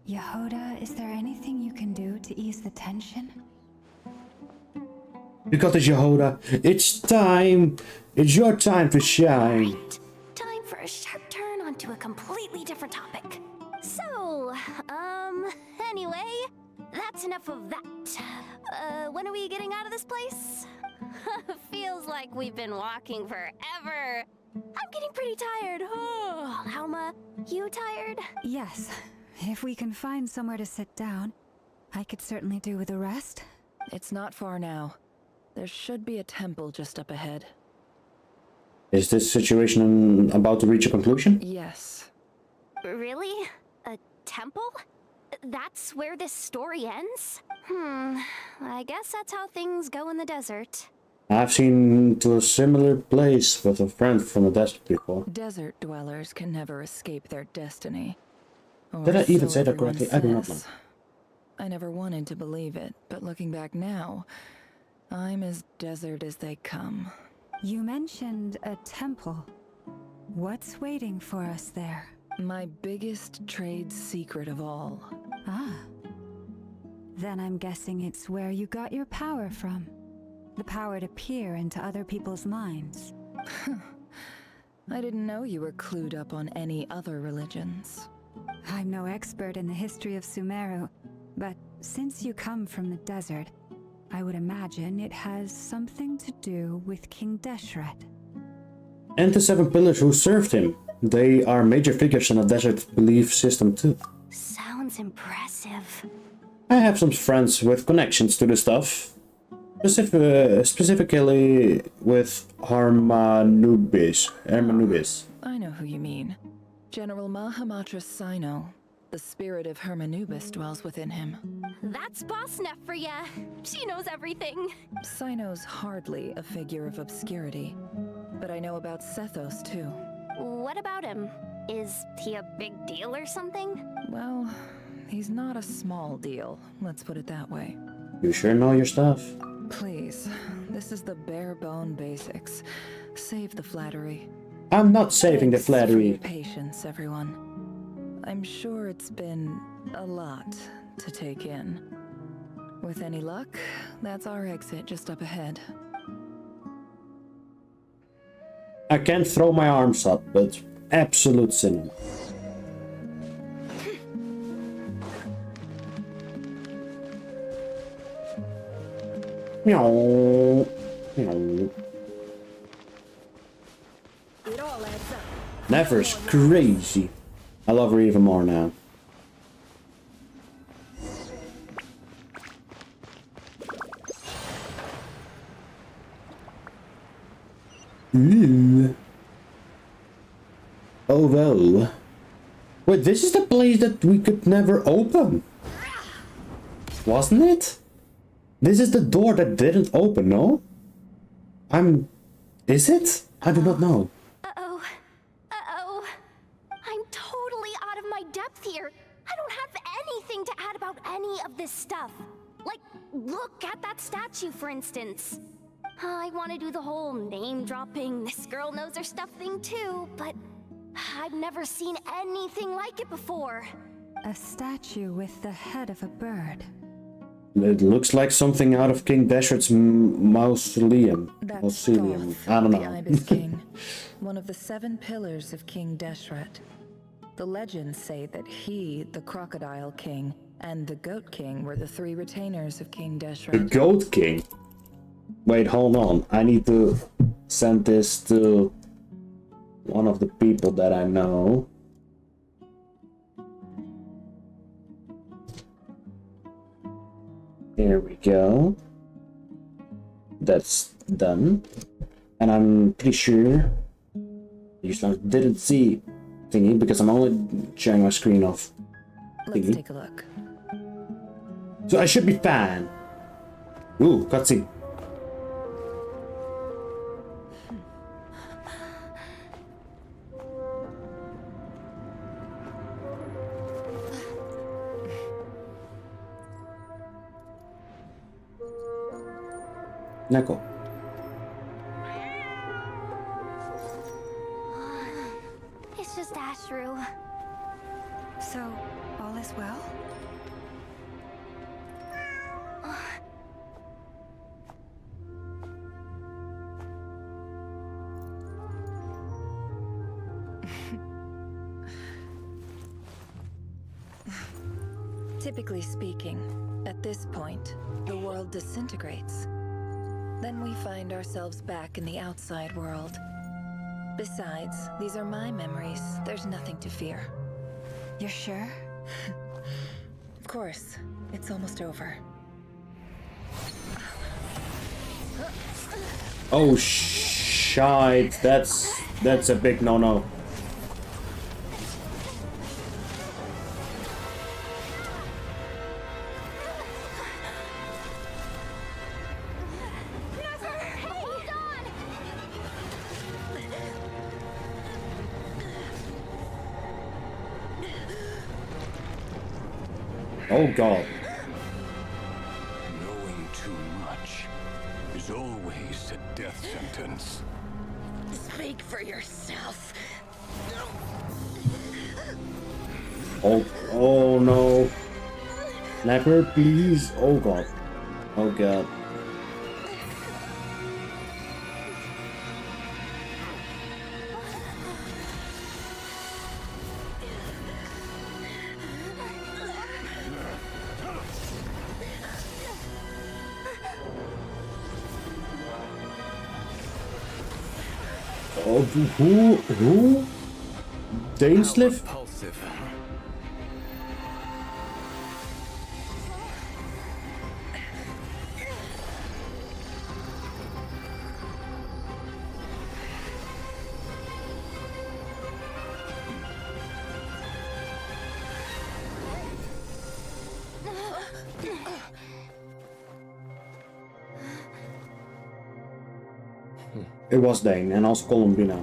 Yehoda, is there anything you can do to ease the tension? You got this, Yehoda. It's time. It's your time to shine. Right. Time for a sharp turn onto a completely different topic. So, anyway, that's enough of that. When are we getting out of this place? Feels like we've been walking forever. I'm getting pretty tired. Oh, Alma, you tired? Yes. If we can find somewhere to sit down, I could certainly do with a rest. It's not far now. There should be a temple just up ahead. Is this situation about to reach a conclusion? Yes. Really? A temple? That's where this story ends? I guess that's how things go in the desert. I've seen to a similar place with a friend from the desert before. Desert dwellers can never escape their destiny. Did I even say that correctly? I do not know. I never wanted to believe it, but looking back now, I'm as desert as they come. You mentioned a temple. What's waiting for us there? My biggest trade secret of all. Ah. Then I'm guessing it's where you got your power from. The power to peer into other people's minds. I didn't know you were clued up on any other religions. I'm no expert in the history of Sumeru, but since you come from the desert, I would imagine it has something to do with King Deshret. And the 7 pillars who served him. They are major figures in the desert belief system too. Sounds impressive. I have some friends with connections to this stuff. Specifically with Hermanubis. I know who you mean. General Mahamatra Sino. The spirit of Hermanubis dwells within him. That's Boss Neff for ya. She knows everything. Sino's hardly a figure of obscurity. But I know about Sethos too. What about him? Is he a big deal or something? Well, he's not a small deal, let's put it that way. You sure know your stuff. Please, this is the bare bone basics. Save the flattery. I'm not saving the flattery. For your patience, everyone. I'm sure it's been a lot to take in. With any luck, that's our exit just up ahead. I can't throw my arms up, but absolute sin. Meow. Meow. Never's crazy. I love her even more now. Ooh. Oh well. Wait, this is the place that we could never open. Wasn't it? This is the door that didn't open, no? Is it? I do not know. Uh-oh. Uh-oh. I'm totally out of my depth here. I don't have anything to add about any of this stuff. Like, look at that statue, for instance. I want to do the whole name-dropping, this girl knows her stuff thing too, but I've never seen anything like it before. A statue with the head of a bird. It looks like something out of King Deshret's mausoleum. Mausoleum. I don't know. The Ibis King, one of the 7 pillars of King Deshret. The legends say that he, the Crocodile King, and the Goat King were the 3 retainers of King Deshret. The Goat King? Wait, hold on. I need to send this to one of the people that I know. Here we go. That's done. And I'm pretty sure you didn't see thingy because I'm only sharing my screen off thingy. Let's take a look. So I should be fine. Ooh, cutscene. Neko. It's just Ashru. So, all is well? Typically speaking, at this point, the world disintegrates. Then we find ourselves back in the outside world. Besides, these are my memories. There's nothing to fear. You're sure? Of course. It's almost over. Oh shite, that's a big no-no. Oh god. Knowing too much is always a death sentence. Speak for yourself. Oh no. Never, please. Oh god. Oh god. Oh, who? Dainsliff? It was Dane, and also Columbina.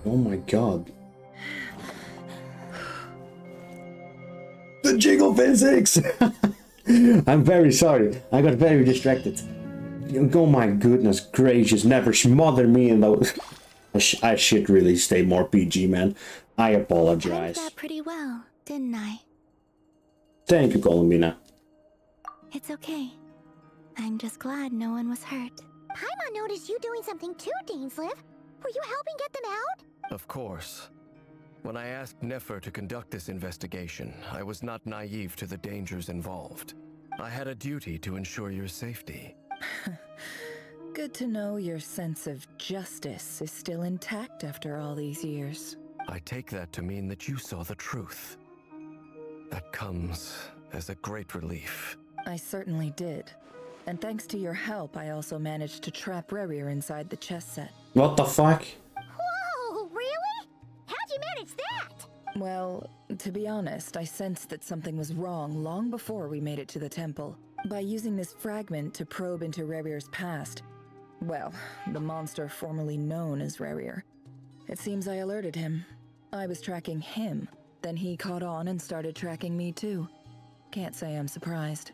Oh my god. The jiggle physics! I'm very sorry. I got very distracted. Oh my goodness gracious, never smother me in those. I should really stay more PG, man. I apologize. I did that pretty well, didn't I? Thank you, Columbina. It's okay. I'm just glad no one was hurt. Paimon noticed you doing something too, Dainsliff. Were you helping get them out? Of course. When I asked Nefer to conduct this investigation, I was not naive to the dangers involved. I had a duty to ensure your safety. Good to know your sense of justice is still intact after all these years. I take that to mean that you saw the truth. That comes as a great relief. I certainly did. And thanks to your help, I also managed to trap Rerir inside the chess set. What the fuck? Whoa, really? How'd you manage that? Well, to be honest, I sensed that something was wrong long before we made it to the temple. By using this fragment to probe into Rerir's past, well, the monster formerly known as Rerir. It seems I alerted him. I was tracking him, then he caught on and started tracking me too. Can't say I'm surprised.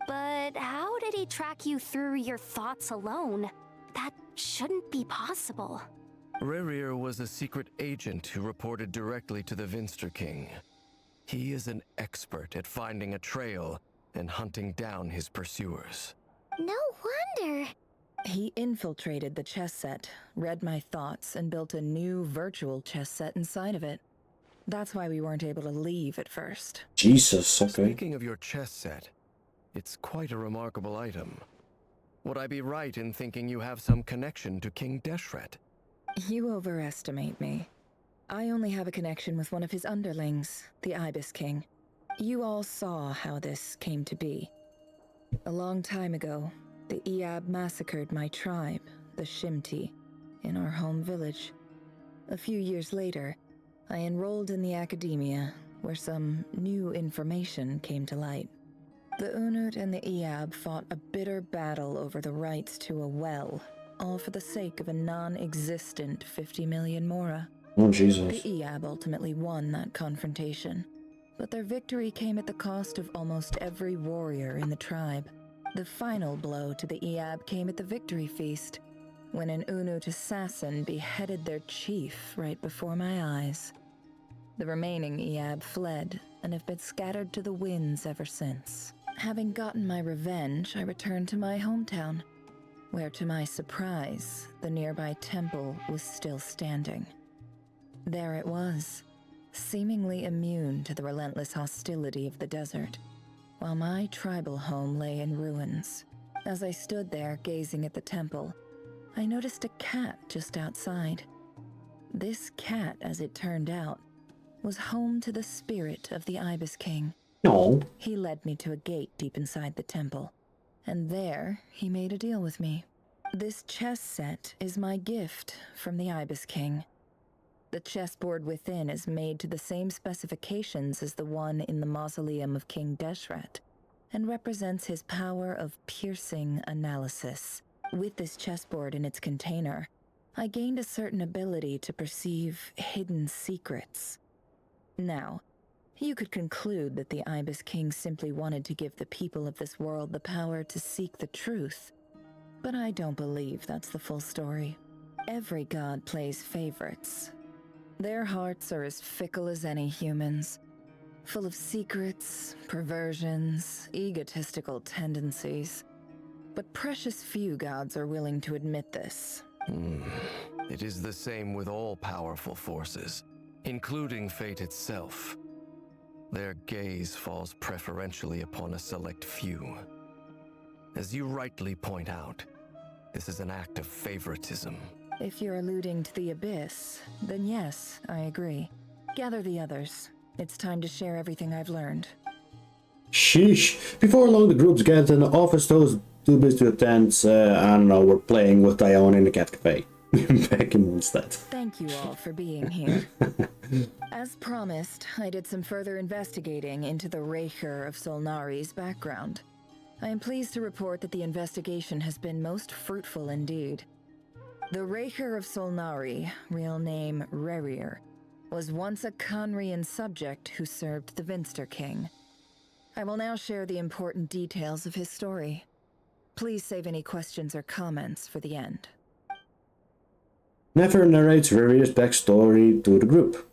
But how did he track you through your thoughts alone? That shouldn't be possible. Rerir was a secret agent who reported directly to the Vinster King. He is an expert at finding a trail and hunting down his pursuers. No wonder. He infiltrated the chess set, read my thoughts, and built a new virtual chess set inside of it. That's why we weren't able to leave at first. Jesus, okay. Speaking of your chess set, it's quite a remarkable item. Would I be right in thinking you have some connection to King Deshret? You overestimate me. I only have a connection with one of his underlings, the Ibis King. You all saw how this came to be. A long time ago, the Iab massacred my tribe, the Shimti, in our home village. A few years later, I enrolled in the academia, where some new information came to light. The Unut and the Iab fought a bitter battle over the rights to a well, all for the sake of a non-existent 50 million Mora. Oh, Jesus. The Iab ultimately won that confrontation, but their victory came at the cost of almost every warrior in the tribe. The final blow to the Iab came at the victory feast, when an Unut assassin beheaded their chief right before my eyes. The remaining Iab fled and have been scattered to the winds ever since. Having gotten my revenge, I returned to my hometown, where to my surprise, the nearby temple was still standing. There it was, seemingly immune to the relentless hostility of the desert, while my tribal home lay in ruins. As I stood there gazing at the temple, I noticed a cat just outside. This cat, as it turned out, was home to the spirit of the Ibis King. No. He led me to a gate deep inside the temple, and there he made a deal with me. This chess set is my gift from the Ibis King. The chessboard within is made to the same specifications as the one in the mausoleum of King Deshret, and represents his power of piercing analysis. With this chessboard in its container, I gained a certain ability to perceive hidden secrets. Now, you could conclude that the Ibis King simply wanted to give the people of this world the power to seek the truth, but I don't believe that's the full story. Every god plays favorites. Their hearts are as fickle as any human's, full of secrets, perversions, egotistical tendencies. But precious few gods are willing to admit this. It is the same with all powerful forces, including fate itself. Their gaze falls preferentially upon a select few. As you rightly point out, this is an act of favoritism. If you're alluding to the Abyss, then yes, I agree. Gather the others. It's time to share everything I've learned. Sheesh. Before long, the groups get in the office. Those too busy to attend, I don't know, we're playing with Dione in the cat cafe. Back in Mondstadt. Thank you all for being here. As promised, I did some further investigating into the Raker of Solnari's background. I am pleased to report that the investigation has been most fruitful indeed. The Raker of Solnari, real name Rerir, was once a Conrian subject who served the Vinster King. I will now share the important details of his story. Please save any questions or comments for the end. Never narrates Rerir's backstory to the group.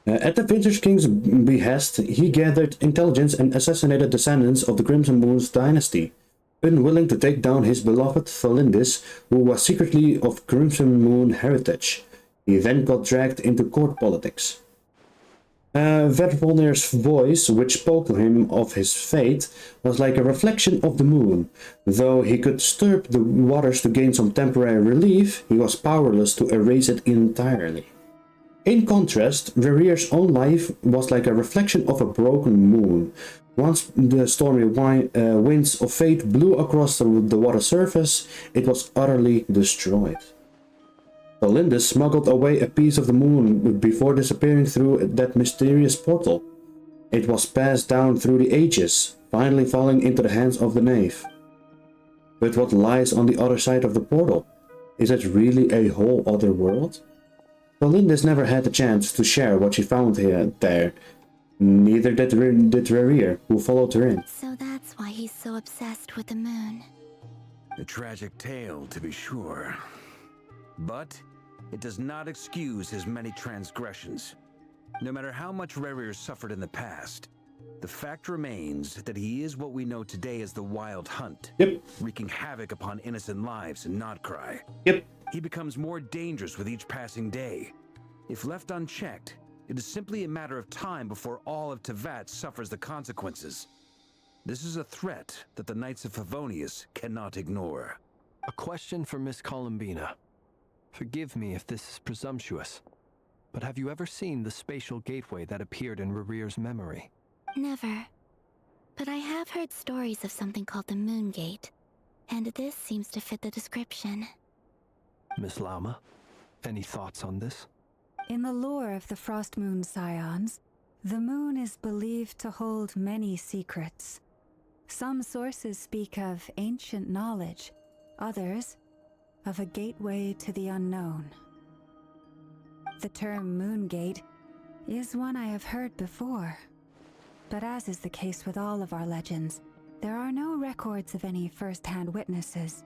At the Vinter King's behest, he gathered intelligence and assassinated descendants of the Crimson Moon's dynasty. Unwilling to take down his beloved Tholindis, who was secretly of Crimson Moon heritage, he then got dragged into court politics. Vedvolnir's voice, which spoke to him of his fate, was like a reflection of the moon. Though he could stir the waters to gain some temporary relief, he was powerless to erase it entirely. In contrast, Rerir's own life was like a reflection of a broken moon. Once the stormy winds of fate blew across the water surface, it was utterly destroyed. Tholindis smuggled away a piece of the moon before disappearing through that mysterious portal. It was passed down through the ages, finally falling into the hands of the knave. But what lies on the other side of the portal? Is it really a whole other world? Tholindis never had the chance to share what she found there. Neither did Rerir, who followed her in. So that's why he's so obsessed with the moon. A tragic tale, to be sure. But it does not excuse his many transgressions. No matter how much Rerir suffered in the past, the fact remains that he is what we know today as the Wild Hunt, wreaking havoc upon innocent lives in Nodcry. He becomes more dangerous with each passing day. If left unchecked, it is simply a matter of time before all of Tevat suffers the consequences. This is a threat that the Knights of Favonius cannot ignore. A question for Miss Columbina. Forgive me if this is presumptuous, but have you ever seen the spatial gateway that appeared in Rerir's memory? Never. But I have heard stories of something called the Moon Gate, and this seems to fit the description. Miss Lama, any thoughts on this? In the lore of the Frost Moon Scions, the moon is believed to hold many secrets. Some sources speak of ancient knowledge, others of a gateway to the unknown. The term Moon Gate is one I have heard before, but as is the case with all of our legends, there are no records of any first-hand witnesses.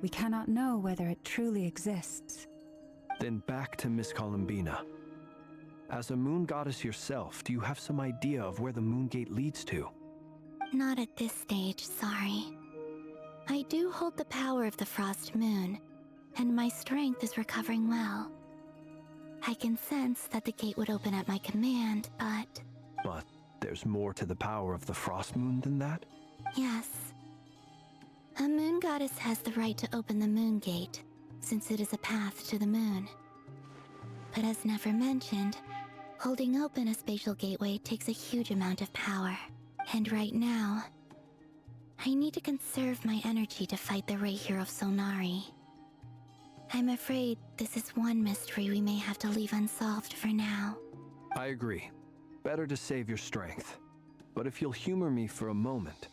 We cannot know whether it truly exists. Then back to Miss Columbina. As a moon goddess yourself, do you have some idea of where the Moon Gate leads to? Not at this stage, sorry. I do hold the power of the Frost Moon, and my strength is recovering well. I can sense that the gate would open at my command, but... But there's more to the power of the Frost Moon than that? Yes. A moon goddess has the right to open the Moon Gate, since it is a path to the moon. But as never mentioned, holding open a spatial gateway takes a huge amount of power. And right now, I need to conserve my energy to fight the Raker of Solnari. I'm afraid this is one mystery we may have to leave unsolved for now. I agree. Better to save your strength. But if you'll humor me for a moment,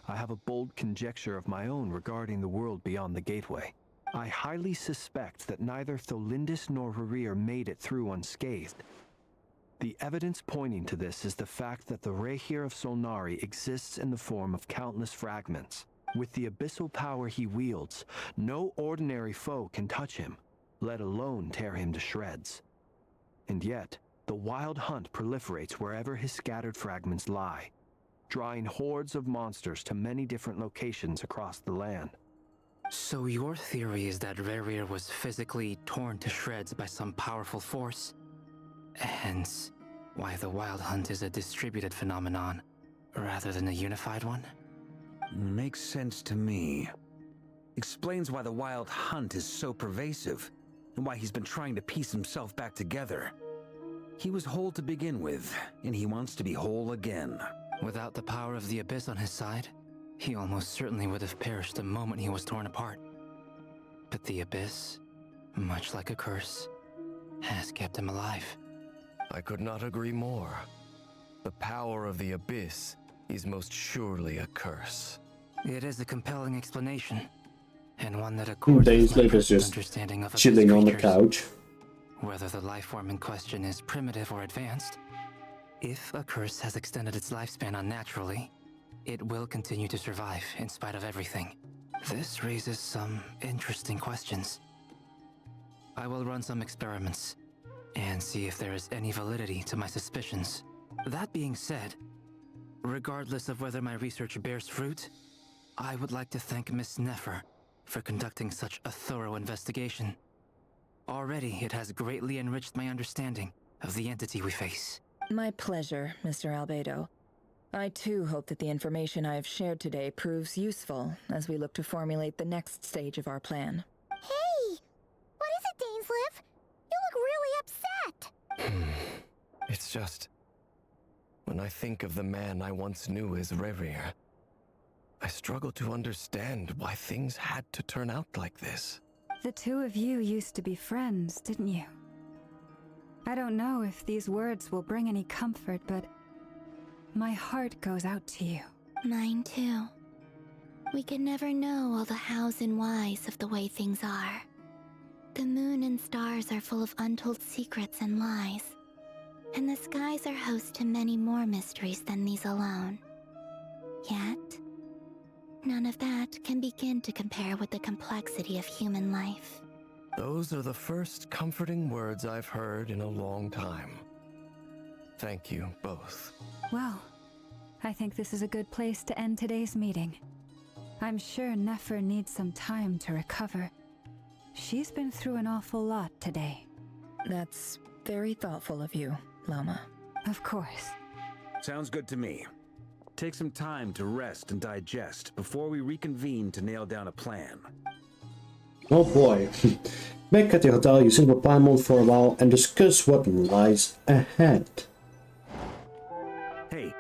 I have a bold conjecture of my own regarding the world beyond the gateway. I highly suspect that neither Tholindis nor Rerir made it through unscathed. The evidence pointing to this is the fact that the Raker of Solnari exists in the form of countless fragments. With the abyssal power he wields, no ordinary foe can touch him, let alone tear him to shreds. And yet, the wild hunt proliferates wherever his scattered fragments lie, drawing hordes of monsters to many different locations across the land. So your theory is that Rerir was physically torn to shreds by some powerful force? Hence, why the Wild Hunt is a distributed phenomenon, rather than a unified one? Makes sense to me. Explains why the Wild Hunt is so pervasive, and why he's been trying to piece himself back together. He was whole to begin with, and he wants to be whole again. Without the power of the Abyss on his side, he almost certainly would have perished the moment he was torn apart. But the Abyss, much like a curse, has kept him alive. I could not agree more. The power of the Abyss is most surely a curse. It is a compelling explanation, and one that accords Days with my later, present just understanding of chilling Abyss on the creatures. couch. Whether the life form in question is primitive or advanced, if a curse has extended its lifespan unnaturally, it will continue to survive in spite of everything. This raises some interesting questions. I will run some experiments and see if there is any validity to my suspicions. That being said, regardless of whether my research bears fruit, I would like to thank Miss Nefer for conducting such a thorough investigation. Already, it has greatly enriched my understanding of the entity we face. My pleasure, Mr. Albedo. I too hope that the information I have shared today proves useful as we look to formulate the next stage of our plan. Hey! What is it, Dainsleif? You look really upset! It's just... when I think of the man I once knew as Rerir, I struggle to understand why things had to turn out like this. The two of you used to be friends, didn't you? I don't know if these words will bring any comfort, but my heart goes out to you. Mine too. We could never know all the hows and whys of the way things are. The moon and stars are full of untold secrets and lies. And the skies are host to many more mysteries than these alone. Yet, none of that can begin to compare with the complexity of human life. Those are the first comforting words I've heard in a long time. Thank you both. Well, I think this is a good place to end today's meeting. I'm sure Nefer needs some time to recover. She's been through an awful lot today. That's very thoughtful of you, Lama. Of course. Sounds good to me. Take some time to rest and digest before we reconvene to nail down a plan. Oh boy. Back at the hotel, you sit with Paimon for a while and discuss what lies ahead. Hey,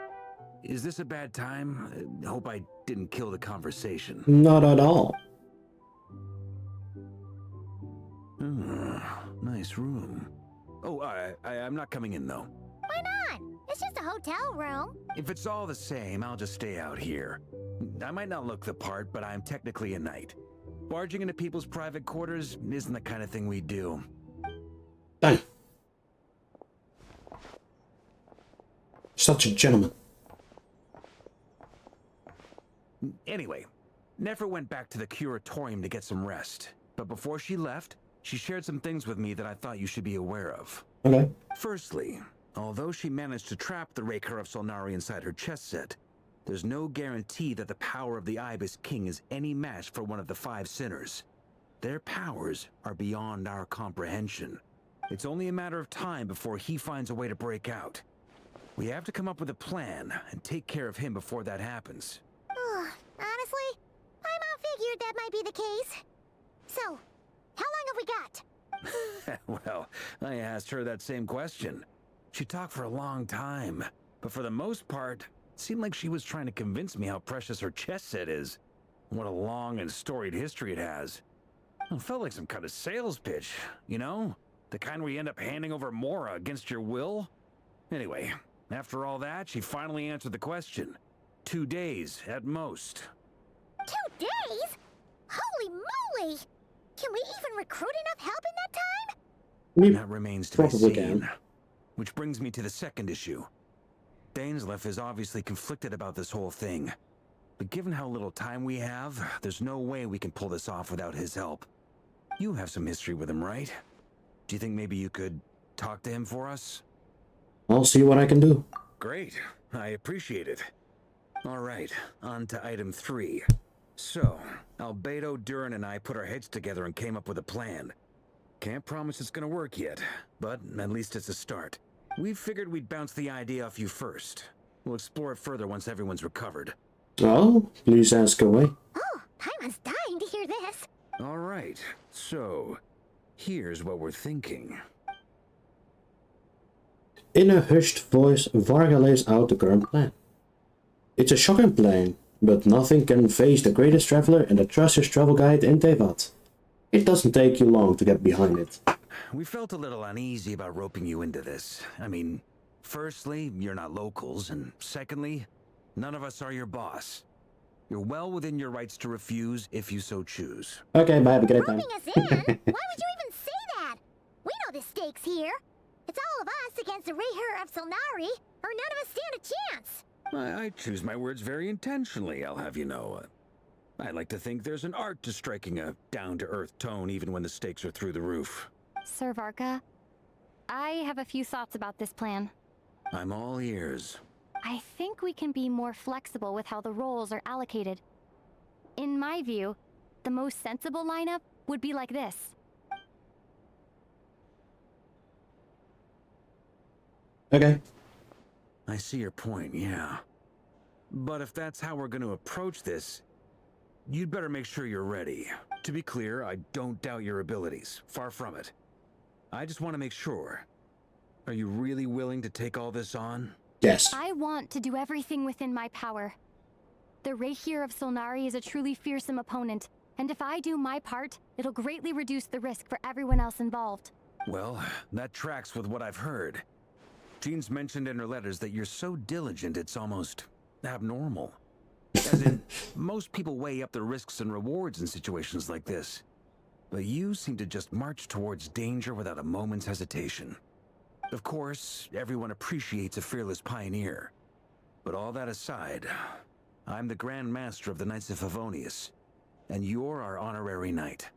is this a bad time? Hope I didn't kill the conversation. Not at all. Nice room. Oh, I'm not coming in though. Why not? It's just a hotel room. If it's all the same, I'll just stay out here. I might not look the part, but I'm technically a knight. Barging into people's private quarters isn't the kind of thing we do. Dang. Such a gentleman. Anyway, Nefer went back to the curatorium to get some rest. But before she left, she shared some things with me that I thought you should be aware of. Okay. Firstly, although she managed to trap the Raker of Solnari inside her chess set, there's no guarantee that the power of the Ibis King is any match for one of the 5 sinners. Their powers are beyond our comprehension. It's only a matter of time before he finds a way to break out. We have to come up with a plan and take care of him before that happens. Honestly, Paimon figured that might be the case. So, how long have we got? Well, I asked her that same question. She talked for a long time, but for the most part, it seemed like she was trying to convince me how precious her chess set is. What a long and storied history it has. It felt like some kind of sales pitch, you know? The kind where you end up handing over Mora against your will? Anyway, after all that, she finally answered the question. 2 days, at most. 2 days? Holy moly! Can we even recruit enough help in that time? That remains to be seen. Which brings me to the second issue. Dainsleif is obviously conflicted about this whole thing. But given how little time we have, there's no way we can pull this off without his help. You have some history with him, right? Do you think maybe you could talk to him for us? I'll see what I can do. Great. I appreciate it. All right, on to item 3. So, Albedo, Durin, and I put our heads together and came up with a plan. Can't promise it's gonna work yet, but at least it's a start. We figured we'd bounce the idea off you first. We'll explore it further once everyone's recovered. Oh, please ask away. Oh, Paimon's dying to hear this. All right, so here's what we're thinking. In a hushed voice, Varga lays out the current plan. It's a shocking plan, but nothing can face the greatest traveler and the trusted travel guide in Tevat. It doesn't take you long to get behind it. We felt a little uneasy about roping you into this. I mean, firstly, you're not locals, and secondly, none of us are your boss. You're well within your rights to refuse if you so choose. Okay, bye, have a great time. Roping us in? Why would you even say that? We know the stakes here. It's all of us against the Reher of Solnari, or none of us stand a chance. I choose my words very intentionally, I'll have you know. I like to think there's an art to striking a down-to-earth tone even when the stakes are through the roof. Sir Varka, I have a few thoughts about this plan. I'm all ears. I think we can be more flexible with how the roles are allocated. In my view, the most sensible lineup would be like this. Okay. I see your point, yeah. But if that's how we're going to approach this, you'd better make sure you're ready. To be clear, I don't doubt your abilities. Far from it. I just want to make sure. Are you really willing to take all this on? Yes. I want to do everything within my power. The Reher of Solnari is a truly fearsome opponent, and if I do my part, it'll greatly reduce the risk for everyone else involved. Well, that tracks with what I've heard. Jean's mentioned in her letters that you're so diligent it's almost abnormal. As in, most people weigh up the risks and rewards in situations like this. But you seem to just march towards danger without a moment's hesitation. Of course, everyone appreciates a fearless pioneer. But all that aside, I'm the Grand Master of the Knights of Favonius, and you're our honorary knight.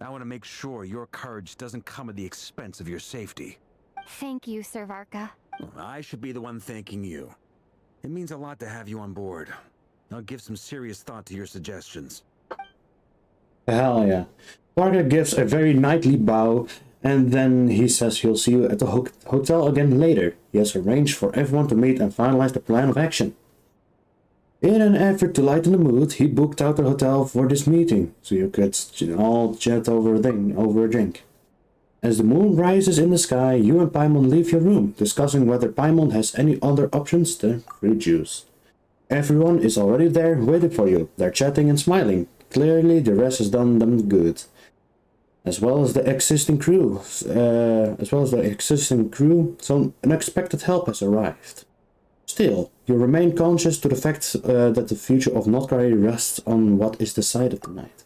I want to make sure your courage doesn't come at the expense of your safety. Thank you, Sir Varka. I should be the one thanking you. It means a lot to have you on board. I'll give some serious thought to your suggestions. Hell yeah. Varga gives a very knightly bow, and then he says he'll see you at the hotel again later. He has arranged for everyone to meet and finalize the plan of action. In an effort to lighten the mood, he booked out the hotel for this meeting, so you could all chat over a drink. As the moon rises in the sky, you and Paimon leave your room, discussing whether Paimon has any other options than free juice. Everyone is already there waiting for you. They're chatting and smiling. Clearly the rest has done them good. As well as the existing crew, some unexpected help has arrived. Still, you remain conscious to the fact that the future of Notgari rests on what is decided tonight.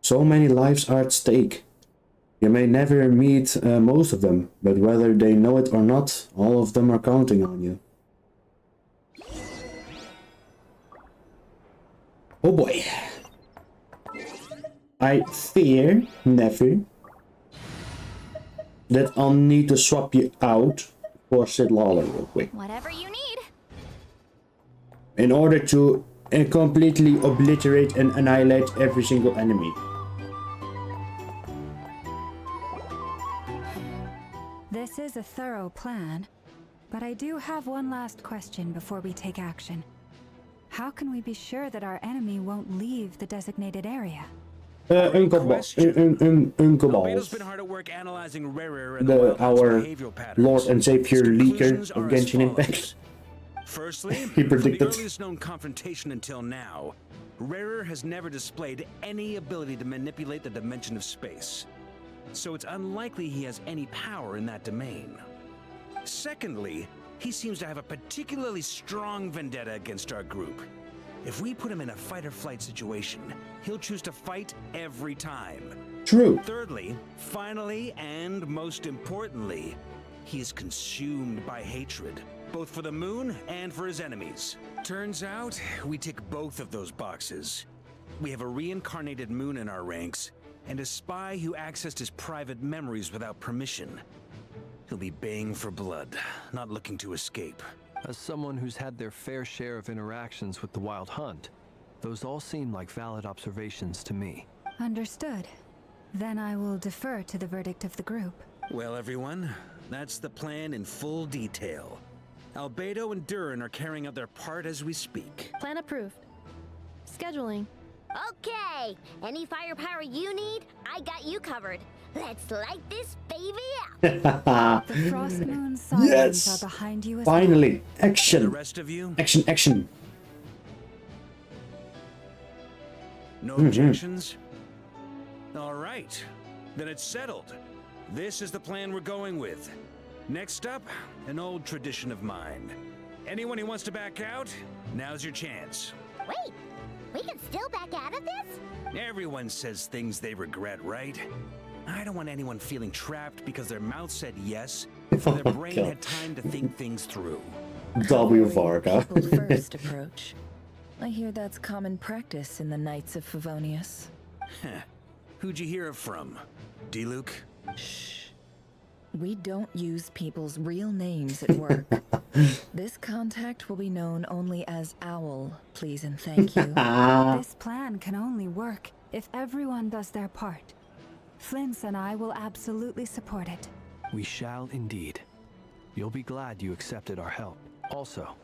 So many lives are at stake. You may never meet most of them, but whether they know it or not, all of them are counting on you. Oh boy. I fear, never, that I'll need to swap you out for Sid Lawler real quick. Whatever you need. In order to completely obliterate and annihilate every single enemy. This is a thorough plan, but I do have one last question before we take action. How can we be sure that our enemy won't leave the designated area? Uncle Balls. Our Lord and Savior leaker of Genshin Impact. Firstly, he predicted. From the earliest known confrontation until now, Rarer has never displayed any ability to manipulate the dimension of space. So it's unlikely he has any power in that domain. Secondly, he seems to have a particularly strong vendetta against our group. If we put him in a fight-or-flight situation, he'll choose to fight every time. True. Thirdly, finally, and most importantly, he is consumed by hatred. both for the moon and for his enemies. Turns out, we tick both of those boxes. We have a reincarnated moon in our ranks, and a spy who accessed his private memories without permission. He'll be baying for blood, not looking to escape. As someone who's had their fair share of interactions with the Wild Hunt, those all seem like valid observations to me. Understood. Then I will defer to the verdict of the group. Well, everyone, that's the plan in full detail. Albedo and Durin are carrying out their part as we speak. Plan approved. Scheduling. Okay, any firepower you need, I got you covered. Let's light this baby up. The Frost Moon Sirens Yes! are behind you as Finally! Action! The rest of you? Action, action! No objections? All right, then it's settled. This is the plan we're going with. Next up, an old tradition of mine. Anyone who wants to back out, now's your chance. Wait, we can still back out of this? Everyone says things they regret, right? I don't want anyone feeling trapped because their mouth said yes, before their brain God. had time to think things through. W. Varga. People first approach. I hear that's common practice in the Knights of Favonius. Who'd you hear it from? D-Luke? Shh. We don't use people's real names at work. This contact will be known only as Owl, please and thank you. This plan can only work if everyone does their part. Flint's and I will absolutely support it. We shall indeed. You'll be glad you accepted our help. Also,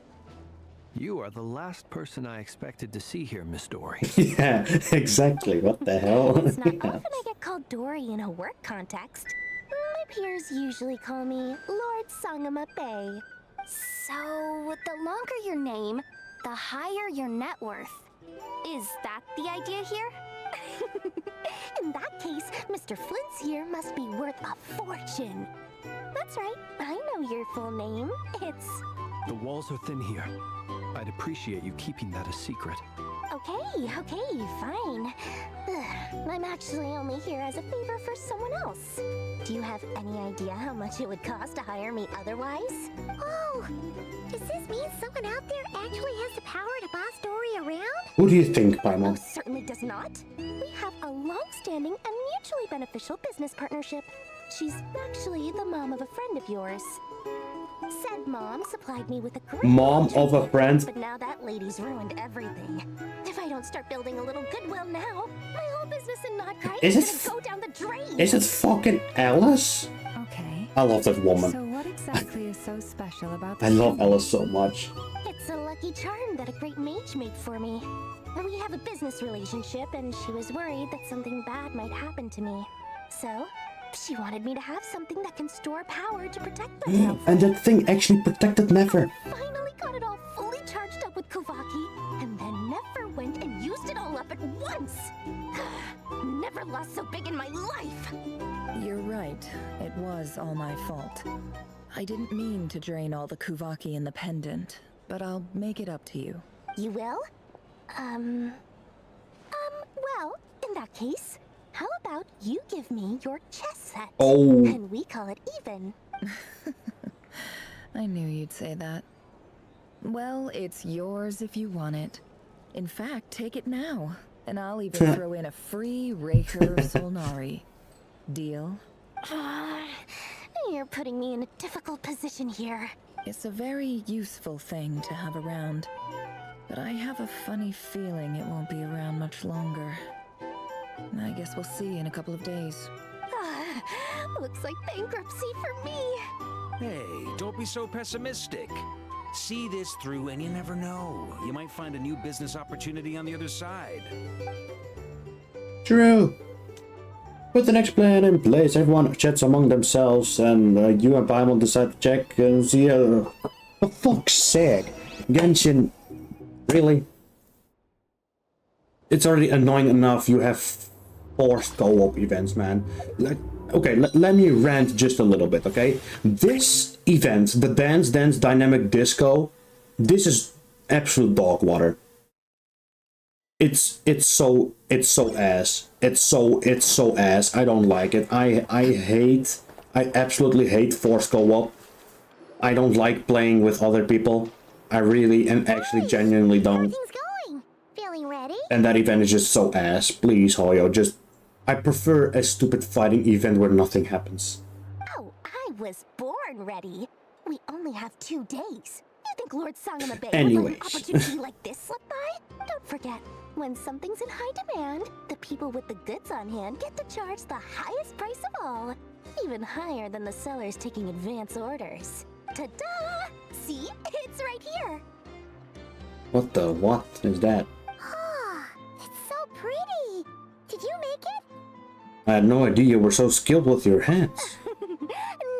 you are the last person I expected to see here, Miss Dory. Yeah, exactly. What the hell? It's not often I get called Dory in a work context. My peers usually call me Lord Sangamabe. So, the longer your name, the higher your net worth. Is that the idea here? In that case, Mr. Flint's here must be worth a fortune. That's right, I know your full name. It's... The walls are thin here. I'd appreciate you keeping that a secret. Okay, fine. I'm actually only here as a favor for someone else. Do you have any idea how much it would cost to hire me otherwise? Oh, does this mean someone out there actually has the power to boss Dory around? Who do you think, Paimon? Oh, certainly does not. We have a long-standing and mutually beneficial business partnership. She's actually the mom of a friend of yours. Said mom supplied me with a great Mom of a friend? but now that lady's ruined everything. If I don't start building a little goodwill now, my whole business in Nodkrai Is is it gonna go down the drain. Is it fucking Alice? Okay. I love that woman. So what exactly is so special about I this love plan? Alice so much. It's a lucky charm that a great mage made for me. We have a business relationship, and she was worried that something bad might happen to me. So, she wanted me to have something that can store power to protect myself. And that thing actually protected Nefer. Finally got it all fully charged up with Kuvaki, and then Nefer went and used it all up at once. Never lost so big in my life. You're right. It was all my fault. I didn't mean to drain all the Kuvaki in the pendant, but I'll make it up to you. You will? Well, in that case, how about you give me your chess set? Oh. And we call it even. I knew you'd say that. Well, it's yours if you want it. In fact, take it now, and I'll even throw in a free Raker of Solnari. Deal? You're putting me in a difficult position here. It's a very useful thing to have around, but I have a funny feeling it won't be around much longer. I guess we'll see in a couple of days. Looks like bankruptcy for me. Hey, don't be so pessimistic. See this through and you never know. You might find a new business opportunity on the other side. True. With the next plan in place, everyone chats among themselves, and you and Paimon decide to check and see. For fuck's sake, Genshin, really? It's already annoying enough you have forced co-op events, man. Like, okay, let me rant just a little bit, okay? This event, the Dance Dance Dynamic Disco, this is absolute dog water. It's so ass. It's so ass. I don't like it. I absolutely hate forced co-op. I don't like playing with other people. I really and actually genuinely don't. How's things going? Feeling ready? And that event is just so ass. Please, Hoyo, just... I prefer a stupid fighting event where nothing happens. Oh, I was born ready. We only have 2 days. You think Lord Sangama Bay would let an opportunity like this slip by? Don't forget, when something's in high demand, the people with the goods on hand get to charge the highest price of all. Even higher than the sellers taking advance orders. Ta-da! See? It's right here. What the what is that? Ah, it's so pretty. Did you make it? I had no idea you were so skilled with your hands.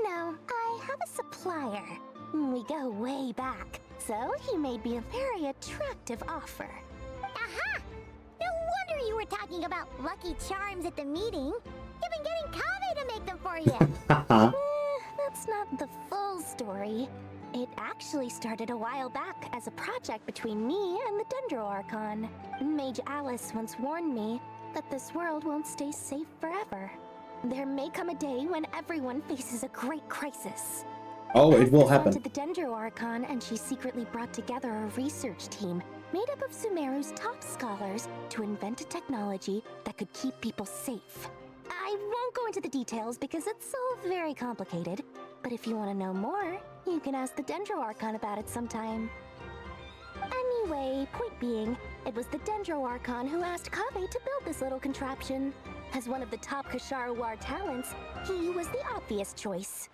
No, I have a supplier. We go way back, so he made me a very attractive offer. Aha! No wonder you were talking about Lucky Charms at the meeting. You've been getting Kave to make them for you. That's not the full story. It actually started a while back as a project between me and the Dendro Archon. Mage Alice once warned me that this world won't stay safe forever. There may come a day when everyone faces a great crisis. Oh, it will happen. To the Dendro Archon, and she secretly brought together a research team made up of Sumeru's top scholars to invent a technology that could keep people safe. I won't go into the details because it's all very complicated, but if you want to know more, you can ask the Dendro Archon about it sometime. Anyway, point being, it was the Dendro Archon who asked Kave to build this little contraption. As one of the top Kasharu War talents, he was the obvious choice.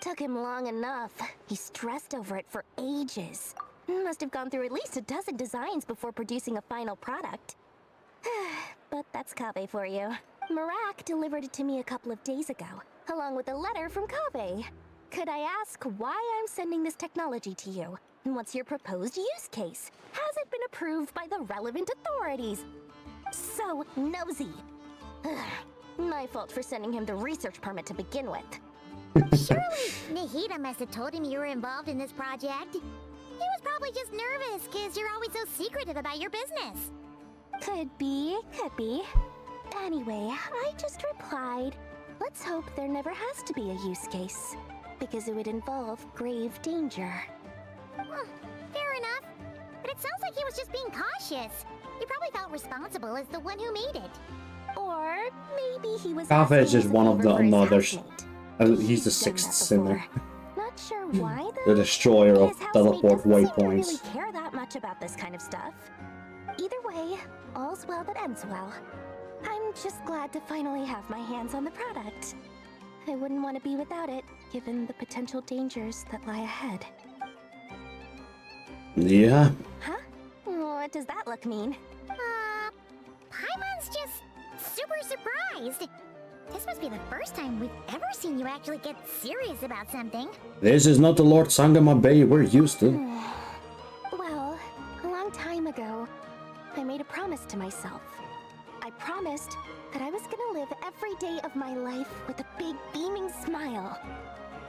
Took him long enough. He stressed over it for ages. Must have gone through at least a dozen designs before producing a final product. But that's Kave for you. Marak delivered it to me a couple of days ago, along with a letter from Kave. Could I ask why I'm sending this technology to you? And what's your proposed use case? Has it been approved by the relevant authorities? So nosy. My fault for sending him the research permit to begin with. Surely Nahida must have told him you were involved in this project. He was probably just nervous because you're always so secretive about your business. Could be, could be. Anyway, I just replied, let's hope there never has to be a use case, because it would involve grave danger. Fair enough. But it sounds like he was just being cautious. He probably felt responsible as the one who made it. Or maybe he was Kave is just one of the mothers. housemate. He's the sixth sinner. Not sure why The though. destroyer of His housemate teleport doesn't seem to waypoints. really care that much about this kind of stuff. Either way, all's well that ends well. I'm just glad to finally have my hands on the product. I wouldn't want to be without it, given the potential dangers that lie ahead. Yeah. Huh? What does that look mean? Paimon's just super surprised. This must be the first time we've ever seen you actually get serious about something. This is not the Lord Sangama Bay we're used to. Well, a long time ago, I made a promise to myself. I promised that I was gonna live every day of my life with a big beaming smile.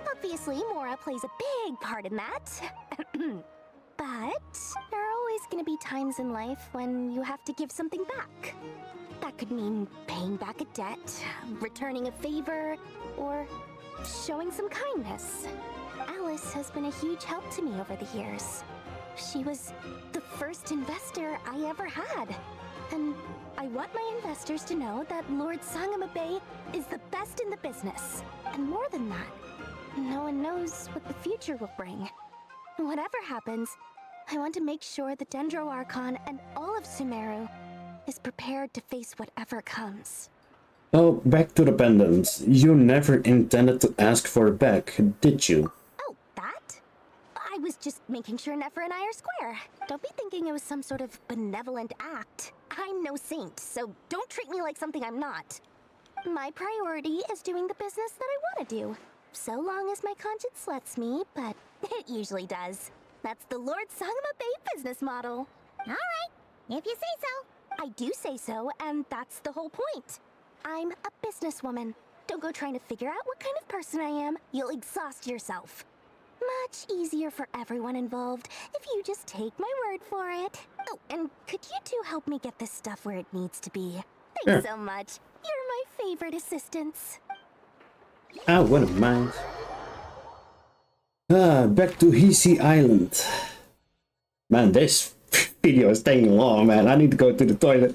Obviously, Mora plays a big part in that. But there are always gonna be times in life when you have to give something back. That could mean paying back a debt, returning a favor, or showing some kindness. Alice has been a huge help to me over the years. She was the first investor I ever had. And I want my investors to know that Lord Sangama Bay is the best in the business. And more than that, no one knows what the future will bring. Whatever happens, I want to make sure the Dendro Archon and all of Sumeru is prepared to face whatever comes. Oh, back to the pendants. You never intended to ask for it back, did you? Oh, that? I was just making sure Nefer and I are square. Don't be thinking it was some sort of benevolent act. I'm no saint, so don't treat me like something I'm not. My priority is doing the business that I want to do. So long as my conscience lets me, but it usually does. That's the Lord Sangama Bay business model. Alright, if you say so. I do say so, and that's the whole point. I'm a businesswoman. Don't go trying to figure out what kind of person I am. You'll exhaust yourself. Much easier for everyone involved if you just take my word for it. Oh, and could you two help me get this stuff where it needs to be? Thanks so much. You're my favorite assistants. I wouldn't mind. Back to Hisi Island. Man, this video is taking long, man. I need to go to the toilet.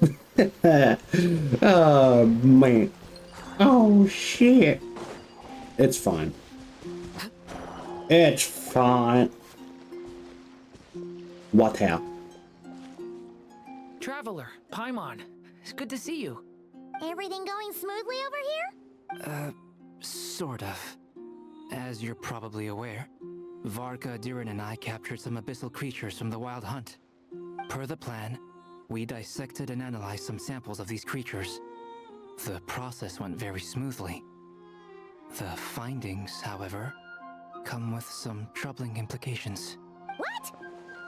Oh, man. Oh, shit. It's fine. It's fine. What hell? Traveler, Paimon, it's good to see you. Everything going smoothly over here? Sort of. As you're probably aware, Varka, Durin, and I captured some abyssal creatures from the Wild Hunt. Per the plan, we dissected and analyzed some samples of these creatures. The process went very smoothly. The findings, however, come with some troubling implications. What?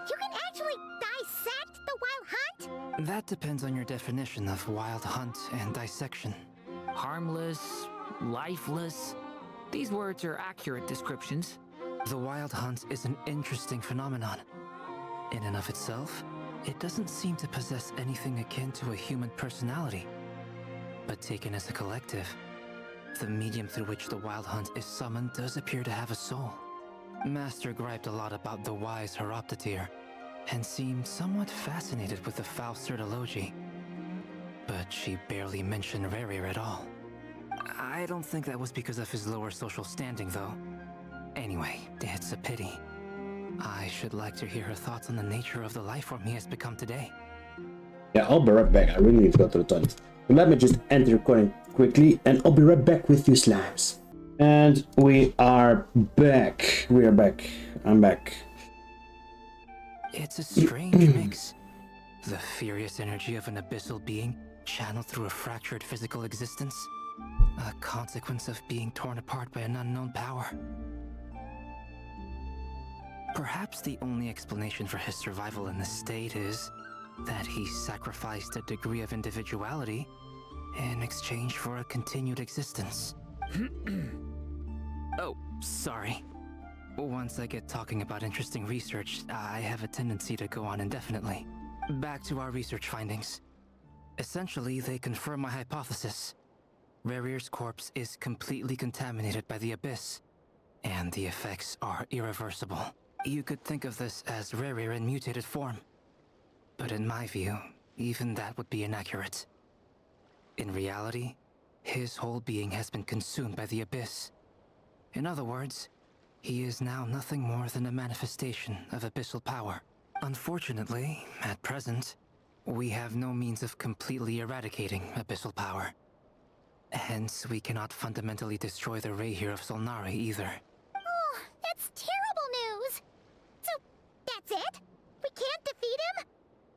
You can actually dissect the Wild Hunt? That depends on your definition of Wild Hunt and dissection. Harmless, lifeless. These words are accurate descriptions. The Wild Hunt is an interesting phenomenon. In and of itself, it doesn't seem to possess anything akin to a human personality. But taken as a collective, the medium through which the Wild Hunt is summoned does appear to have a soul. Master griped a lot about the wise Horoptetyr, and seemed somewhat fascinated with the Faust Certology. But she barely mentioned Rerir at all. I don't think that was because of his lower social standing, though. Anyway, it's a pity. I should like to hear her thoughts on the nature of the life form he has become today. Yeah, I'll be right back. I really need to go to the toilet. But let me just end the recording quickly, and I'll be right back with you slimes. And we are back. We are back. I'm back. It's a strange mix. The furious energy of an abyssal being channeled through a fractured physical existence. A consequence of being torn apart by an unknown power. Perhaps the only explanation for his survival in this state is that he sacrificed a degree of individuality in exchange for a continued existence. Oh, sorry. Once I get talking about interesting research, I have a tendency to go on indefinitely. Back to our research findings. Essentially, they confirm my hypothesis. Rerir's corpse is completely contaminated by the Abyss, and the effects are irreversible. You could think of this as Rerir in mutated form. But in my view, even that would be inaccurate. In reality, his whole being has been consumed by the Abyss. In other words, he is now nothing more than a manifestation of abyssal power. Unfortunately, at present, we have no means of completely eradicating abyssal power. Hence, we cannot fundamentally destroy the Rerir of Solnari either. Oh, that's terrible news! So, that's it? We can't defeat him?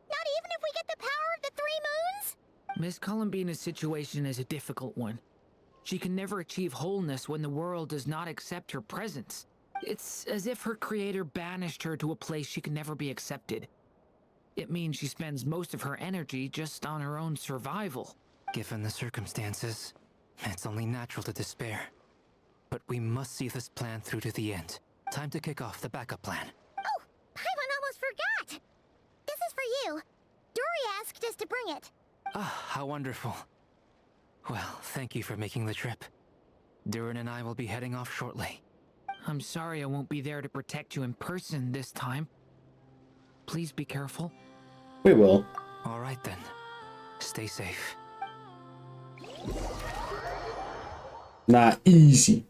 Not even if we get the power of the Three Moons? Miss Columbina's situation is a difficult one. She can never achieve wholeness when the world does not accept her presence. It's as if her creator banished her to a place she can never be accepted. It means she spends most of her energy just on her own survival. Given the circumstances, it's only natural to despair. But we must see this plan through to the end. Time to kick off the backup plan. Oh, Paimon almost forgot! This is for you. Dory asked us to bring it. Ah, how wonderful. Well, thank you for making the trip. Durin and I will be heading off shortly. I'm sorry I won't be there to protect you in person this time. Please be careful. We will. All right then. Stay safe. Nah, easy.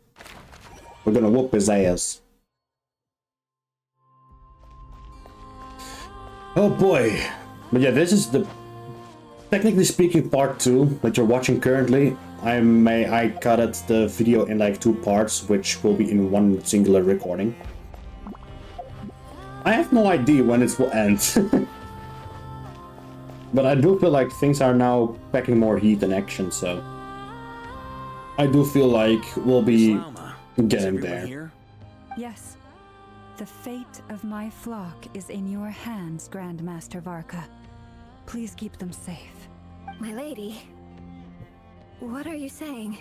We're gonna whoop his ass. Oh boy. But yeah, this is the, technically speaking, part 2 that you're watching currently. I cut it, the video, in like 2 parts, which will be in one singular recording. I have no idea when it will end. But I do feel like things are now packing more heat and action, so I do feel like we'll be getting there. Yes. The fate of my flock is in your hands, Grandmaster Varka. Please keep them safe. My lady, what are you saying?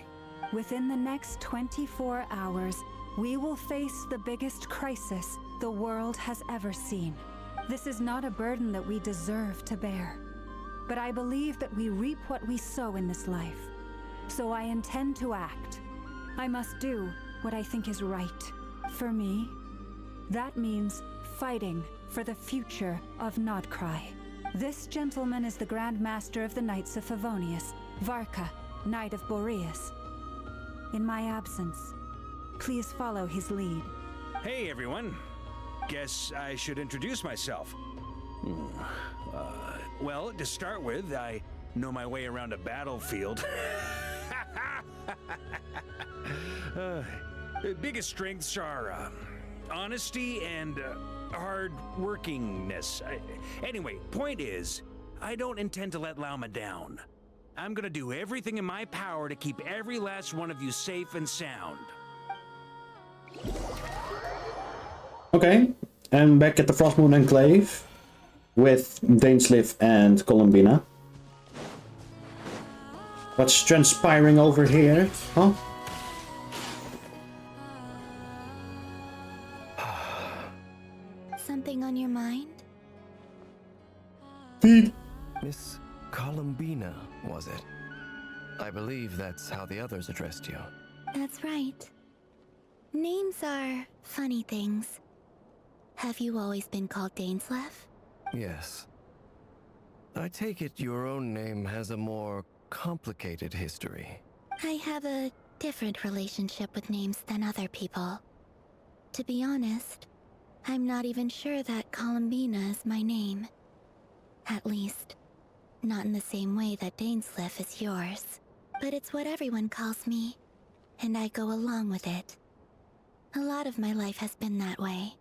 Within the next 24 hours, we will face the biggest crisis the world has ever seen. This is not a burden that we deserve to bear, but I believe that we reap what we sow in this life. So I intend to act. I must do what I think is right. For me, That means fighting for the future of Nodcry. This gentleman is the Grand Master of the Knights of Favonius, Varka, Knight of Boreas. In my absence, please follow his lead. Hey, everyone. Guess I should introduce myself. Well, to start with, I know my way around a battlefield. Biggest strengths are honesty and hard workingness. Anyway, point is, I don't intend to let Lauma down. I'm gonna do everything in my power to keep every last one of you safe and sound. Okay, I'm back at the Frostmoon Enclave with Dainsleif and Columbina. What's transpiring over here, huh? Something on your mind? Feed. Miss Columbina, was it? I believe that's how the others addressed you. That's right. Names are funny things. Have you always been called Dainsleif? Yes. I take it your own name has a more complicated history. I have a different relationship with names than other people. To be honest, I'm not even sure that Columbina is my name. At least, not in the same way that Dainsleif is yours. But it's what everyone calls me, and I go along with it. A lot of my life has been that way.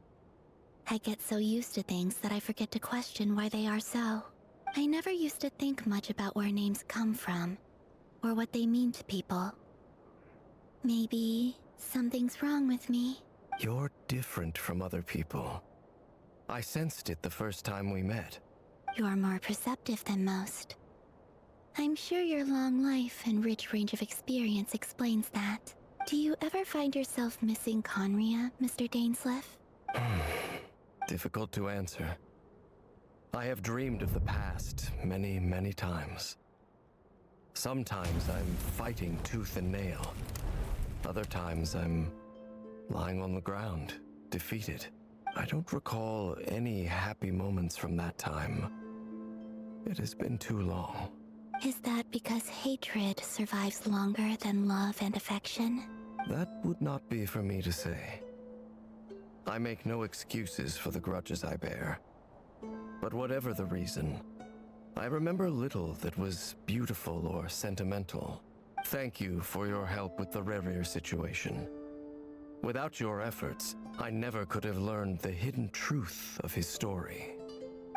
I get so used to things that I forget to question why they are so. I never used to think much about where names come from, or what they mean to people. Maybe something's wrong with me. You're different from other people. I sensed it the first time we met. You're more perceptive than most. I'm sure your long life and rich range of experience explains that. Do you ever find yourself missing Conria, Mr. Dainsleif? Difficult to answer. I have dreamed of the past many, many times. Sometimes I'm fighting tooth and nail. Other times I'm lying on the ground, defeated. I don't recall any happy moments from that time. It has been too long. Is that because hatred survives longer than love and affection? That would not be for me to say. I make no excuses for the grudges I bear. But whatever the reason, I remember little that was beautiful or sentimental. Thank you for your help with the Rerir situation. Without your efforts, I never could have learned the hidden truth of his story.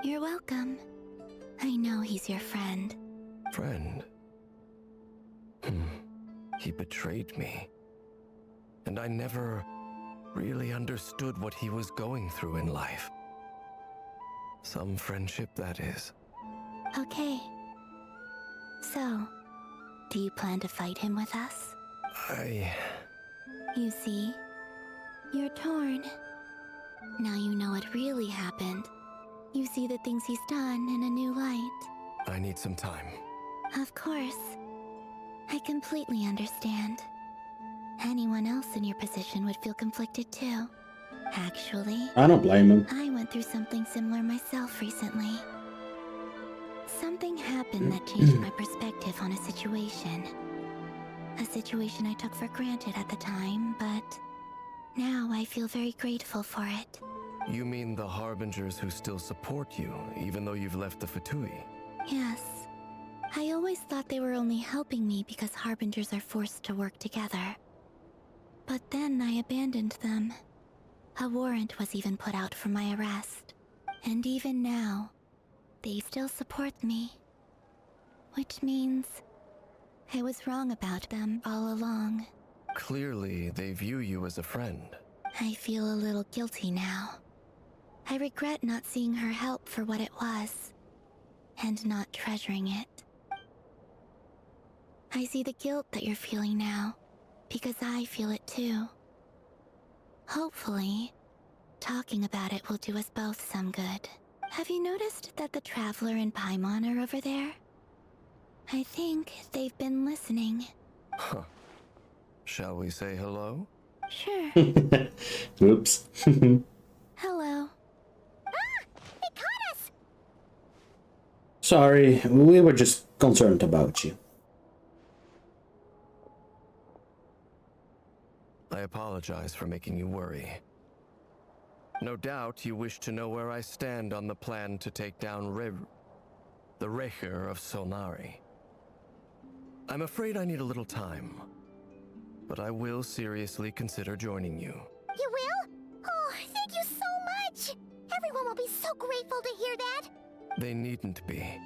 You're welcome. I know he's your friend. Friend? He betrayed me. And I never really understood what he was going through in life. Some friendship, that is. Okay. So, do you plan to fight him with us? You see, you're torn. Now you know what really happened. You see the things he's done in a new light. I need some time. Of course. I completely understand. Anyone else in your position would feel conflicted too. Actually, I don't blame him. I went through something similar myself recently. Something happened that changed my perspective on a situation. A situation I took for granted at the time, but now I feel very grateful for it. You mean the Harbingers who still support you, even though you've left the Fatui? Yes. I always thought they were only helping me because Harbingers are forced to work together. But then I abandoned them. A warrant was even put out for my arrest. And even now, they still support me. Which means I was wrong about them all along. Clearly, they view you as a friend. I feel a little guilty now. I regret not seeing her help for what it was, and not treasuring it. I see the guilt that you're feeling now, because I feel it too. Hopefully, talking about it will do us both some good. Have you noticed that the Traveler and Paimon are over there? I think they've been listening. Huh. Shall we say hello? Sure. Oops. Hello. Ah! They caught us! Sorry, we were just concerned about you. I apologize for making you worry. No doubt you wish to know where I stand on the plan to take down the Recher of Solnari. I'm afraid I need a little time, but I will seriously consider joining you. You will? Oh, thank you so much! Everyone will be so grateful to hear that! They needn't be.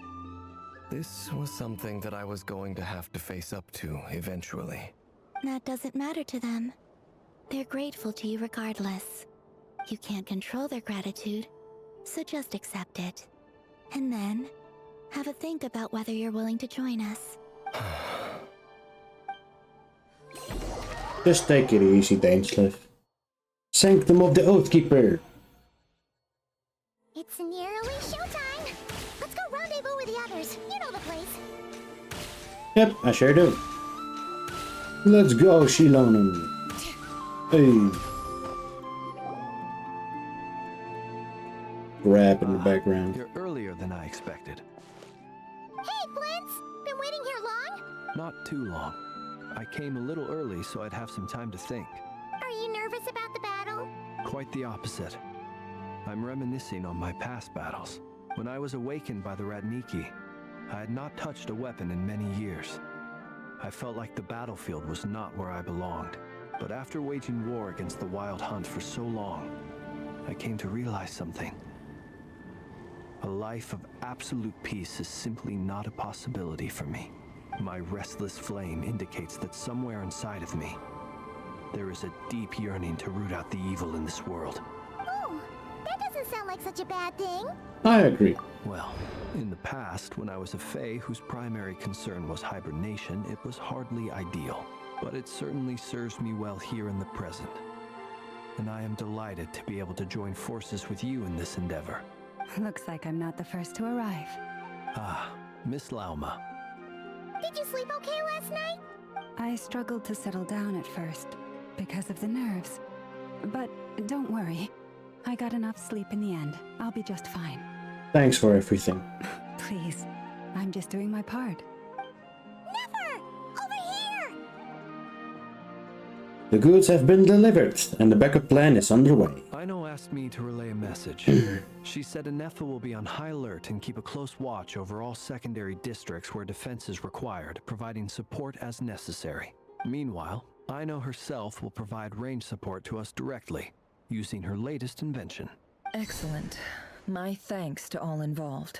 This was something that I was going to have to face up to eventually. That doesn't matter to them. They're grateful to you regardless. You can't control their gratitude, so just accept it. And then, have a think about whether you're willing to join us. Just take it easy, Dainsleif. Sanctum of the Oathkeeper! It's nearly showtime! Let's go rendezvous with the others. You know the place. Yep, I sure do. Let's go, Shilonen. Hey. Rap in the background. You're earlier than I expected. Hey, Flint's! Been waiting here long? Not too long. I came a little early so I'd have some time to think. Are you nervous about the battle? Quite the opposite. I'm reminiscing on my past battles. When I was awakened by the Radniki, I had not touched a weapon in many years. I felt like the battlefield was not where I belonged. But after waging war against the Wild Hunt for so long, I came to realize something. A life of absolute peace is simply not a possibility for me. My restless flame indicates that somewhere inside of me, there is a deep yearning to root out the evil in this world. Oh, that doesn't sound like such a bad thing. I agree. Well, in the past, when I was a Fae whose primary concern was hibernation, it was hardly ideal. But it certainly serves me well here in the present. And I am delighted to be able to join forces with you in this endeavor. Looks like I'm not the first to arrive. Ah, Miss Lauma. Did you sleep okay last night? I struggled to settle down at first, because of the nerves. But don't worry. I got enough sleep in the end. I'll be just fine. Thanks for everything. Please, I'm just doing my part. Never! Over here! The goods have been delivered, and the backup plan is underway. Ino asked me to relay a message. She said Nepha will be on high alert and keep a close watch over all secondary districts where defense is required, providing support as necessary. Meanwhile, Ino herself will provide range support to us directly, using her latest invention. Excellent. My thanks to all involved.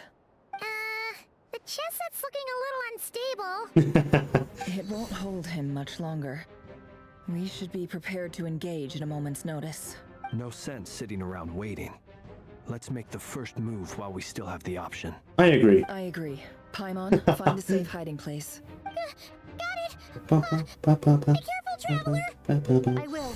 The chestnut's looking a little unstable. It won't hold him much longer. We should be prepared to engage at a moment's notice. No sense sitting around waiting. Let's make the first move while we still have the option. I agree. I agree. Paimon, find a safe hiding place. Got it! Be careful, traveler! I will.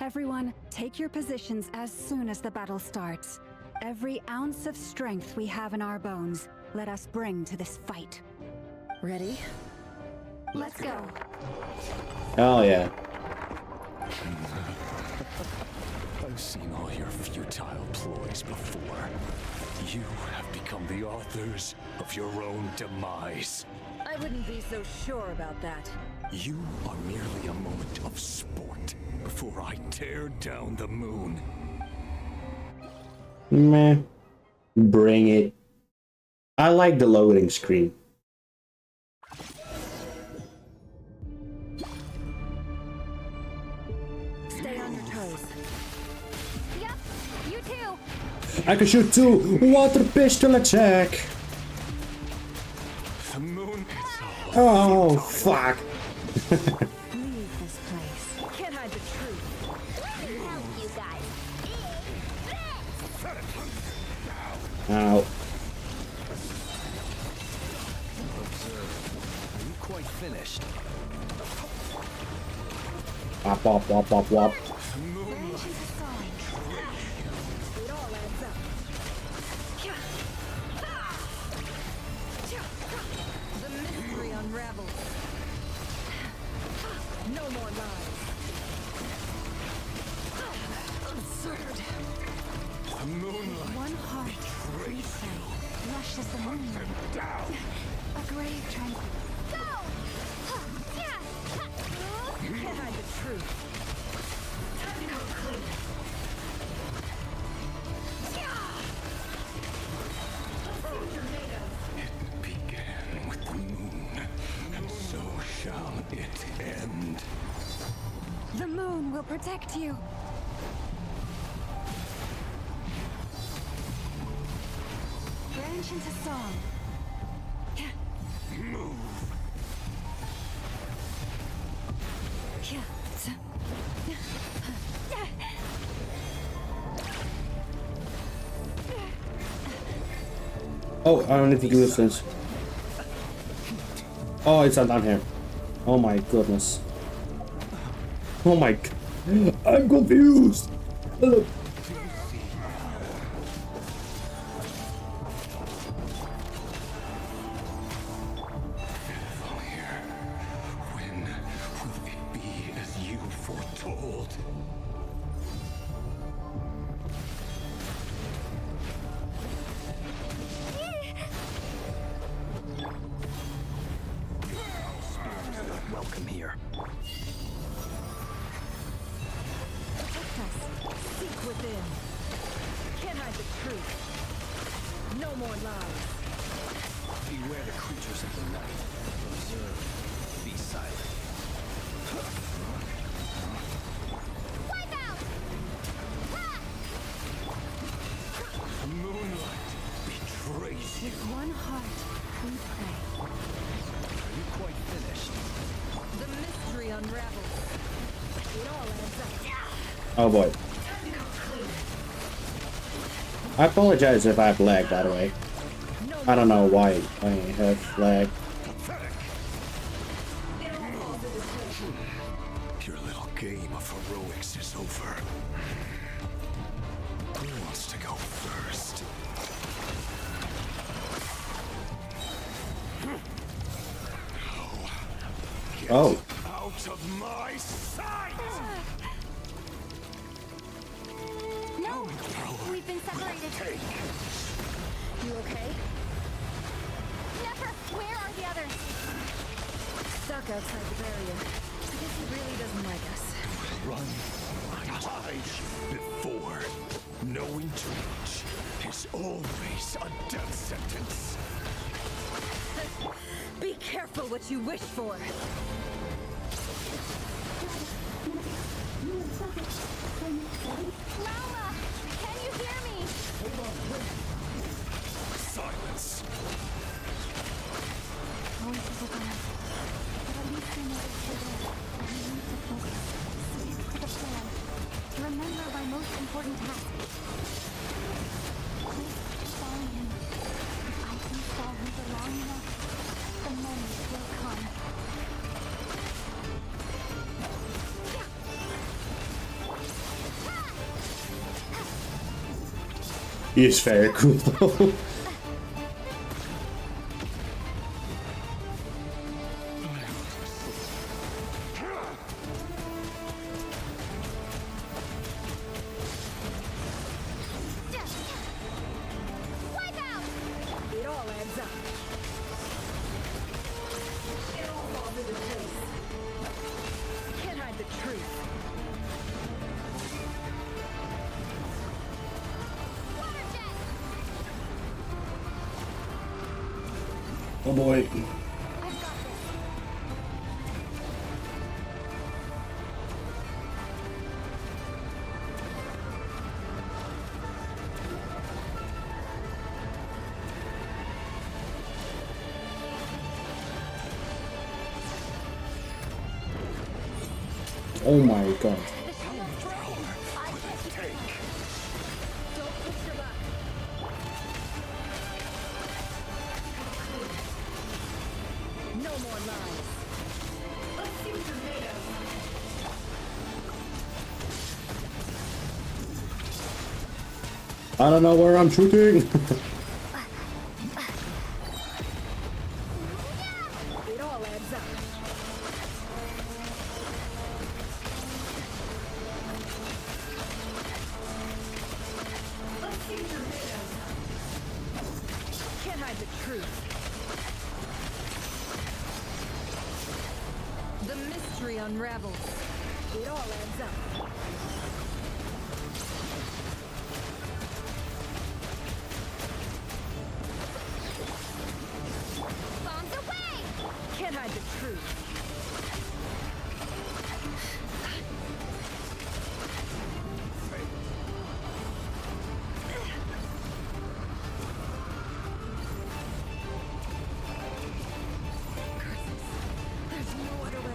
Everyone, take your positions as soon as the battle starts. Every ounce of strength we have in our bones, let us bring to this fight. Ready? Let's go. Oh yeah. I've seen all your futile ploys before. You have become the authors of your own demise. I wouldn't be so sure about that. You are merely a moment of sport before I tear down the moon. Meh. Bring it. I like the loading screen. Stay on your toes. Yep, you too. I can shoot too. Water pistol attack. The moon. Oh fuck. Leave this place. Can't hide the truth. Let me help you guys. Ow. Are you quite finished? Wop wop wop wop wop. It all adds up. The mystery unravels. A grave trying to Go! can't hide the truth. Time to come clean. It began with the moon, and so shall it end. The moon will protect you. Branch into song. Move. Oh, I don't need to do this. Oh, it's not down here. Oh my goodness. Oh my. I'm confused. Look. When will it be as you foretold? Spirits are not welcome here. Protect us. Seek within. Can't hide the truth. No more lies. Beware the creatures of the night. Observe. Be silent. Wipe out! Moonlight betrays you. With one heart, we pray. Are you quite finished? The mystery unravels. It all adds up. Oh boy. I apologize if I have lag, by the way. I don't know why I have lag. Your little game of heroics is over. Who wants to go first? Oh. Out of my sight! No! We've been separated. You okay? Never! Where are the others? Stuck outside the barrier. I guess he really doesn't like us. Run. Hide before. Knowing too much is always a death sentence. Be careful what you wish for. Laura! Can you hear me? Silence. Voices are gone. But at least we know that you're there. And we need to focus. Stick to the plan. Remember my most important task. Please keep following him. If I can follow him for long enough, the moment will come. He is very cool though. It all adds up. It all falls into place. Can't hide the truth. Oh boy. Oh my god. No more lies. Let's see what you're made of. I don't know where I'm shooting. It all adds up. Let's see what you're made of. Can't hide the truth. The mystery unravels. It all adds up. Bombs away! Can't hide the truth. There's no other way.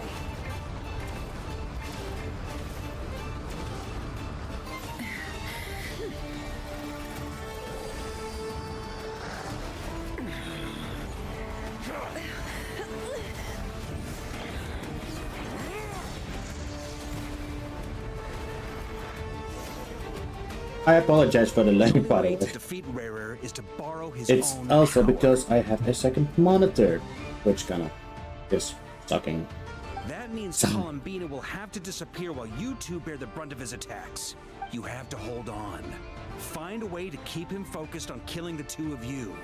I apologize for the lag, by the way. To defeat Rarer is to borrow his It's own also power. because I have a second monitor, which kinda is sucking. That means Some. Columbina will have to disappear while you two bear the brunt of his attacks. You have to hold on. Find a way to keep him focused on killing the two of you.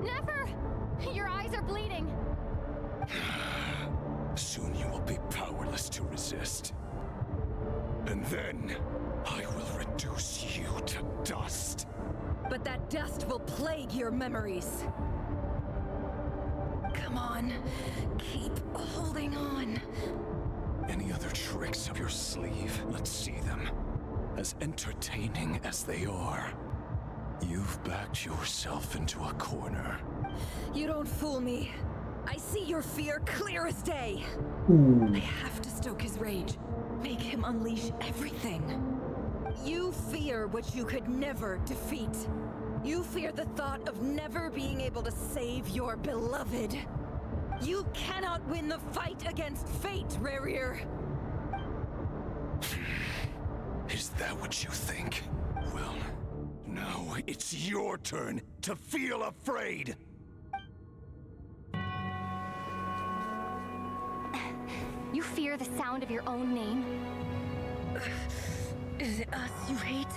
Never! Your eyes are bleeding. Soon you will be powerless to resist. And then, I will reduce you to dust. But that dust will plague your memories. Come on, keep holding on. Any other tricks up your sleeve? Let's see them. As entertaining as they are, you've backed yourself into a corner. You don't fool me. I see your fear clear as day. I have to stoke his rage. Make him unleash everything. You fear what you could never defeat. You fear the thought of never being able to save your beloved. You cannot win the fight against fate, Rarir. Is that what you think? Well, now it's your turn to feel afraid! You fear the sound of your own name? Is it us you hate?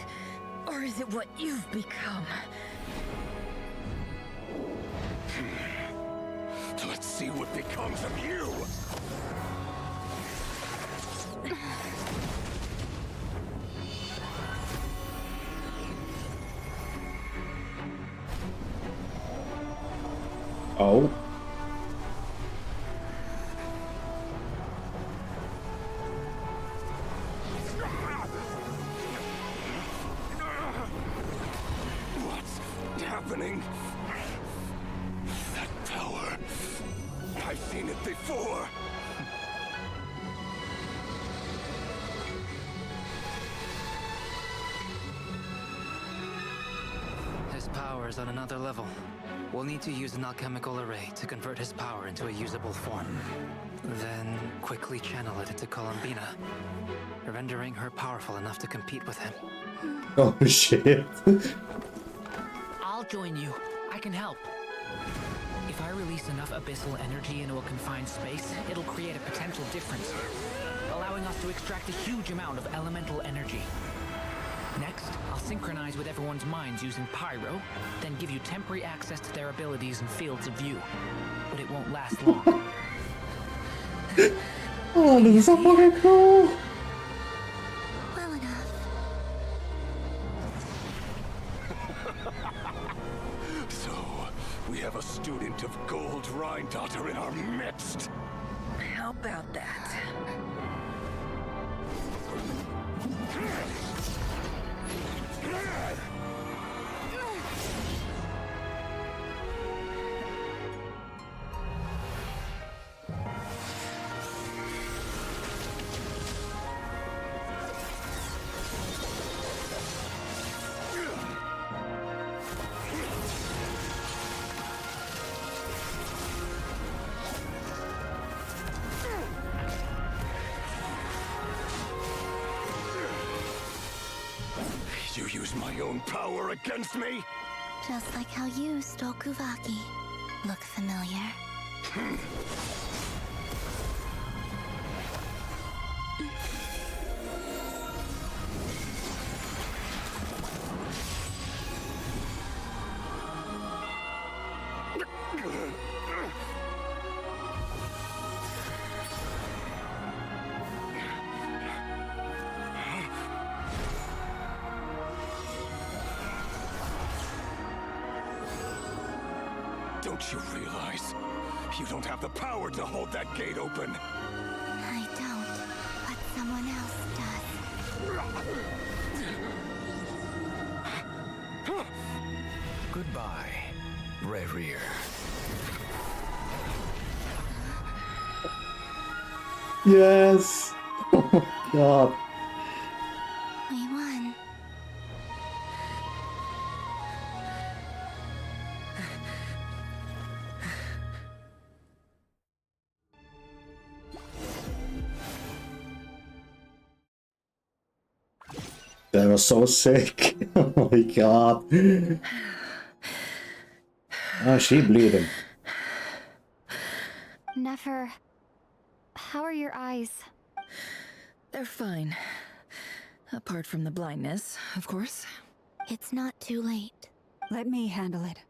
Or is it what you've become? Let's see what becomes of you! Oh. What's happening? That power. I've seen it before. His power is on another level. We'll need to use an alchemical array to convert his power into a usable form. Then quickly channel it into Columbina, rendering her powerful enough to compete with him. Oh shit. I'll join you. I can help. If I release enough abyssal energy into a confined space, it'll create a potential difference, allowing us to extract a huge amount of elemental energy. Next, I'll synchronize with everyone's minds using Pyro, then give you temporary access to their abilities and fields of view. But it won't last long. Oh, this is so fucking cool! Well enough. So, we have a student of Gold Rhine-Daughter in our midst. How about that? You use my own power against me? Just like how you stole Kuvaki. Look familiar? Don't you realize you don't have the power to hold that gate open? I don't, but someone else does. Goodbye, Rerir. Yes! Oh my god. We won. That was so sick. Oh my god. Oh, she bleeding. Never. How are your eyes? They're fine. Apart from the blindness, of course. It's not too late. Let me handle it.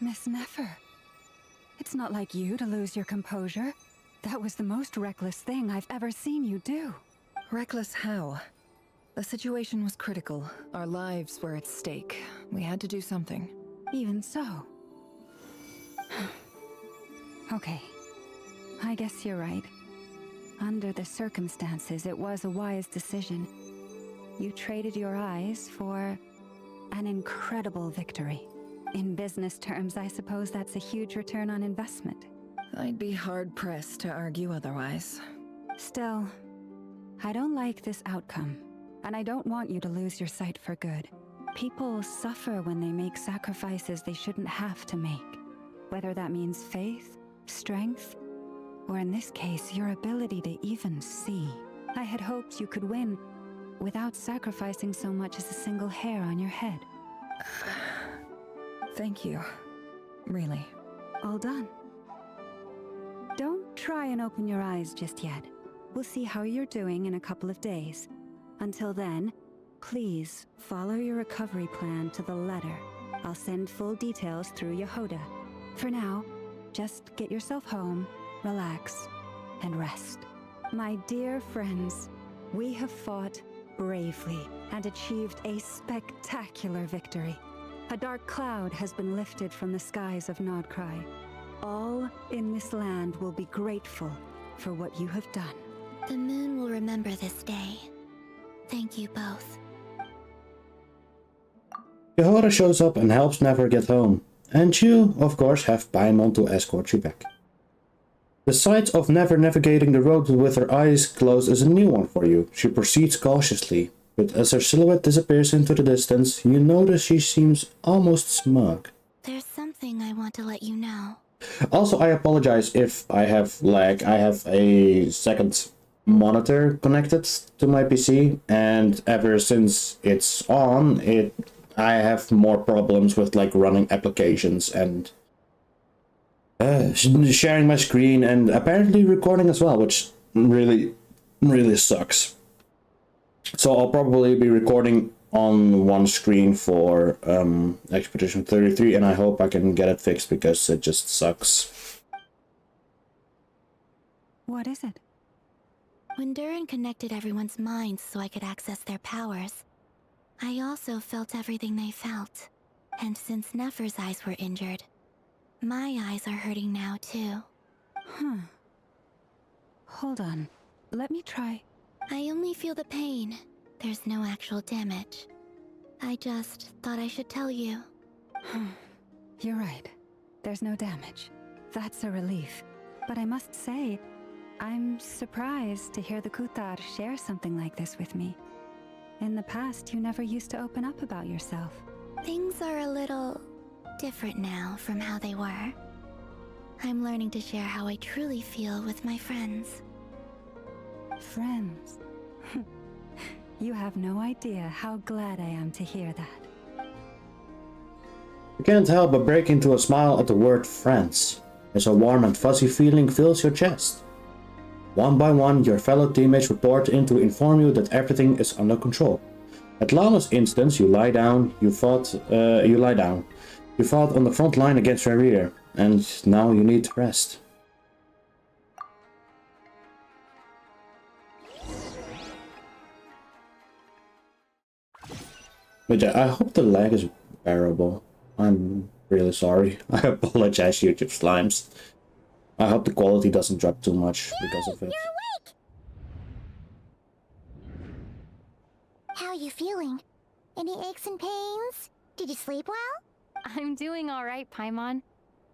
Miss Nefer, it's not like you to lose your composure. That was the most reckless thing I've ever seen you do. Reckless how? The situation was critical. Our lives were at stake. We had to do something. Even so. Okay. I guess you're right. Under the circumstances, it was a wise decision. You traded your eyes for an incredible victory. In business terms, I suppose that's a huge return on investment. I'd be hard-pressed to argue otherwise. Still, I don't like this outcome, and I don't want you to lose your sight for good. People suffer when they make sacrifices they shouldn't have to make. Whether that means faith, strength, or in this case, your ability to even see. I had hoped you could win without sacrificing so much as a single hair on your head. Thank you. Really. All done. Don't try and open your eyes just yet. We'll see how you're doing in a couple of days. Until then, please follow your recovery plan to the letter. I'll send full details through Yehoda. For now, just get yourself home, relax, and rest. My dear friends, we have fought bravely and achieved a spectacular victory. A dark cloud has been lifted from the skies of Nodcry. All in this land will be grateful for what you have done. The moon will remember this day. Thank you both. Yehoda shows up and helps Never get home. And you, of course, have Paimon to escort you back. The sight of Never navigating the road with her eyes closed is a new one for you. She proceeds cautiously, but as her silhouette disappears into the distance, you notice she seems almost smug. There's something I want to let you know. Also, I apologize if I have lag. I have a second monitor connected to my PC, and ever since it's on, I have more problems with like running applications and sharing my screen and apparently recording as well, which really sucks. So I'll probably be recording on one screen for Expedition 33, and I hope I can get it fixed because it just sucks. What is it? When Durin connected everyone's minds so I could access their powers, I also felt everything they felt. And since Nefer's eyes were injured, my eyes are hurting now too. Hold on. Let me try. I only feel the pain. There's no actual damage. I just thought I should tell you. You're right. There's no damage. That's a relief. But I must say, I'm surprised to hear the Kutar share something like this with me. In the past, you never used to open up about yourself. Things are a little different now from how they were. I'm learning to share how I truly feel with my friends. Friends? You have no idea how glad I am to hear that. You can't help but break into a smile at the word friends, as a warm and fuzzy feeling fills your chest. One by one, your fellow teammates report in to inform you that everything is under control. At Lala's instance, you lie down, you fought on the front line against Rarier, and now you need to rest. But yeah, I hope the lag is bearable. I'm really sorry. I apologize, YouTube slimes. I hope the quality doesn't drop too much because of it. You're awake! How are you feeling? Any aches and pains? Did you sleep well? I'm doing all right, Paimon.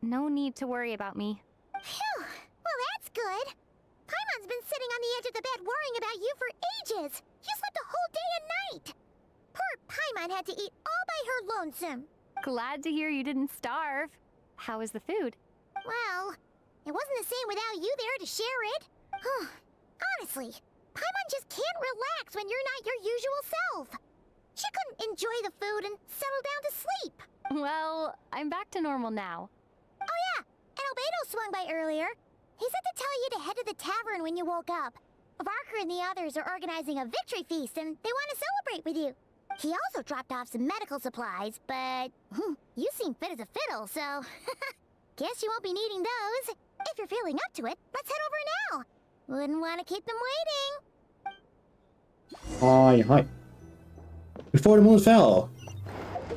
No need to worry about me. Phew! Well, that's good. Paimon's been sitting on the edge of the bed worrying about you for ages. You slept a whole day and night. Poor Paimon had to eat all by her lonesome. Glad to hear you didn't starve. How was the food? Well, it wasn't the same without you there to share it. Honestly, Paimon just can't relax when you're not your usual self. She couldn't enjoy the food and settle down to sleep. Well, I'm back to normal now. Oh yeah, and Albedo swung by earlier. He said to tell you to head to the tavern when you woke up. Varker and the others are organizing a victory feast and they want to celebrate with you. He also dropped off some medical supplies, but you seem fit as a fiddle, so guess you won't be needing those. If you're feeling up to it, let's head over now. Wouldn't want to keep them waiting. Hi. Before the moon fell,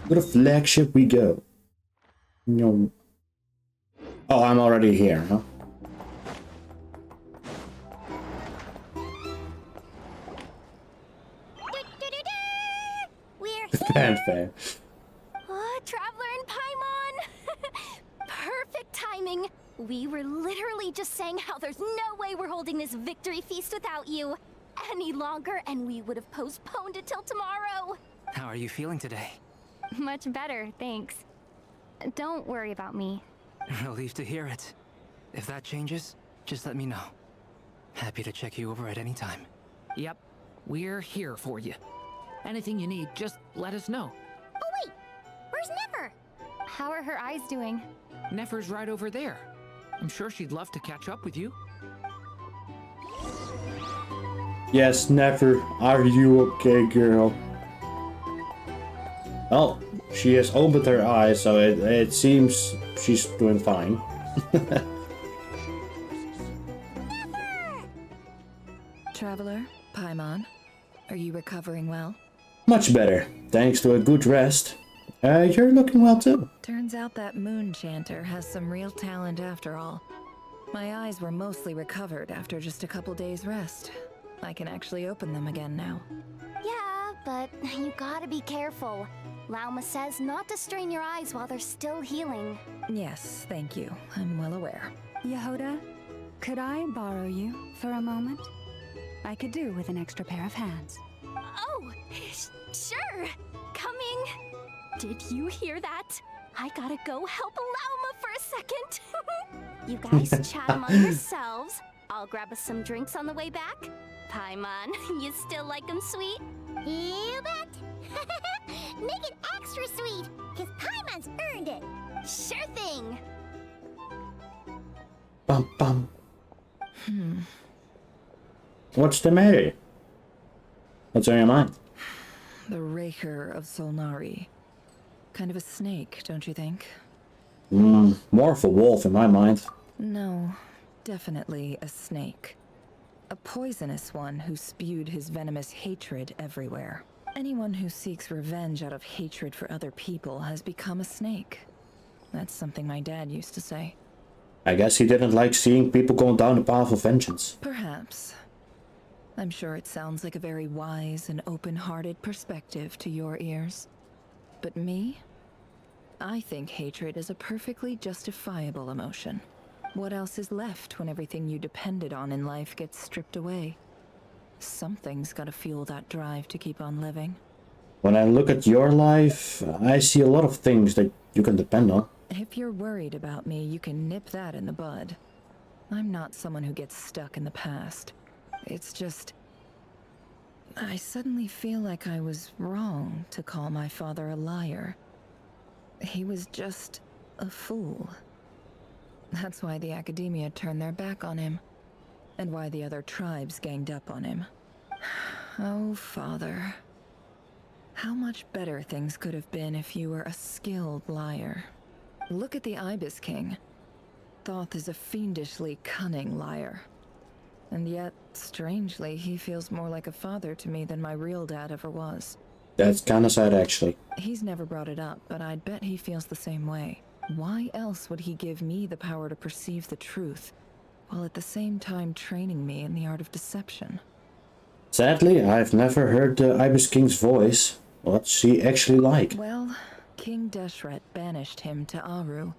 to the flagship we go. No. Oh, I'm already here, huh? We're Fanfare. Traveler and Paimon! Perfect timing! We were literally just saying how there's no way we're holding this victory feast without you any longer, and we would have postponed it till tomorrow. How are you feeling today? Much better, thanks. Don't worry about me. Relieved to hear it. If that changes, just let me know. Happy to check you over at any time. Yep, we're here for you. Anything you need, just let us know. Oh wait, where's Nefer? How are her eyes doing? Nefer's right over there. I'm sure she'd love to catch up with you. Yes, Nefer, are you okay, girl? Well, she has opened her eyes, so it seems she's doing fine. Traveler, Paimon, are you recovering well? Much better, thanks to a good rest. You're looking well too. Turns out that moon chanter has some real talent after all. My eyes were mostly recovered after just a couple days rest. I can actually open them again now. Yeah, but you gotta be careful. Lauma says not to strain your eyes while they're still healing. Yes, thank you. I'm well aware. Yehoda, could I borrow you for a moment? I could do with an extra pair of hands. Oh, sure. Coming. Did you hear that? I gotta go help Lauma for a second. You guys chat among yourselves. I'll grab us some drinks on the way back. Paimon, you still like them sweet? You bet. Make it extra sweet, because Paimon's earned it. Sure thing. Bum bum. What's the matter? What's on your mind? The Raker of Solnari. Kind of a snake, don't you think? More of a wolf in my mind. No, definitely a snake. A poisonous one who spewed his venomous hatred everywhere. Anyone who seeks revenge out of hatred for other people has become a snake. That's something my dad used to say. I guess he didn't like seeing people going down the path of vengeance. Perhaps. I'm sure it sounds like a very wise and open-hearted perspective to your ears. But me? I think hatred is a perfectly justifiable emotion. What else is left when everything you depended on in life gets stripped away? Something's gotta fuel that drive to keep on living. When I look at your life, I see a lot of things that you can depend on. If you're worried about me, you can nip that in the bud. I'm not someone who gets stuck in the past. It's just... I suddenly feel like I was wrong to call my father a liar. He was just a fool. That's why the Academia turned their back on him, and why the other tribes ganged up on him. Oh, Father. How much better things could have been if you were a skilled liar. Look at the Ibis King. Thoth is a fiendishly cunning liar. And yet, strangely, he feels more like a father to me than my real dad ever was. That's kinda sad, actually. He's never brought it up, but I'd bet he feels the same way. Why else would he give me the power to perceive the truth, while at the same time training me in the art of deception? Sadly, I've never heard the Ibis King's voice. What's he actually like? Well, King Deshret banished him to Aru,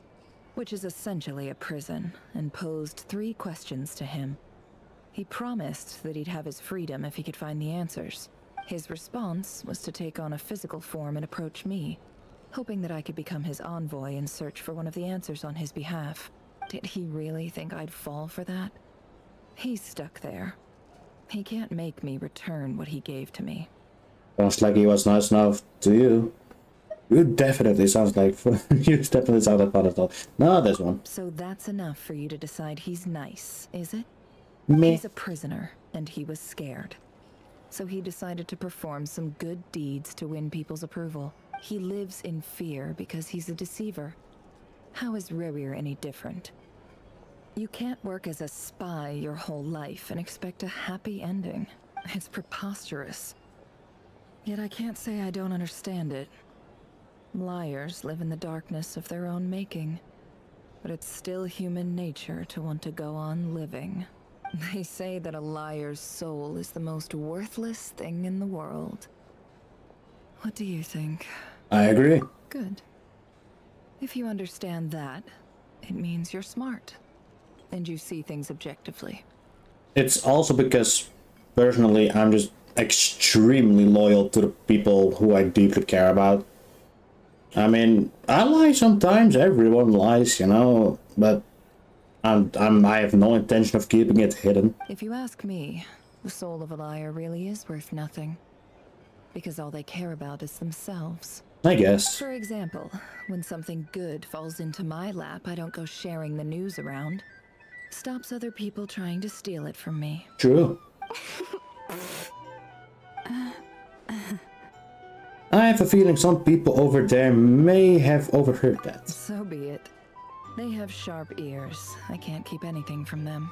which is essentially a prison, and posed 3 questions to him. He promised that he'd have his freedom if he could find the answers. His response was to take on a physical form and approach me, hoping that I could become his envoy and search for one of the answers on his behalf. Did he really think I'd fall for that? He's stuck there. He can't make me return what he gave to me. Sounds like he was nice enough to you. You definitely sounds like you definitely sound like father thought. No, this one. So that's enough for you to decide he's nice, is it? Meh. He's a prisoner, and he was scared. So he decided to perform some good deeds to win people's approval. He lives in fear because he's a deceiver. How is Rerir any different? You can't work as a spy your whole life and expect a happy ending. It's preposterous. Yet I can't say I don't understand it. Liars live in the darkness of their own making. But it's still human nature to want to go on living. They say that a liar's soul is the most worthless thing in the world. What do you think? I agree. Good. If you understand that, it means you're smart. And you see things objectively. It's also because, personally, I'm just extremely loyal to the people who I deeply care about. I mean, I lie sometimes, everyone lies, you know, but I have no intention of keeping it hidden. If you ask me, the soul of a liar really is worth nothing. Because all they care about is themselves. I guess. For example, when something good falls into my lap, I don't go sharing the news around. Stops other people trying to steal it from me. True. I have a feeling some people over there may have overheard that. So be it. They have sharp ears. I can't keep anything from them.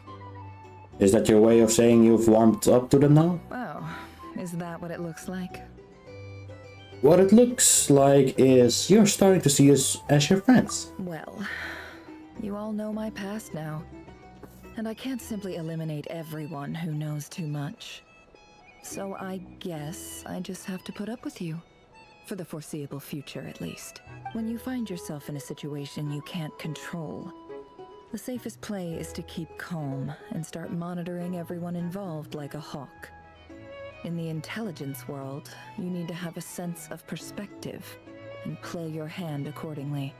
Is that your way of saying you've warmed up to them now? Oh, is that what it looks like? What it looks like is you're starting to see us as your friends. Well, you all know my past now. And I can't simply eliminate everyone who knows too much. So I guess I just have to put up with you. For the foreseeable future, at least. When you find yourself in a situation you can't control, the safest play is to keep calm and start monitoring everyone involved like a hawk. In the intelligence world, you need to have a sense of perspective and play your hand accordingly.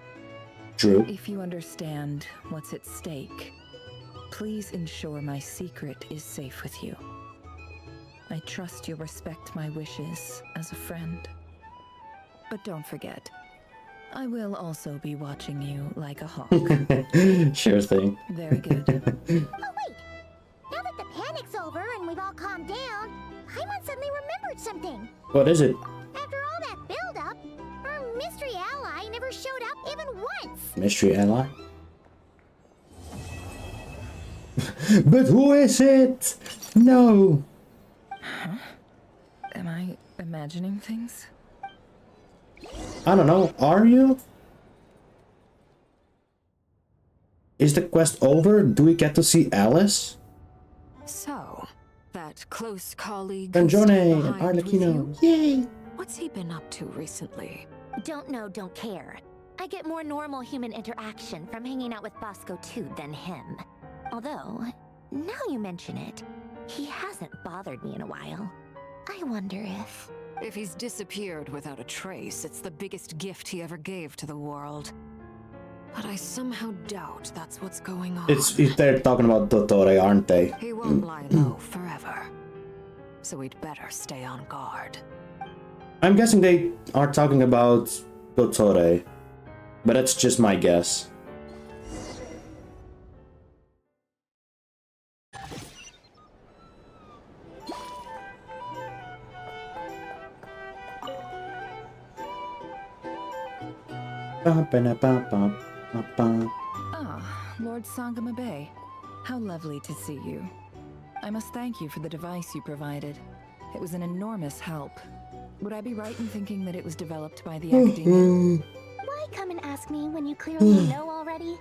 True. If you understand what's at stake, please ensure my secret is safe with you. I trust you'll respect my wishes as a friend. But don't forget, I will also be watching you like a hawk. Sure thing. Very good. Oh wait! Now that the panic's over and we've all calmed down, Paimon suddenly remembered something. What is it? After all that build-up, our mystery ally never showed up even once. Mystery ally? But who is it? No. Huh? Am I imagining things? I don't know, are you? Is the quest over? Do we get to see Alice? So, that close colleague Benjone and behind with Arlecchino. you? Yay! What's he been up to recently? Don't know, don't care. I get more normal human interaction from hanging out with Bosco too than him. Although, now you mention it, he hasn't bothered me in a while. I wonder if... If he's disappeared without a trace, it's the biggest gift he ever gave to the world. But I somehow doubt that's what's going on. They're talking about Dottore, aren't they? He won't lie low forever. So we'd better stay on guard. I'm guessing they are talking about Dottore, but that's just my guess. Ah, Lord Sangama Bay. How lovely to see you. I must thank you for the device you provided. It was an enormous help. Would I be right in thinking that it was developed by the Academia? Why come and ask me when you clearly know already?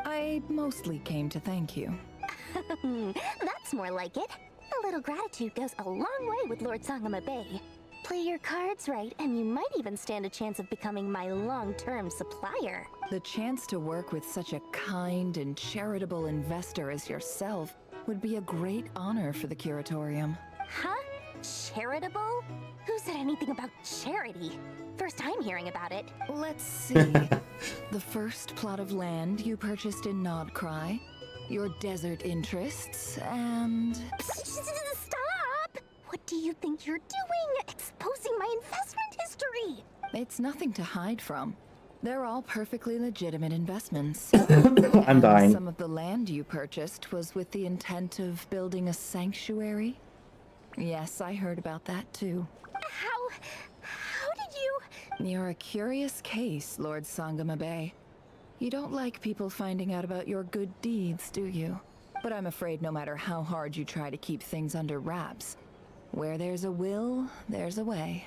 I mostly came to thank you. That's more like it. A little gratitude goes a long way with Lord Sangama Bay. Play your cards right, and you might even stand a chance of becoming my long-term supplier. The chance to work with such a kind and charitable investor as yourself would be a great honor for the Curatorium. Huh? Charitable? Who said anything about charity? First time hearing about it. Let's see. The first plot of land you purchased in Nodcry, your desert interests, and... Stop! What do you think you're doing? Exposing my investment history! It's nothing to hide from. They're all perfectly legitimate investments. I'm dying. Some of the land you purchased was with the intent of building a sanctuary. Yes, I heard about that too. How did you... You're a curious case, Lord Sangama Bay. You don't like people finding out about your good deeds, do you? But I'm afraid no matter how hard you try to keep things under wraps, where there's a will, there's a way.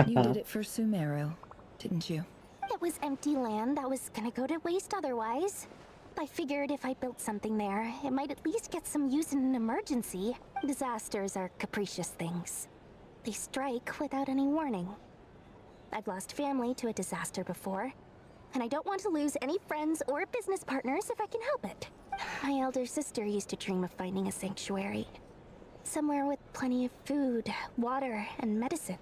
You did it for Sumeru, didn't you? It was empty land that was gonna go to waste otherwise. I figured if I built something there, it might at least get some use in an emergency. Disasters are capricious things. They strike without any warning. I've lost family to a disaster before, and I don't want to lose any friends or business partners if I can help it. My elder sister used to dream of finding a sanctuary. Somewhere with plenty of food, water, and medicine.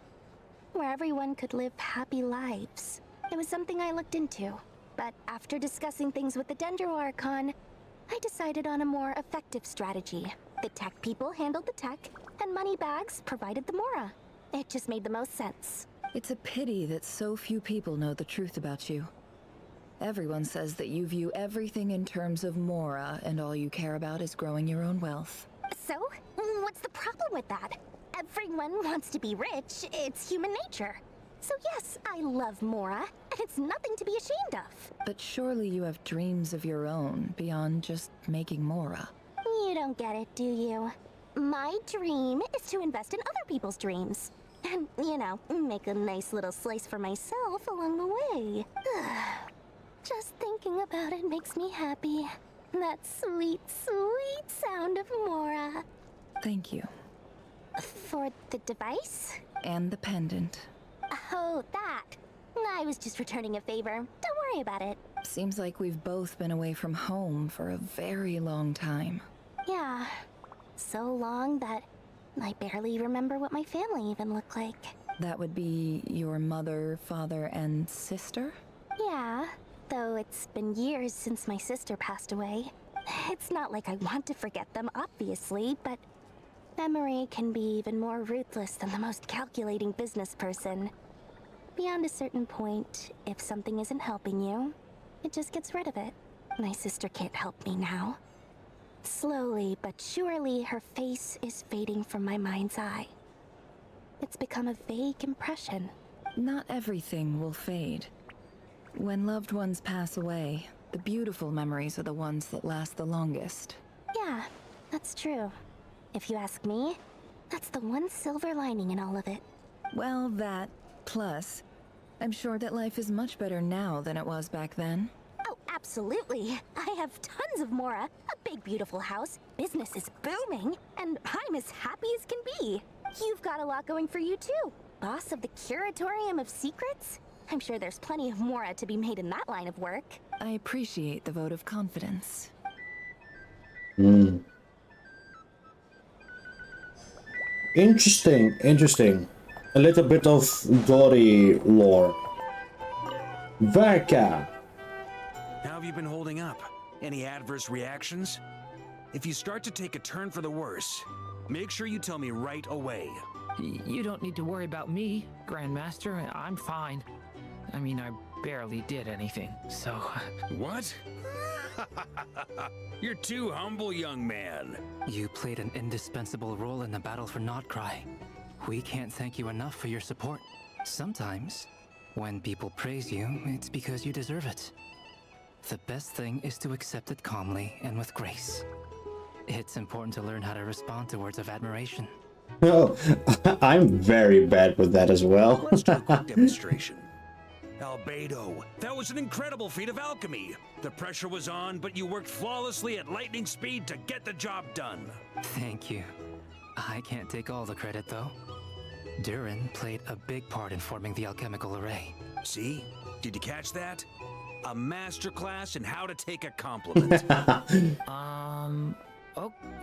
Where everyone could live happy lives. It was something I looked into, but after discussing things with the Dendro Archon, I decided on a more effective strategy. The tech people handled the tech, and Moneybags provided the Mora. It just made the most sense. It's a pity that so few people know the truth about you. Everyone says that you view everything in terms of Mora, and all you care about is growing your own wealth. So, what's the problem with that? Everyone wants to be rich. It's human nature. So yes, I love Mora, and it's nothing to be ashamed of. But surely you have dreams of your own beyond just making Mora. You don't get it, do you? My dream is to invest in other people's dreams. And, you know, make a nice little slice for myself along the way. Just thinking about it makes me happy. That sweet, sweet sound of Mora. Thank you. For the device? And the pendant. Oh, that. I was just returning a favor. Don't worry about it. Seems like we've both been away from home for a very long time. Yeah. So long that I barely remember what my family even looked like. That would be your mother, father, and sister? Yeah, though it's been years since my sister passed away. It's not like I want to forget them, obviously, but memory can be even more ruthless than the most calculating business person. Beyond a certain point, if something isn't helping you, it just gets rid of it. My sister can't help me now. Slowly but surely, her face is fading from my mind's eye. It's become a vague impression. Not everything will fade. When loved ones pass away, the beautiful memories are the ones that last the longest. Yeah, that's true. If you ask me, that's the one silver lining in all of it. Well, that, plus, I'm sure that life is much better now than it was back then. Oh, absolutely. I have tons of Mora, a big beautiful house, business is booming, and I'm as happy as can be. You've got a lot going for you too. Boss of the Curatorium of Secrets? I'm sure there's plenty of Mora to be made in that line of work. I appreciate the vote of confidence. Interesting, interesting. A little bit of gaudy lore. Verka. How have you been holding up? Any adverse reactions? If you start to take a turn for the worse, make sure you tell me right away. You don't need to worry about me, Grandmaster. I'm fine. I mean, I barely did anything, so... What? You're too humble, young man. You played an indispensable role in the battle for Nodcry. We can't thank you enough for your support. Sometimes, When people praise you, it's because you deserve it. The best thing is to accept it calmly and with grace. It's important to learn how to respond to words of admiration. Oh, I'm very bad with that as well. Let's do a quick demonstration. Albedo, that was an incredible feat of alchemy. The pressure was on, but you worked flawlessly at lightning speed to get the job done. Thank you. I can't take all the credit, though. Durin played a big part in forming the alchemical array. See? Did you catch that? A masterclass in how to take a compliment.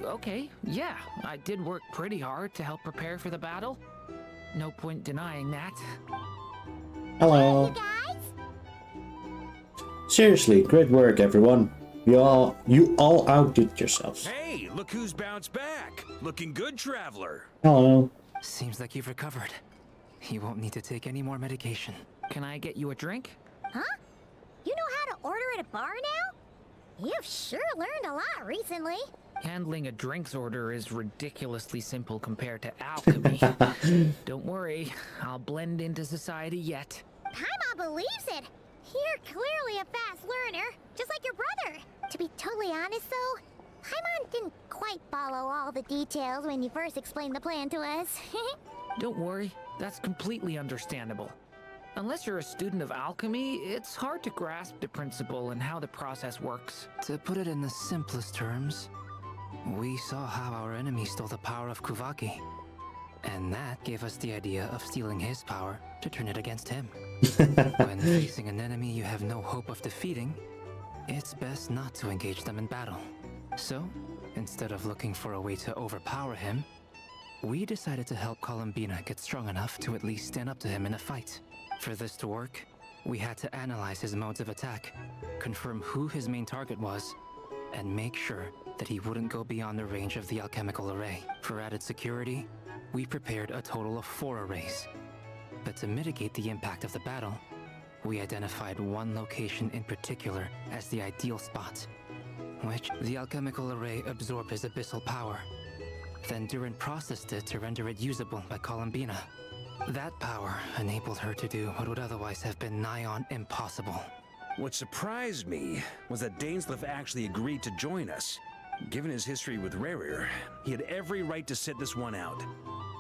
Okay, yeah. I did work pretty hard to help prepare for the battle. No point denying that. Hello. Seriously, great work, everyone. You all outdid yourselves. Hey, look who's bounced back. Looking good, traveler. Hello. Seems like you've recovered. You won't need to take any more medication. Can I get you a drink? Huh? You know how to order at a bar now? You've sure learned a lot recently. Handling a drinks order is ridiculously simple compared to alchemy. Don't worry, I'll blend into society yet. Paimon believes it. You're clearly a fast learner, just like your brother. To be totally honest, though, Paimon didn't quite follow all the details when you first explained the plan to us. Don't worry, that's completely understandable. Unless you're a student of alchemy, it's hard to grasp the principle and how the process works. To put it in the simplest terms, we saw how our enemy stole the power of Kuvaki. And that gave us the idea of stealing his power to turn it against him. When facing an enemy you have no hope of defeating, it's best not to engage them in battle. So, instead of looking for a way to overpower him, we decided to help Columbina get strong enough to at least stand up to him in a fight. For this to work, we had to analyze his modes of attack, confirm who his main target was, and make sure that he wouldn't go beyond the range of the alchemical array. For added security, we prepared a total of 4 arrays. But to mitigate the impact of the battle, we identified one location in particular as the ideal spot, which the alchemical array absorbed his abyssal power. Then Durin processed it to render it usable by Columbina. That power enabled her to do what would otherwise have been nigh on impossible. What surprised me was that Dainsleif actually agreed to join us. Given his history with Rerir, he had every right to sit this one out.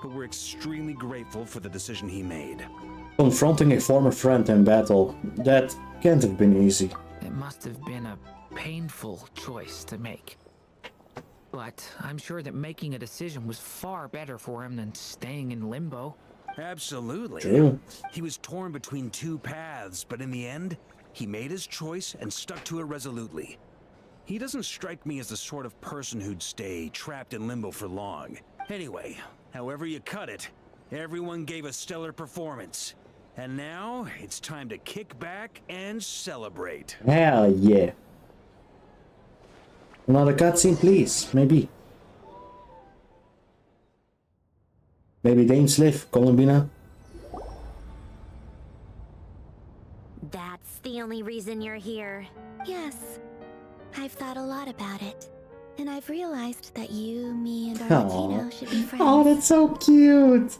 But we're extremely grateful for the decision he made. Confronting a former friend in battle, that can't have been easy. It must have been a painful choice to make. But I'm sure that making a decision was far better for him than staying in limbo. Absolutely. True. He was torn between 2 paths, but in the end, he made his choice and stuck to it resolutely. He doesn't strike me as the sort of person who'd stay trapped in limbo for long. Anyway, however you cut it, everyone gave a stellar performance. And now, it's time to kick back and celebrate. Hell yeah. Another cutscene, please. Maybe. Maybe Dainsleif, Columbina. That's the only reason you're here. Yes. I've thought a lot about it. And I've realized that you, me, and Aw. Arlecchino should be friends. Oh, that's so cute.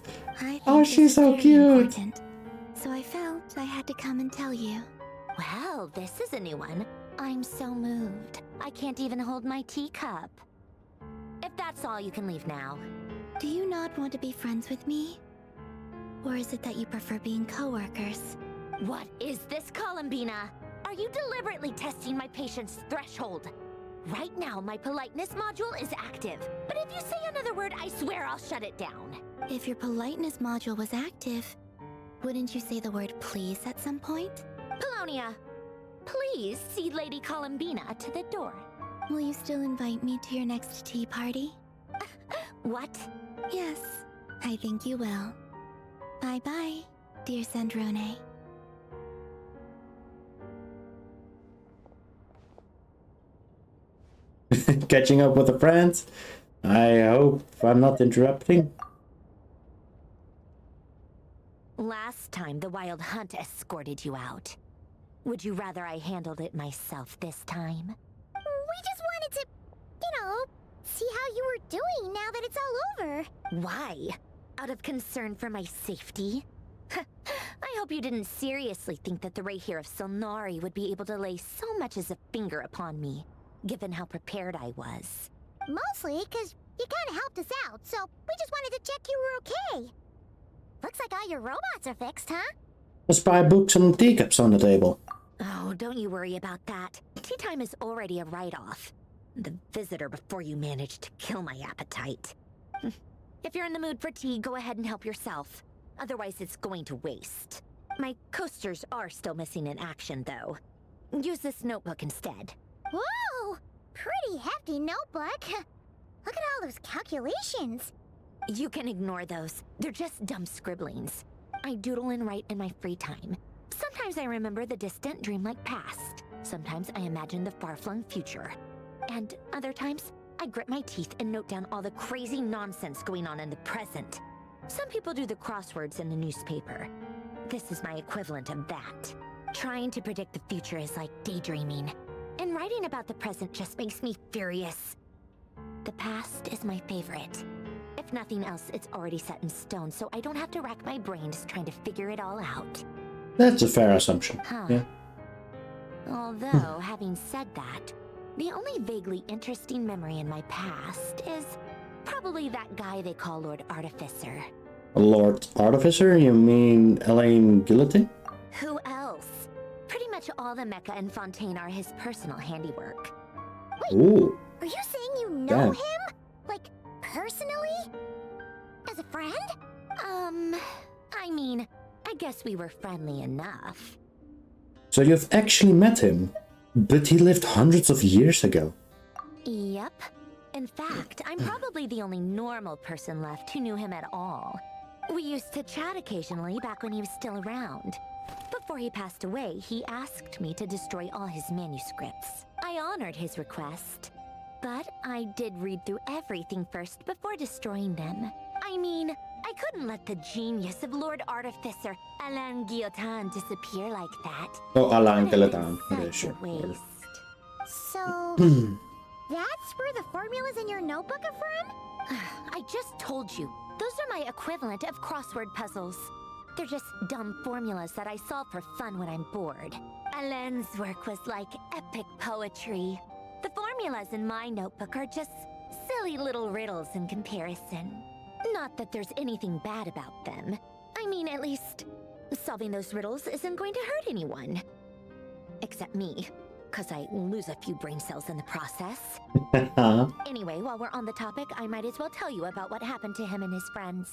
Oh, she's so cute. Important. So I felt I had to come and tell you. Well, this is a new one. I'm so moved. I can't even hold my teacup. If that's all, you can leave now. Do you not want to be friends with me? Or is it that you prefer being co-workers? What is this, Columbina? Are you deliberately testing my patience threshold? Right now, my politeness module is active. But if you say another word, I swear I'll shut it down. If your politeness module was active, wouldn't you say the word please at some point? Polonia, please see Lady Columbina to the door. Will you still invite me to your next tea party? What? Yes, I think you will. Bye-bye, dear Sandrone. Catching up with a friend. I hope I'm not interrupting. Last time the Wild Hunt escorted you out. Would you rather I handled it myself this time? We just wanted to, see how you were doing now that it's all over. Why? Out of concern for my safety? I hope you didn't seriously think that the Ray here of Solnari would be able to lay so much as a finger upon me, given how prepared I was. Mostly because you kind of helped us out, so we just wanted to check you were okay. Looks like all your robots are fixed, huh? Let's buy books and teacups on the table. Oh, don't you worry about that. Tea time is already a write-off. The visitor before you managed to kill my appetite. If you're in the mood for tea, go ahead and help yourself. Otherwise, it's going to waste. My coasters are still missing in action, though. Use this notebook instead. Whoa! Pretty hefty notebook. Look at all those calculations. You can ignore those. They're just dumb scribblings. I doodle and write in my free time. Sometimes I remember the distant dreamlike past. Sometimes I imagine the far-flung future. And other times, I grit my teeth and note down all the crazy nonsense going on in the present. Some people do the crosswords in the newspaper. This is my equivalent of that. Trying to predict the future is like daydreaming. And writing about the present just makes me furious. The past is my favorite. If nothing else, it's already set in stone, so I don't have to rack my brains trying to figure it all out. That's a fair assumption. Yeah. Although, having said that, the only vaguely interesting memory in my past is probably that guy they call Lord Artificer. Lord Artificer? You mean Elaine Guillotine? Who else? Pretty much all the mecha and Fontaine are his personal handiwork. Wait, ooh. Are you saying you know Damn. him? Like, personally? As a friend? I mean, I guess we were friendly enough. So you've actually met him, but he lived hundreds of years ago. Yep. In fact, I'm probably the only normal person left who knew him at all. We used to chat occasionally back when he was still around. Before he passed away, he asked me to destroy all his manuscripts. I honored his request, but I did read through everything first before destroying them. I mean, I couldn't let the genius of Lord Artificer Alain Guillotin disappear like that. Oh, Alain Guillotin. Such Yeah, a sure. waste. So, that's where the formulas in your notebook are from? I just told you. Those are my equivalent of crossword puzzles. They're just dumb formulas that I solve for fun when I'm bored. Alain's work was like epic poetry. The formulas in my notebook are just silly little riddles in comparison. Not that there's anything bad about them. I mean, at least, solving those riddles isn't going to hurt anyone. Except me, because I lose a few brain cells in the process. Anyway, while we're on the topic, I might as well tell you about what happened to him and his friends.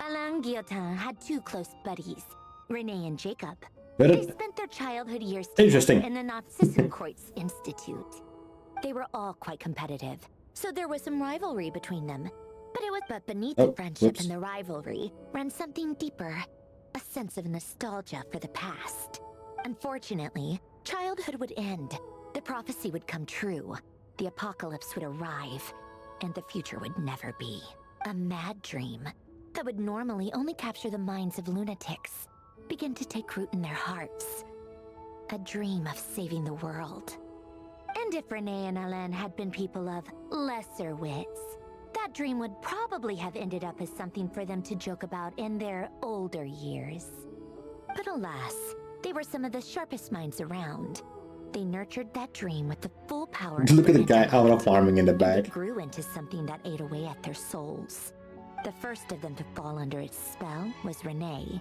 Alain Guillotin had two close buddies, Renee and Jacob. They spent their childhood years together in the Narcissenkreuz Institute. They were all quite competitive, so there was some rivalry between them. But beneath the friendship and the rivalry ran something deeper, a sense of nostalgia for the past. Unfortunately, childhood would end, the prophecy would come true, the apocalypse would arrive, and the future would never be. A mad dream that would normally only capture the minds of lunatics begin to take root in their hearts. A dream of saving the world. And if Renee and Alain had been people of lesser wits, that dream would probably have ended up as something for them to joke about in their older years. But alas, they were some of the sharpest minds around. They nurtured that dream with the full power. Look at the guy out farming in the back. It grew into something that ate away at their souls. The first of them to fall under its spell was Renee.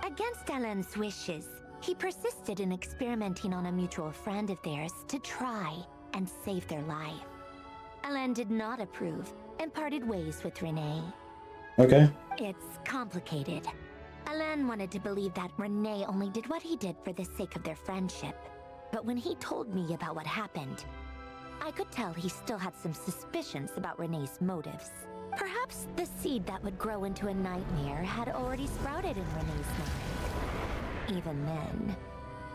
Against Alain's wishes, he persisted in experimenting on a mutual friend of theirs to try and save their life. Alain did not approve and parted ways with Renee. Okay. It's complicated. Alain wanted to believe that Renee only did what he did for the sake of their friendship. But when he told me about what happened, I could tell he still had some suspicions about Renee's motives. Perhaps the seed that would grow into a nightmare had already sprouted in Renee's mind. Even then,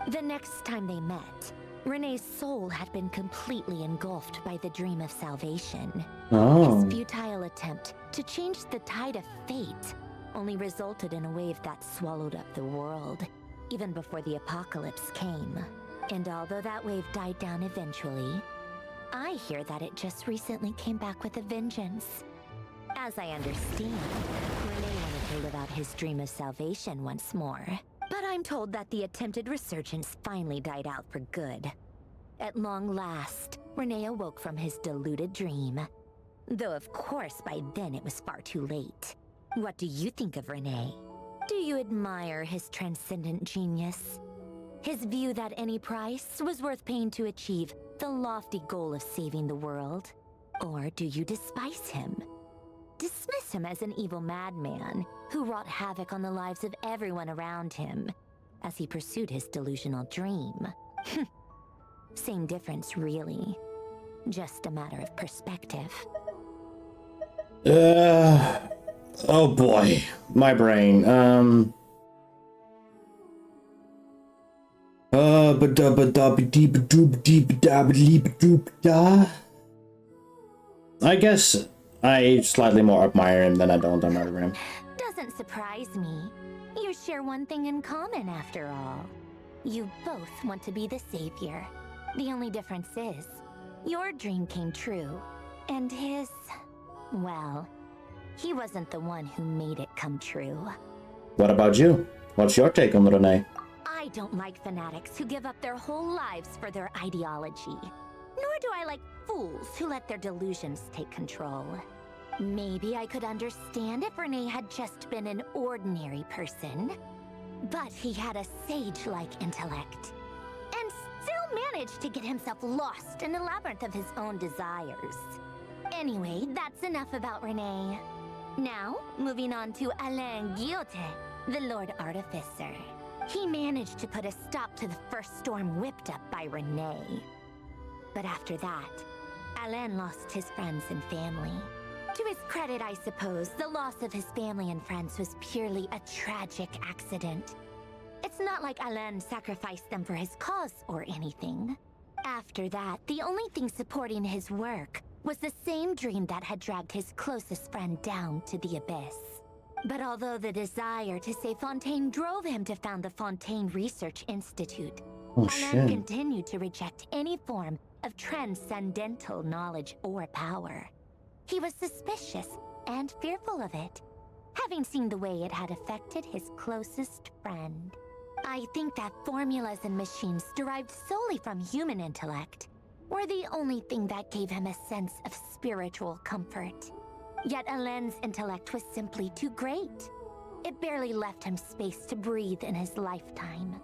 the next time they met, Renee's soul had been completely engulfed by the dream of salvation. Oh. His futile attempt to change the tide of fate only resulted in a wave that swallowed up the world, even before the apocalypse came. And although that wave died down eventually, I hear that it just recently came back with a vengeance. As I understand, Renee wanted to live out his dream of salvation once more. But I I'm told that the attempted resurgence finally died out for good. At long last, Renee awoke from his deluded dream. Though of course by then it was far too late. What do you think of Renee? Do you admire his transcendent genius? His view that any price was worth paying to achieve the lofty goal of saving the world? Or do you despise him? Dismiss him as an evil madman who wrought havoc on the lives of everyone around him as he pursued his delusional dream. Same difference, really. Just a matter of perspective. Oh boy, my brain. I guess I slightly more admire him than I don't admire him. Doesn't surprise me. You share one thing in common, after all. You both want to be the savior. The only difference is, your dream came true, and his, well, he wasn't the one who made it come true. What about you? What's your take on Renee? I don't like fanatics who give up their whole lives for their ideology. Nor do I like fools who let their delusions take control. Maybe I could understand if Renee had just been an ordinary person. But he had a sage-like intellect. And still managed to get himself lost in the labyrinth of his own desires. Anyway, that's enough about Renee. Now, moving on to Alain Guillotin, the Lord Artificer. He managed to put a stop to the first storm whipped up by Renee. But after that, Alain lost his friends and family. To his credit, I suppose, the loss of his family and friends was purely a tragic accident. It's not like Alain sacrificed them for his cause or anything. After that, the only thing supporting his work was the same dream that had dragged his closest friend down to the abyss. But although the desire to save Fontaine drove him to found the Fontaine Research Institute, Alain continued to reject any form of transcendental knowledge or power. He was suspicious and fearful of it, having seen the way it had affected his closest friend. I think that formulas and machines derived solely from human intellect were the only thing that gave him a sense of spiritual comfort. Yet Alain's intellect was simply too great. It barely left him space to breathe in his lifetime.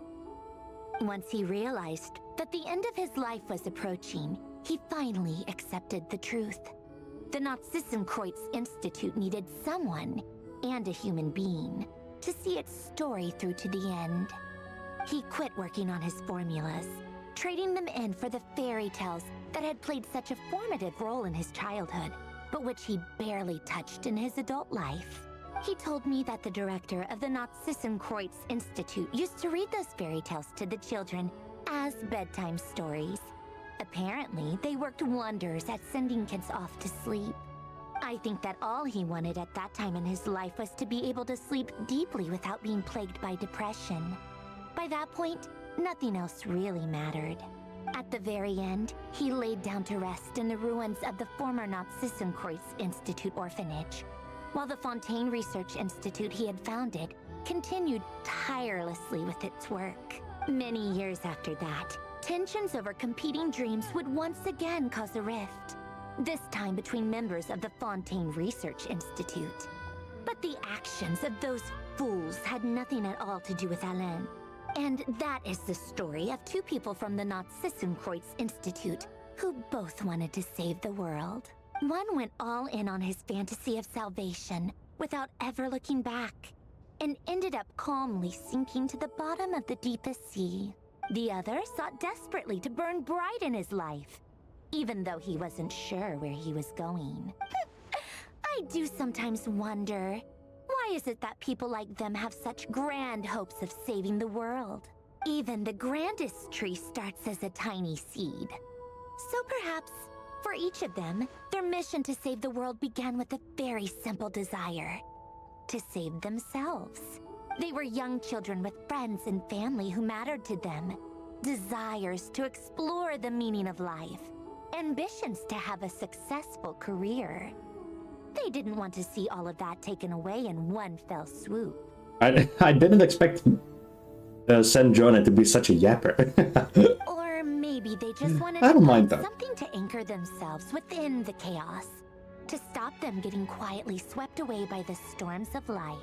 Once he realized that the end of his life was approaching, he finally accepted the truth. The Nazissenkreuz Institute needed someone, and a human being, to see its story through to the end. He quit working on his formulas, trading them in for the fairy tales that had played such a formative role in his childhood, but which he barely touched in his adult life. He told me that the director of the Nazissenkreuz Institute used to read those fairy tales to the children as bedtime stories. Apparently, they worked wonders at sending kids off to sleep. I think that all he wanted at that time in his life was to be able to sleep deeply without being plagued by depression. By that point, nothing else really mattered. At the very end, he laid down to rest in the ruins of the former Nazissenkreuz Institute orphanage, while the Fontaine Research Institute he had founded continued tirelessly with its work. Many years after that, tensions over competing dreams would once again cause a rift, this time between members of the Fontaine Research Institute. But the actions of those fools had nothing at all to do with Alain. And that is the story of two people from the Nazissenkreuz Institute who both wanted to save the world. One went all in on his fantasy of salvation without ever looking back, and ended up calmly sinking to the bottom of the deepest sea. The other sought desperately to burn bright in his life, even though he wasn't sure where he was going. I do sometimes wonder, why is it that people like them have such grand hopes of saving the world? Even the grandest tree starts as a tiny seed. So perhaps, for each of them, their mission to save the world began with a very simple desire: to save themselves. They were young children with friends and family who mattered to them, desires to explore the meaning of life, ambitions to have a successful career. They didn't want to see all of that taken away in one fell swoop. I didn't expect Sandrona to be such a yapper. Or maybe they just wanted I don't to mind find that. something to anchor themselves within the chaos, to stop them getting quietly swept away by the storms of life.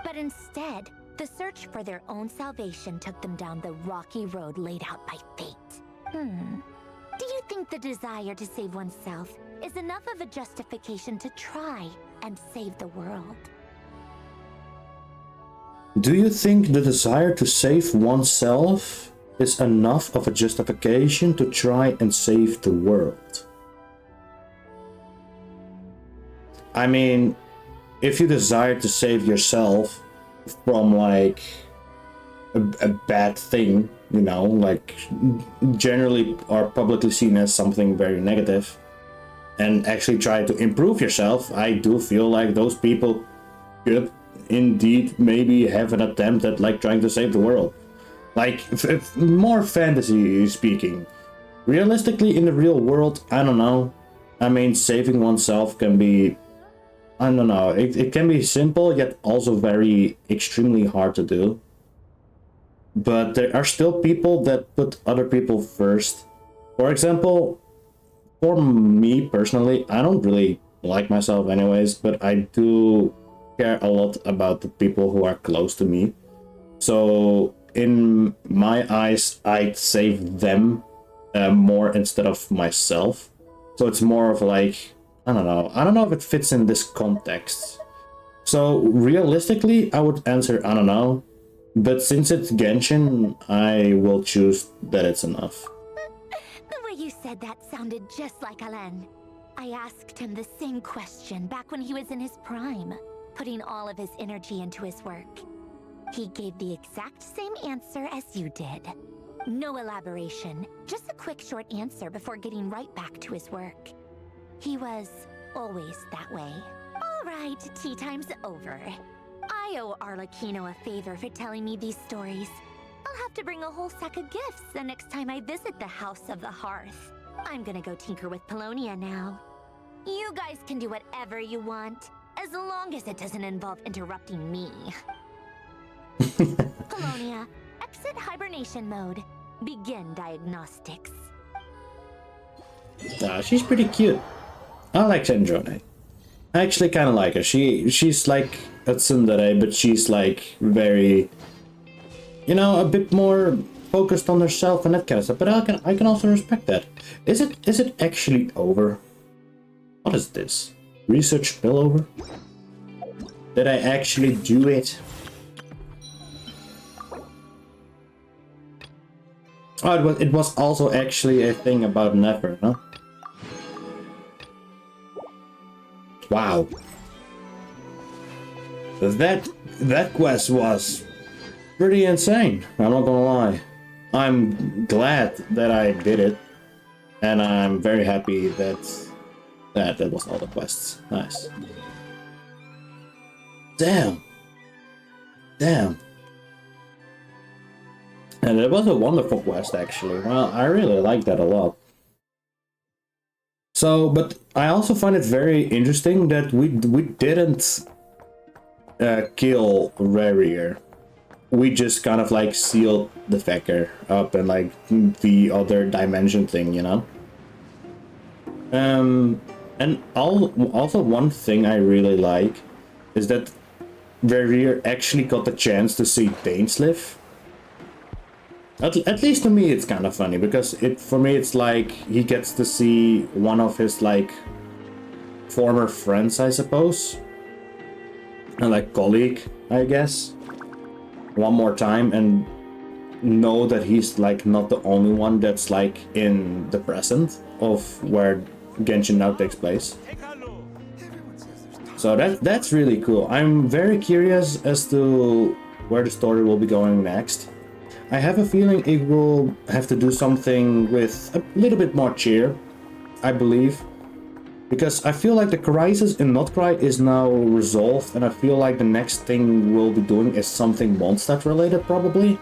But instead, the search for their own salvation took them down the rocky road laid out by fate. Do you think the desire to save oneself is enough of a justification to try and save the world? Do you think the desire to save oneself is enough of a justification to try and save the world? I mean, if you desire to save yourself from like a bad thing, you know, like generally are publicly seen as something very negative, and actually try to improve yourself, I do feel like those people could indeed maybe have an attempt at like trying to save the world. Like more fantasy speaking. Realistically, in the real world, I don't know. I mean, saving oneself can be, I don't know, it can be simple yet also very extremely hard to do. But there are still people that put other people first. For example, for me personally, I don't really like myself anyways, but I do care a lot about the people who are close to me. So in my eyes, I'd save them more instead of myself. So it's more of like, I don't know if it fits in this context. So realistically, I would answer I don't know. But since it's Genshin, I will choose that it's enough. The way you said that sounded just like Alain. I asked him the same question back when he was in his prime, putting all of his energy into his work. He gave the exact same answer as you did. No elaboration, just a quick short answer before getting right back to his work. He was always that way. All right, tea time's over. I owe Arlecchino a favor for telling me these stories. I'll have to bring a whole sack of gifts the next time I visit the House of the Hearth. I'm gonna go tinker with Polonia now. You guys can do whatever you want, as long as it doesn't involve interrupting me. Polonia, exit hibernation mode. Begin diagnostics. She's pretty cute. I like Sandrone. I actually kind of like her. She's like a tsundere, but she's like very, you know, a bit more focused on herself and that kind of stuff. But I can also respect that. Is it actually over? What is this? Research spillover? Did I actually do it? Oh, it was also actually a thing about Never, no? Wow. That quest was pretty insane, I'm not gonna lie. I'm glad that I did it, and I'm very happy that was all the quests. Nice. Damn. And it was a wonderful quest, actually. Well, I really like that a lot. So, but I also find it very interesting that we didn't kill Rarier. We just kind of like sealed the Fecker up and like the other dimension thing, you know? And also one thing I really like is that Rarier actually got the chance to see Dainsliff. At least to me it's kind of funny, because for me it's like he gets to see one of his like former friends, I suppose, and like colleague, I guess, one more time, and know that he's like not the only one that's like in the present of where Genshin now takes place. So that's really cool. I'm very curious as to where the story will be going next. I have a feeling it will have to do something with a little bit more cheer, I believe. Because I feel like the crisis in Notcry is now resolved, and I feel like the next thing we'll be doing is something Mondstadt related, probably.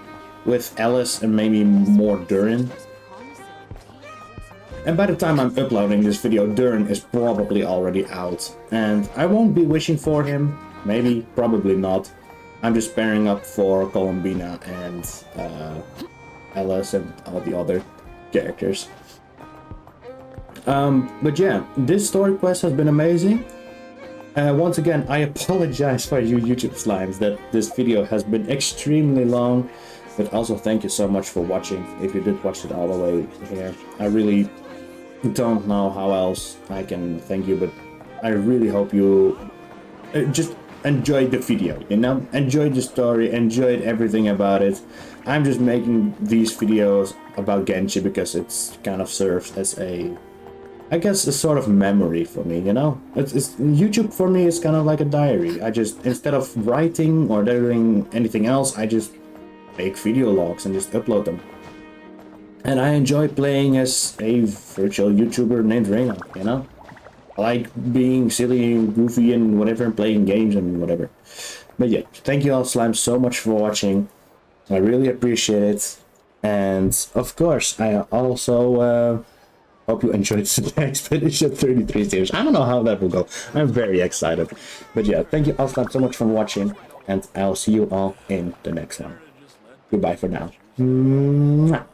With Alice and maybe more Durin. And by the time I'm uploading this video, Durin is probably already out. And I won't be wishing for him, maybe, probably not. I'm just pairing up for Columbina and Alice and all the other characters. But yeah, this story quest has been amazing. Once again, I apologize for you YouTube slimes that this video has been extremely long, but also thank you so much for watching, if you did watch it all the way here. I really don't know how else I can thank you, but I really hope you just enjoyed the video, you know? Enjoyed the story, enjoyed everything about it. I'm just making these videos about Genshin because it's kind of serves as a, I guess, a sort of memory for me, you know? It's YouTube for me is kind of like a diary. I just, instead of writing or doing anything else, I just make video logs and just upload them. And I enjoy playing as a virtual YouTuber named Reina, you know? I like being silly and goofy and whatever, and playing games and whatever. But yeah, thank you all slime so much for watching. I really appreciate it. And of course, I also hope you enjoyed the Expedition 33 series. I don't know how that will go. I'm very excited. But yeah, thank you all slime so much for watching. And I'll see you all in the next one. Goodbye for now. Mwah.